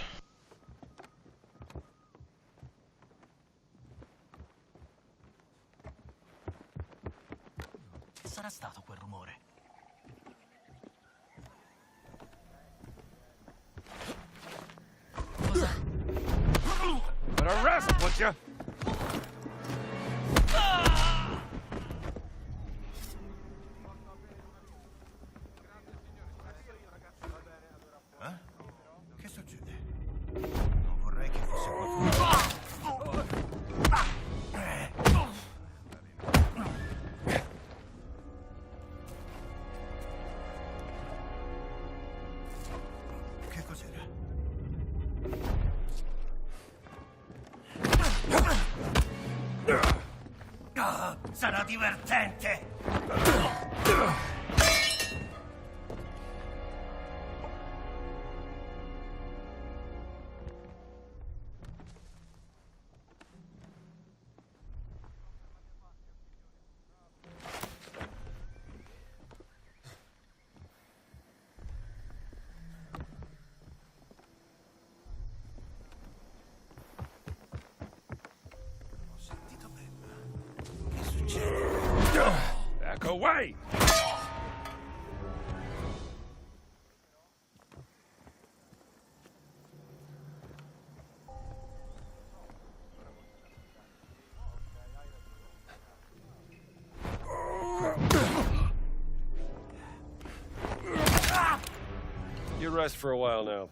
Che sarà stato quel rumore? Better rest, would ya? Che succede? Non vorrei che fosse qualcuno. Che cos'era? Sarà divertente! Back away! You rest for a while now.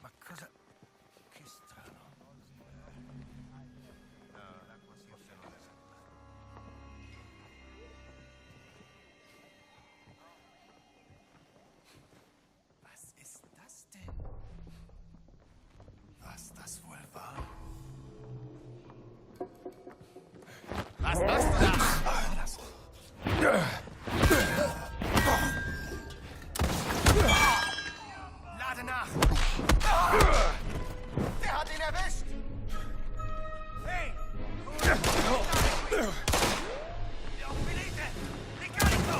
Ma cosa? Che strano. No, l'acqua forse non è Was ist das denn? Was das wohl war? Was das da? Lade nach! Der hat ihn erwischt! Hey! Finite! Ricarico!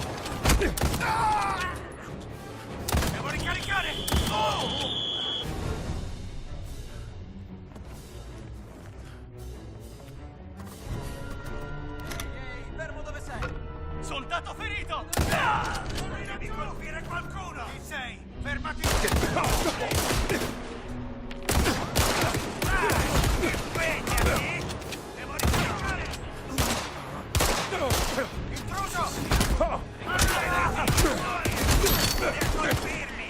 Devo ricaricare! Ehi, fermo dove sei? Soldato ferito! Devi colpire qualcuno! Chi sei? Fermati! Impegnati! Devo ricaricare! Intruso! Devi colpirmi!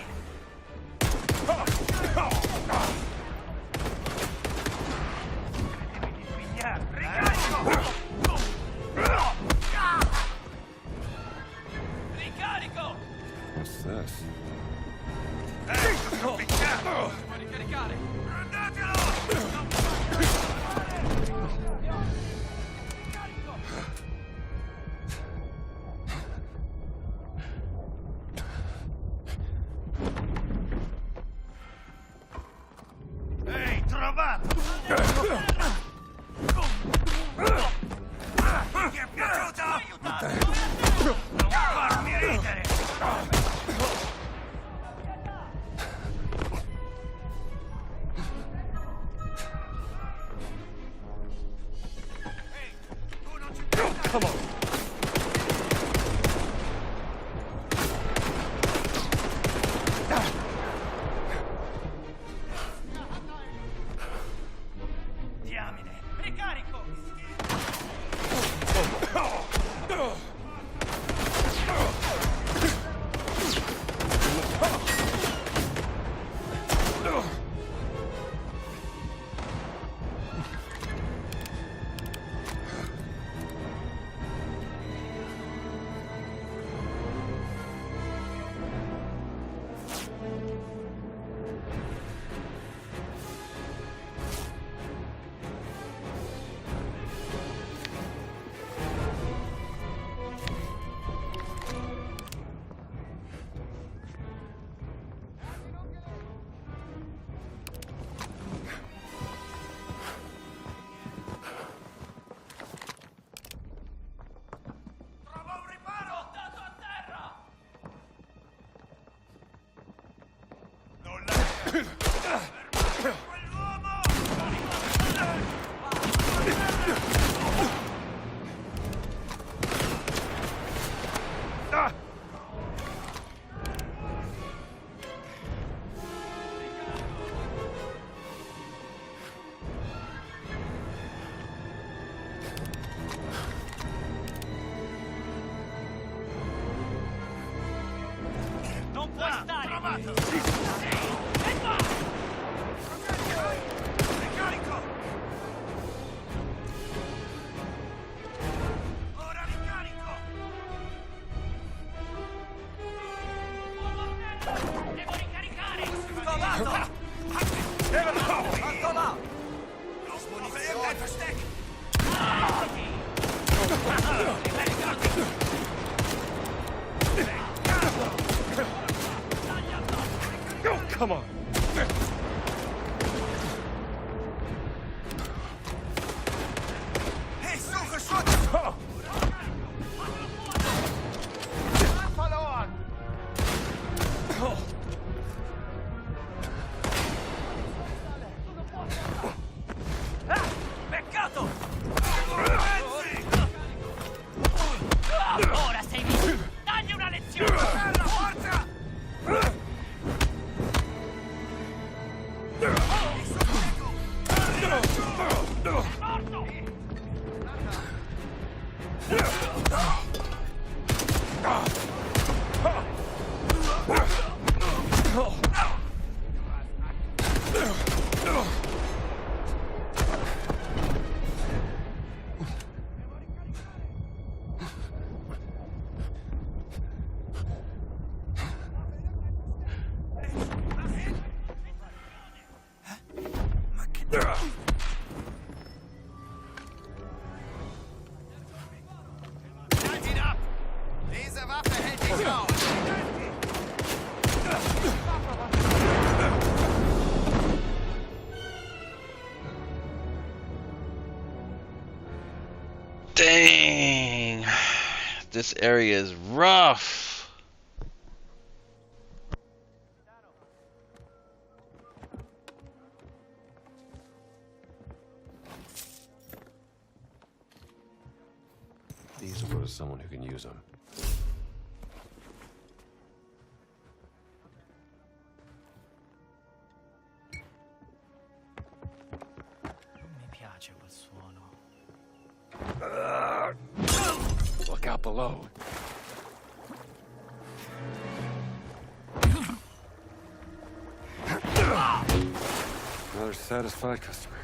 Ricarico! Ricarico! What's this? Ecco, picchiato! Puoi ricaricare. Ehi, trovato! Ti è piaciuto? Non farmi ridere! Come on. Diamine! Ricarico! Dang, this area is rough. These will go to someone who can use them. Look out below. Another satisfied customer.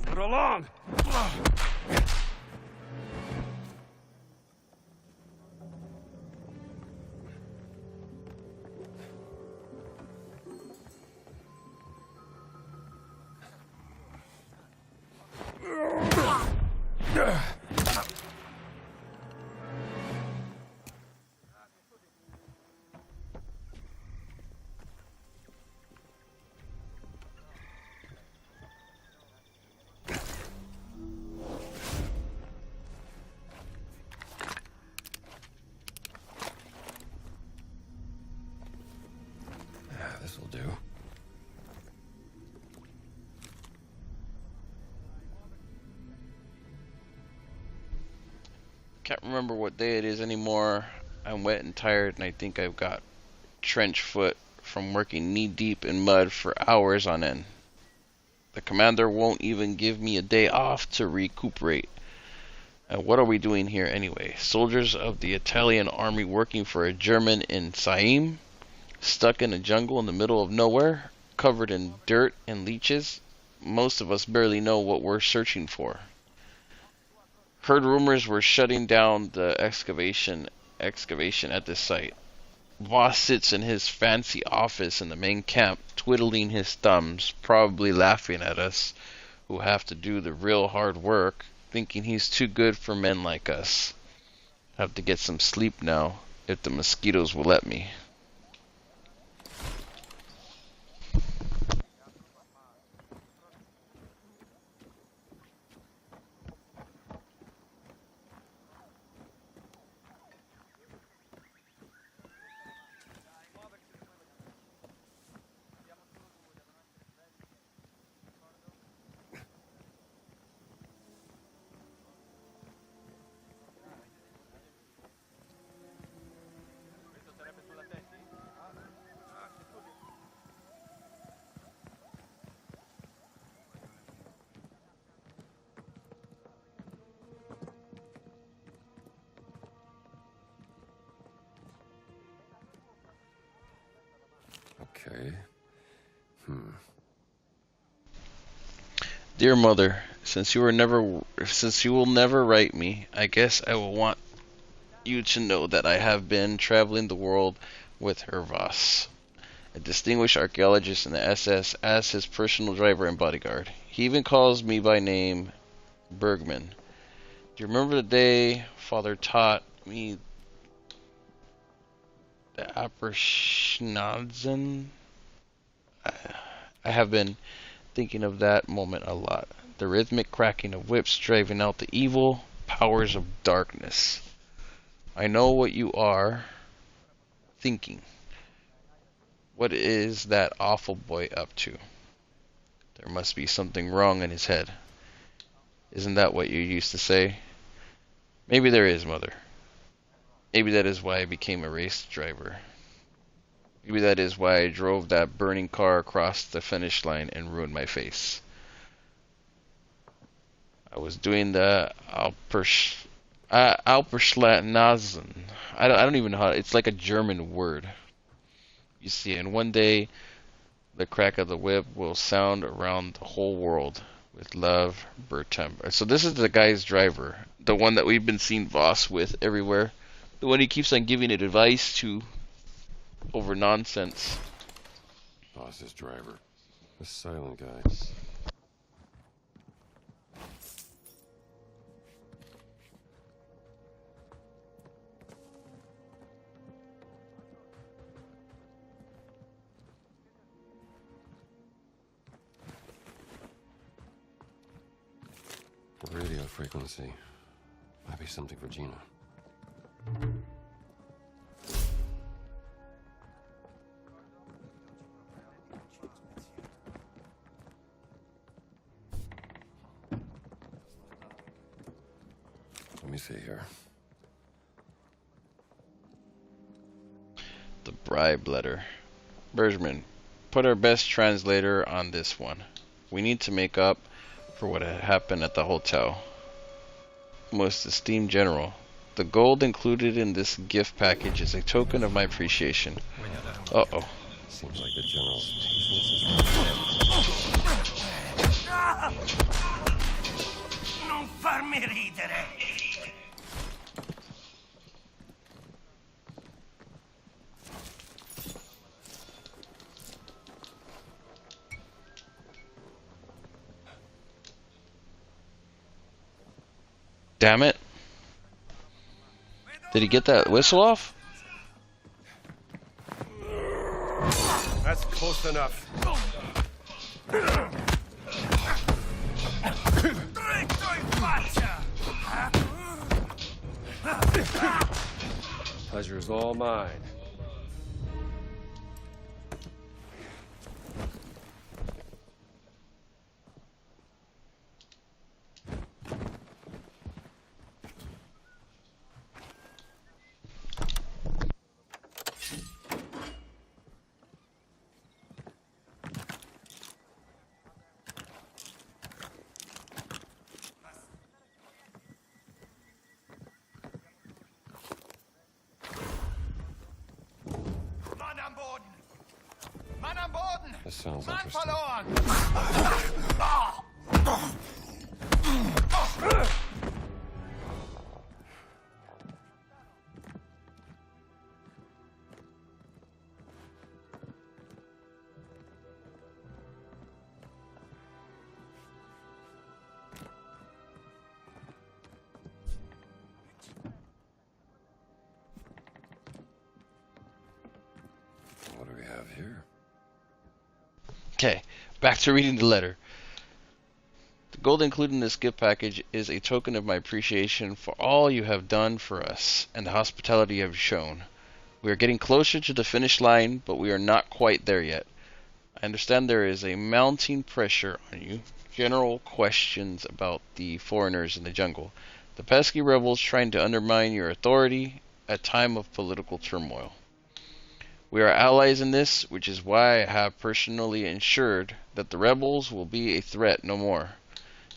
Put along. This'll do. Can't remember what day it is anymore. I'm wet and tired, and I think I've got trench foot from working knee deep in mud for hours on end. The commander won't even give me a day off to recuperate. And what are we doing here anyway? Soldiers of the Italian army working for a German in Siam? Stuck in a jungle in the middle of nowhere? Covered in dirt and leeches? Most of us barely know what we're searching for. Heard rumors we're shutting down the excavation at this site. Boss sits in his fancy office in the main camp, twiddling his thumbs, probably laughing at us, who have to do the real hard work, thinking he's too good for men like us. Have to get some sleep now, if the mosquitoes will let me. Okay. Dear Mother, since you will never write me, I guess I will want you to know that I have been traveling the world with Herr Voss, a distinguished archaeologist in the SS, as his personal driver and bodyguard. He even calls me by name Bergman. Do you remember the day Father taught me the Apperschnatzen? I have been thinking of that moment a lot. The rhythmic cracking of whips driving out the evil powers of darkness. I know what you are thinking. What is that awful boy up to? There must be something wrong in his head. Isn't that what you used to say? Maybe there is, Mother. Maybe that is why I became a race driver. Maybe that is why I drove that burning car across the finish line and ruined my face. I was doing the Alperschlattnasen. I don't even know how. It's like a German word. You see, and one day the crack of the whip will sound around the whole world. With love, Bertem. So this is the guy's driver, the one that we've been seeing Voss with everywhere, the one he keeps on giving it advice to over nonsense. Voss's driver, the silent guy. Radio frequency. Might be something for Gina. Let me see here. The bribe letter. Bergman, put our best translator on this one. We need to make up for what had happened at the hotel. Most esteemed General, the gold included in this gift package is a token of my appreciation. Uh-oh. Seems like the General's Non farmi ridere! Damn it. Did he get that whistle off? That's close enough. Pleasure's all mine. This sounds interesting. What do we have here? Okay, back to reading the letter. The gold included in this gift package is a token of my appreciation for all you have done for us and the hospitality you have shown. We are getting closer to the finish line, but we are not quite there yet. I understand there is a mounting pressure on you. General questions about the foreigners in the jungle. The pesky rebels trying to undermine your authority at a time of political turmoil. We are allies in this, which is why I have personally ensured that the rebels will be a threat no more.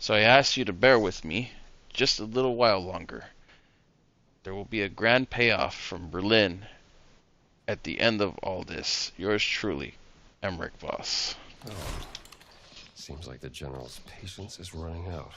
So I ask you to bear with me just a little while longer. There will be a grand payoff from Berlin at the end of all this. Yours truly, Emmerich Voss. Oh. Seems like the General's patience is running out.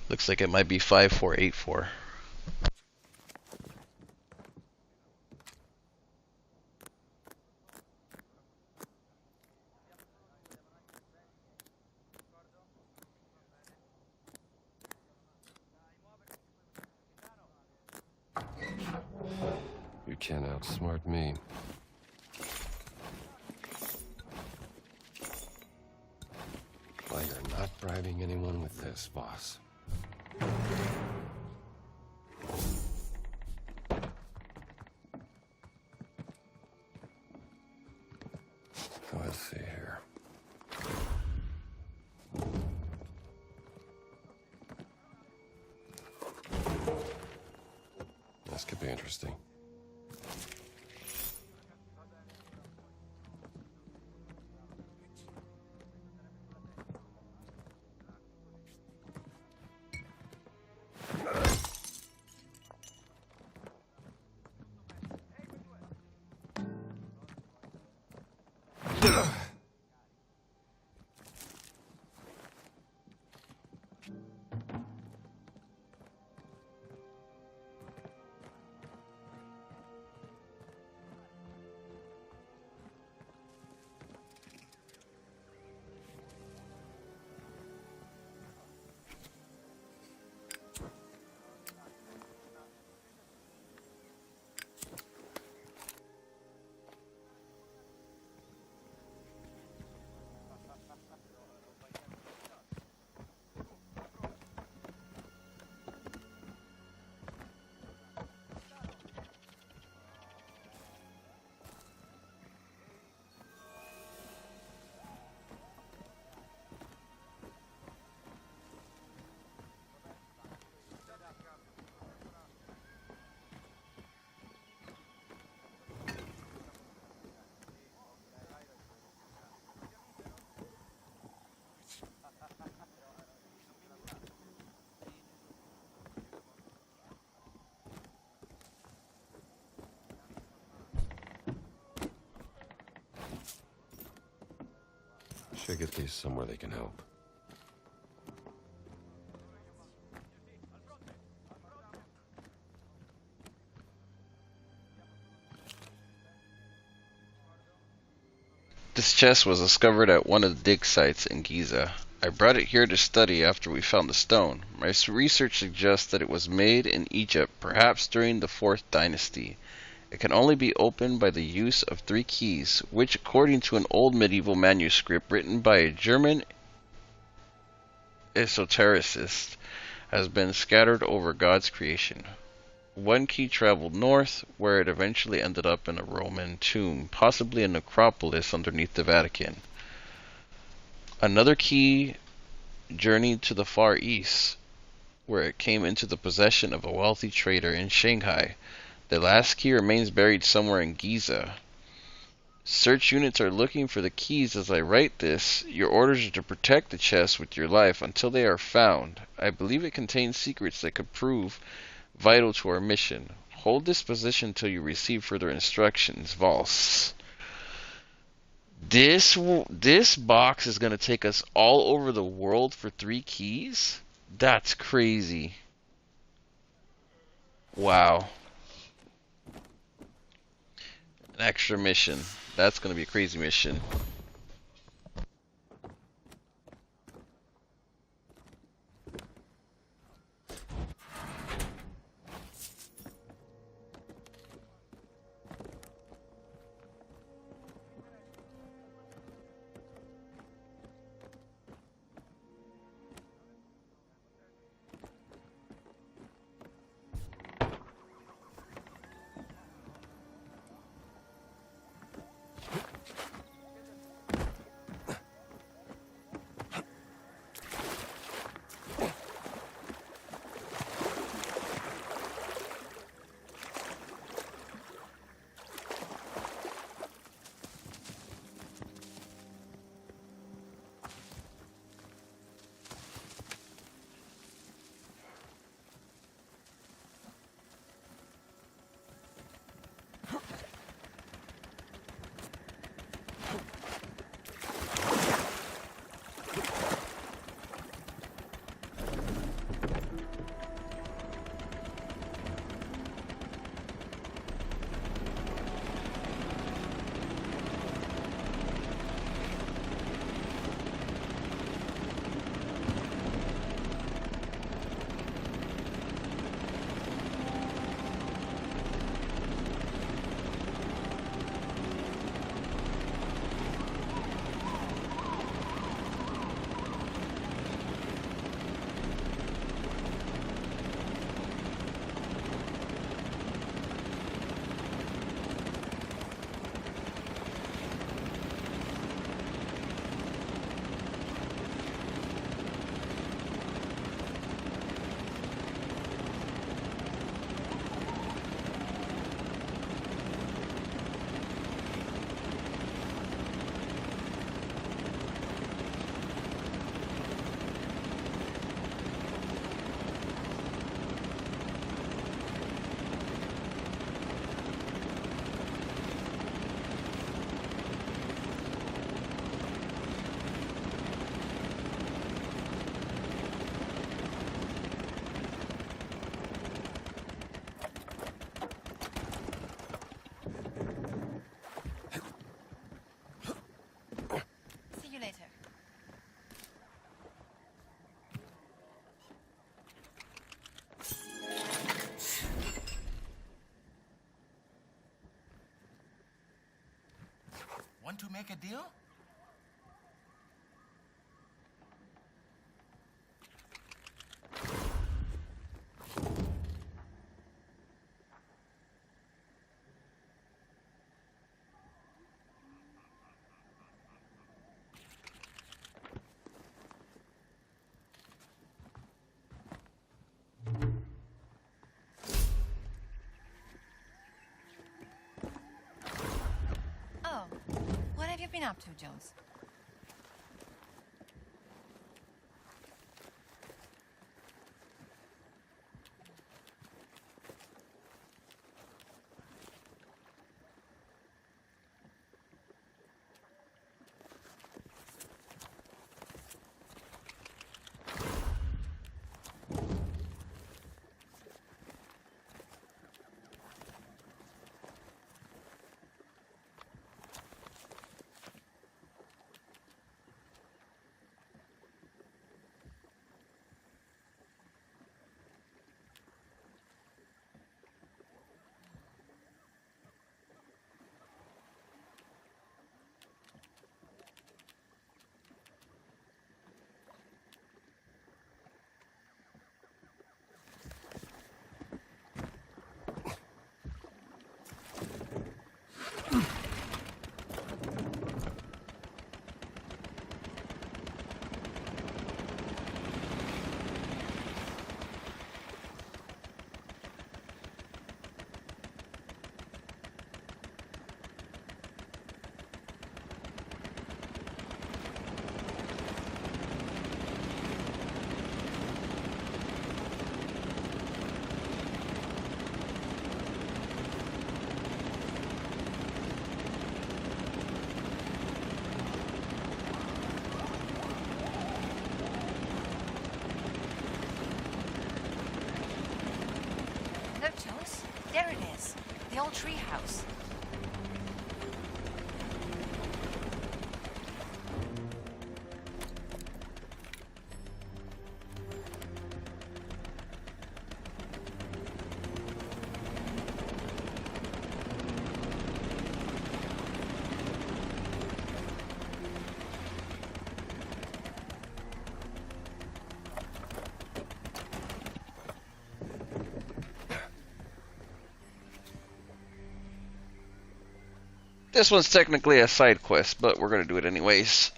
Looks like it might be 5484. You can't outsmart me. Well, you're not bribing anyone with this, boss. So let's see here. This could be interesting. Should get these somewhere they can help. This chest was discovered at one of the dig sites in Giza. I brought it here to study after we found the stone. My research suggests that it was made in Egypt, perhaps during the 4th dynasty. It can only be opened by the use of 3 keys, which, according to an old medieval manuscript written by a German esotericist, has been scattered over God's creation. 1 key traveled north, where it eventually ended up in a Roman tomb, possibly a necropolis underneath the Vatican. Another key journeyed to the Far East, where it came into the possession of a wealthy trader in Shanghai. The last key remains buried somewhere in Giza. Search units are looking for the keys as I write this. Your orders are to protect the chest with your life until they are found. I believe it contains secrets that could prove vital to our mission. Hold this position until you receive further instructions. Vols. This box is going to take us all over the world for 3 keys? That's crazy. Wow. An extra mission. That's going to be a crazy mission. to make a deal? Oh, what have you been up to, Jones? Look, Jones. There it is. The old tree house. This one's technically a side quest, but we're going to do it anyways.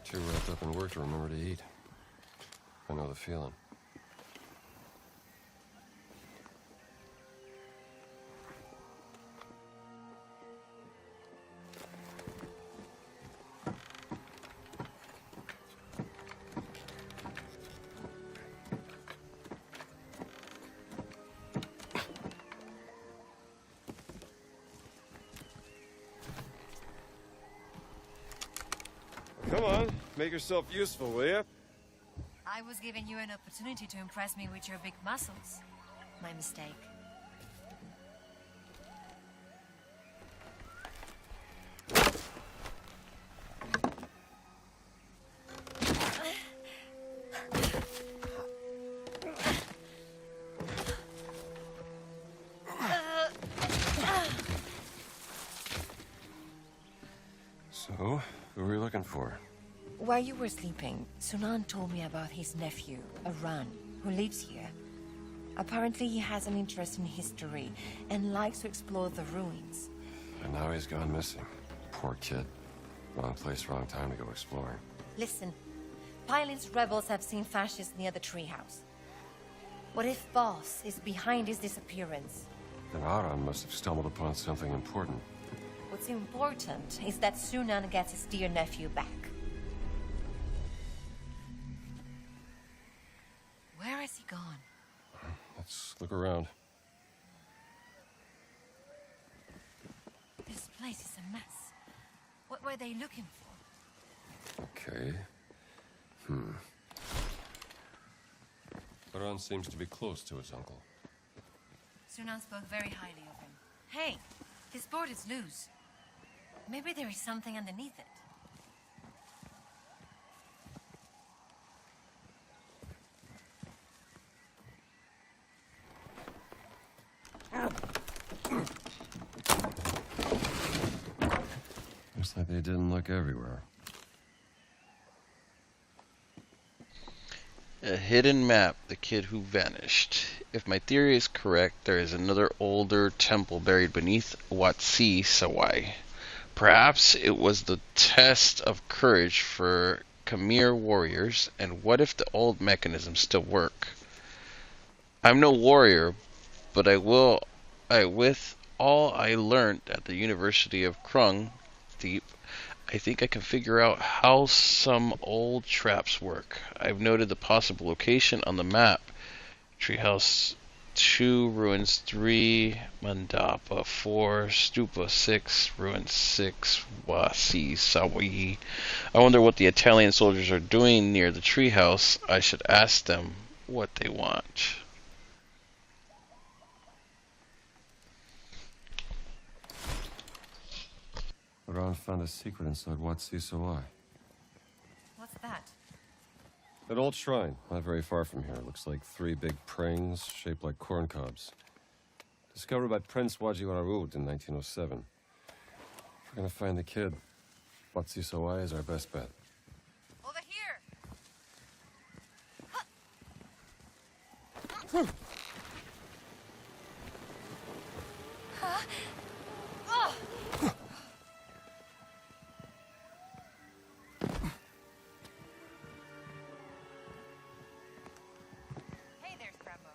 Too wrapped up in work to remember to eat. I know the feeling. Come on, make yourself useful, will ya? I was giving you an opportunity to impress me with your big muscles. My mistake. So, who are we looking for? While you were sleeping, Sunan told me about his nephew, Aran, who lives here. Apparently he has an interest in history and likes to explore the ruins. And now he's gone missing. Poor kid. Wrong place, wrong time to go exploring. Listen, Pilate's rebels have seen fascists near the treehouse. What if Boss is behind his disappearance? Then Aran must have stumbled upon something important. What's important is that Sunan gets his dear nephew back. Where has he gone? Let's look around. This place is a mess. What were they looking for? Okay. Aran seems to be close to his uncle. Sunan spoke very highly of him. Hey, this board is loose. Maybe there is something underneath it. Looks like they didn't look everywhere. A hidden map, the kid who vanished. If my theory is correct, there is another older temple buried beneath Wat Si Sawai. Perhaps it was the test of courage for Khmer warriors, and what if the old mechanisms still work? I'm no warrior, but with all I learned at the University of Krung Deep, I think I can figure out how some old traps work. I've noted the possible location on the map. Treehouse 2, Ruins 3, Mandapa 4, Stupa 6, Ruins 6, Wasi Sawi. I wonder what the Italian soldiers are doing near the treehouse. I should ask them what they want. Aran found a secret inside Wat Si Sawai. What's that? An old shrine, not very far from here. Looks like 3 big prings shaped like corn cobs. Discovered by Prince Wajiwarud in 1907. If we're gonna find the kid, Wat Si Sawai is our best bet. Over here! Huh? Oh! Hey there, Scrambo.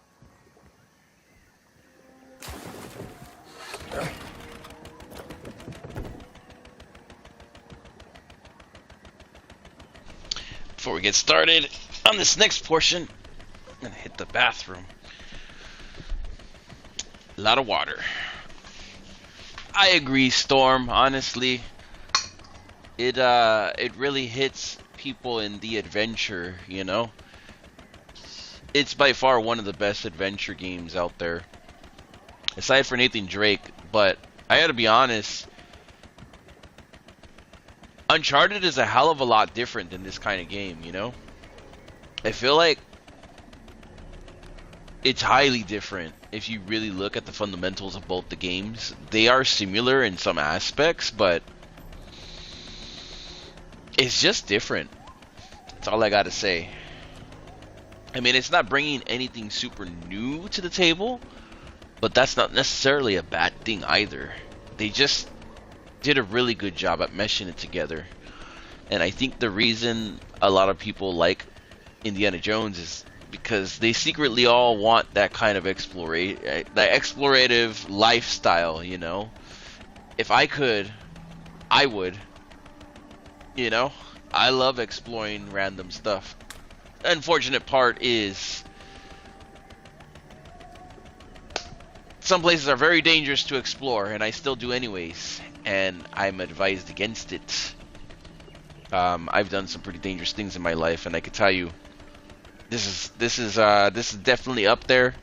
Before we get started on this next portion, I'm gonna hit the bathroom. A lot of water. I agree, Storm. Honestly, it really hits people in the adventure, you know? It's by far one of the best adventure games out there. Aside from Nathan Drake, but I gotta be honest, Uncharted is a hell of a lot different than this kind of game, you know? I feel like it's highly different if you really look at the fundamentals of both the games. They are similar in some aspects, but it's just different. That's all I gotta say. I mean, it's not bringing anything super new to the table, but that's not necessarily a bad thing either. They just did a really good job at meshing it together. And I think the reason a lot of people like Indiana Jones is because they secretly all want that kind of explorative lifestyle, you know? If I could, I would. You know? I love exploring random stuff. The unfortunate part is some places are very dangerous to explore, and I still do anyways, and I'm advised against it. I've done some pretty dangerous things in my life, and I can tell you, this is definitely up there.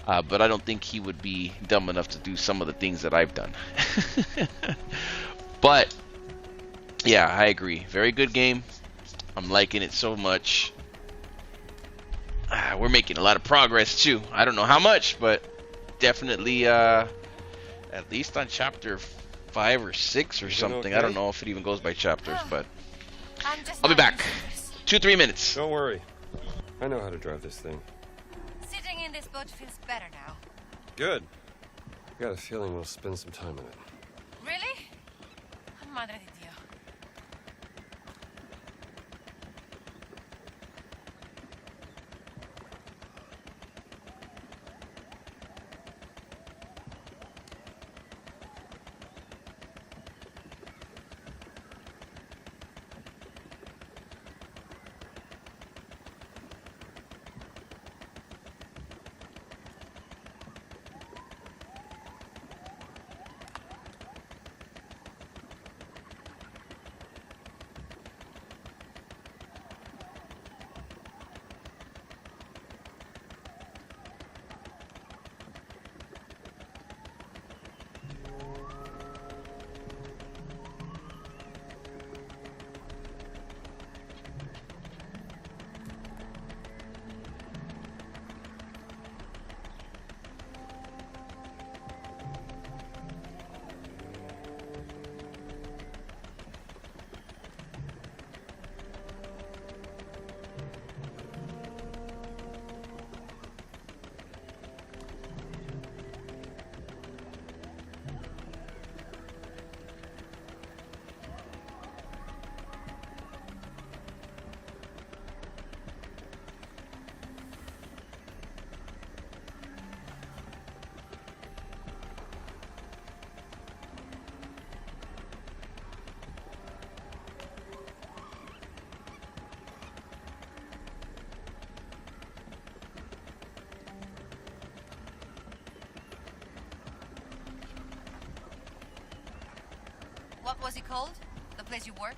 But I don't think he would be dumb enough to do some of the things that I've done. But yeah, I agree. Very good game. I'm liking it so much. We're making a lot of progress too. I don't know how much, but definitely at least on chapter 5 or 6 or something. Okay? I don't know if it even goes by chapters, but I'll be back. 2-3 minutes. Don't worry. I know how to drive this thing. Sitting in this boat feels better now. Good. I got a feeling we'll spend some time in it. Really? Madre de Dios. What was it called? The place you work?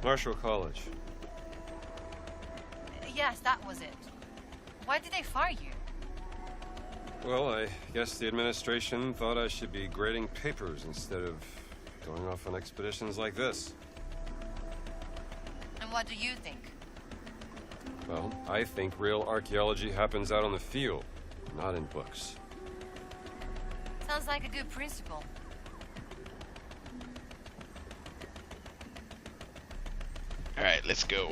Marshall College. Yes, that was it. Why did they fire you? Well, I guess the administration thought I should be grading papers instead of going off on expeditions like this. And what do you think? Well, I think real archaeology happens out on the field, not in books. Sounds like a good principle. Alright, let's go.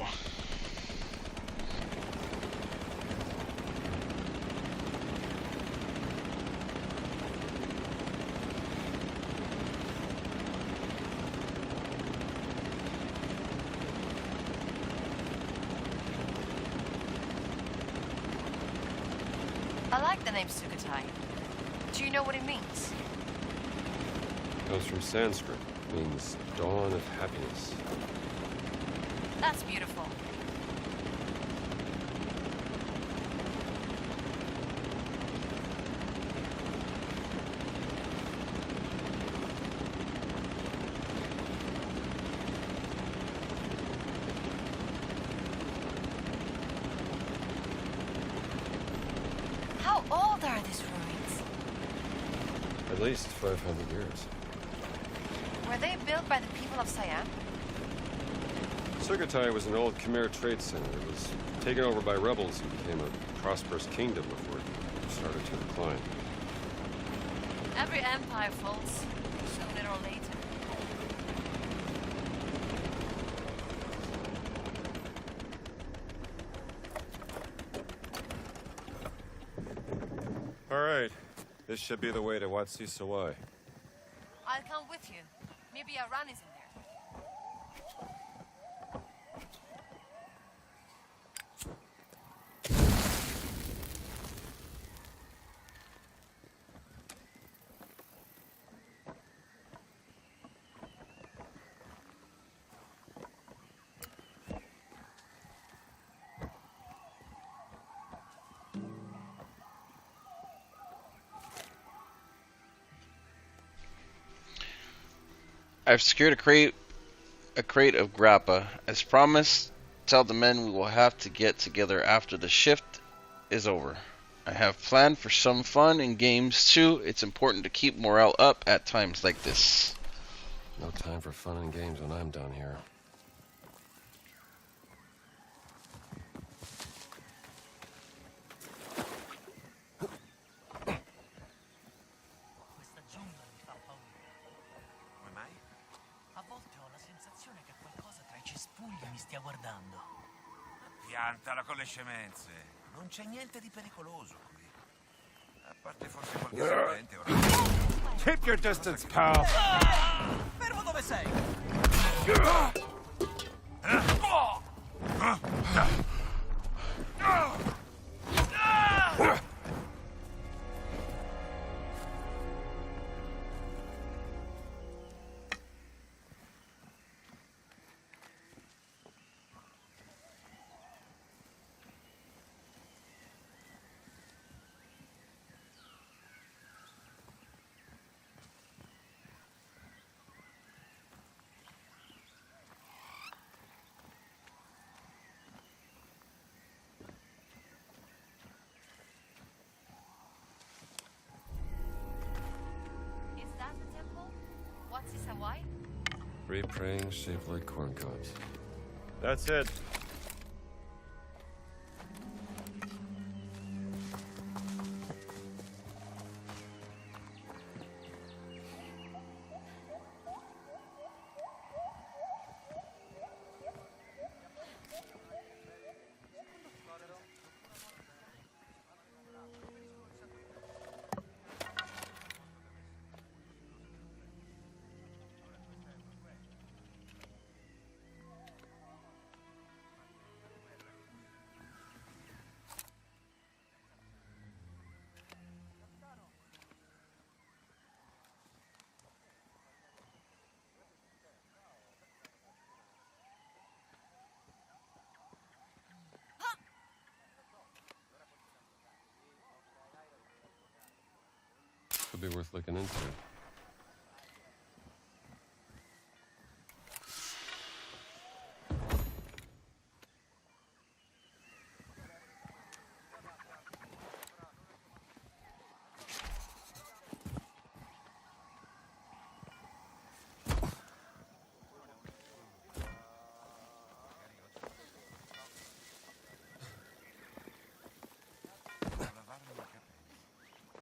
I like the name Sukhothai. Do you know what it means? It comes from Sanskrit. It means dawn of happiness. That's beautiful. How old are these ruins? At least 500 years. Were they built by the people of Siam? Sukhothai was an old Khmer trade center. It was taken over by rebels who became a prosperous kingdom before it started to decline. Every empire falls, sooner or later. All right. This should be the way to Wat Si Sawai. I'll come with you. Maybe a run is in there. I've secured a crate of grappa. As promised, tell the men we will have to get together after the shift is over. I have planned for some fun and games too. It's important to keep morale up at times like this. No time for fun and games when I'm down here. Questa giungla mi fa paura. Come mai? A volte ho la sensazione che qualcosa mi stia guardando. Piantala con le scemenze. Non c'è niente di pericoloso qui. A parte forse qualche serpente ora. Keep your distance, pal. Fermo dove sei! Is that the temple? What's this, Hawaii? 3 prayings shaped like corn cobs. That's it. Could be worth looking into.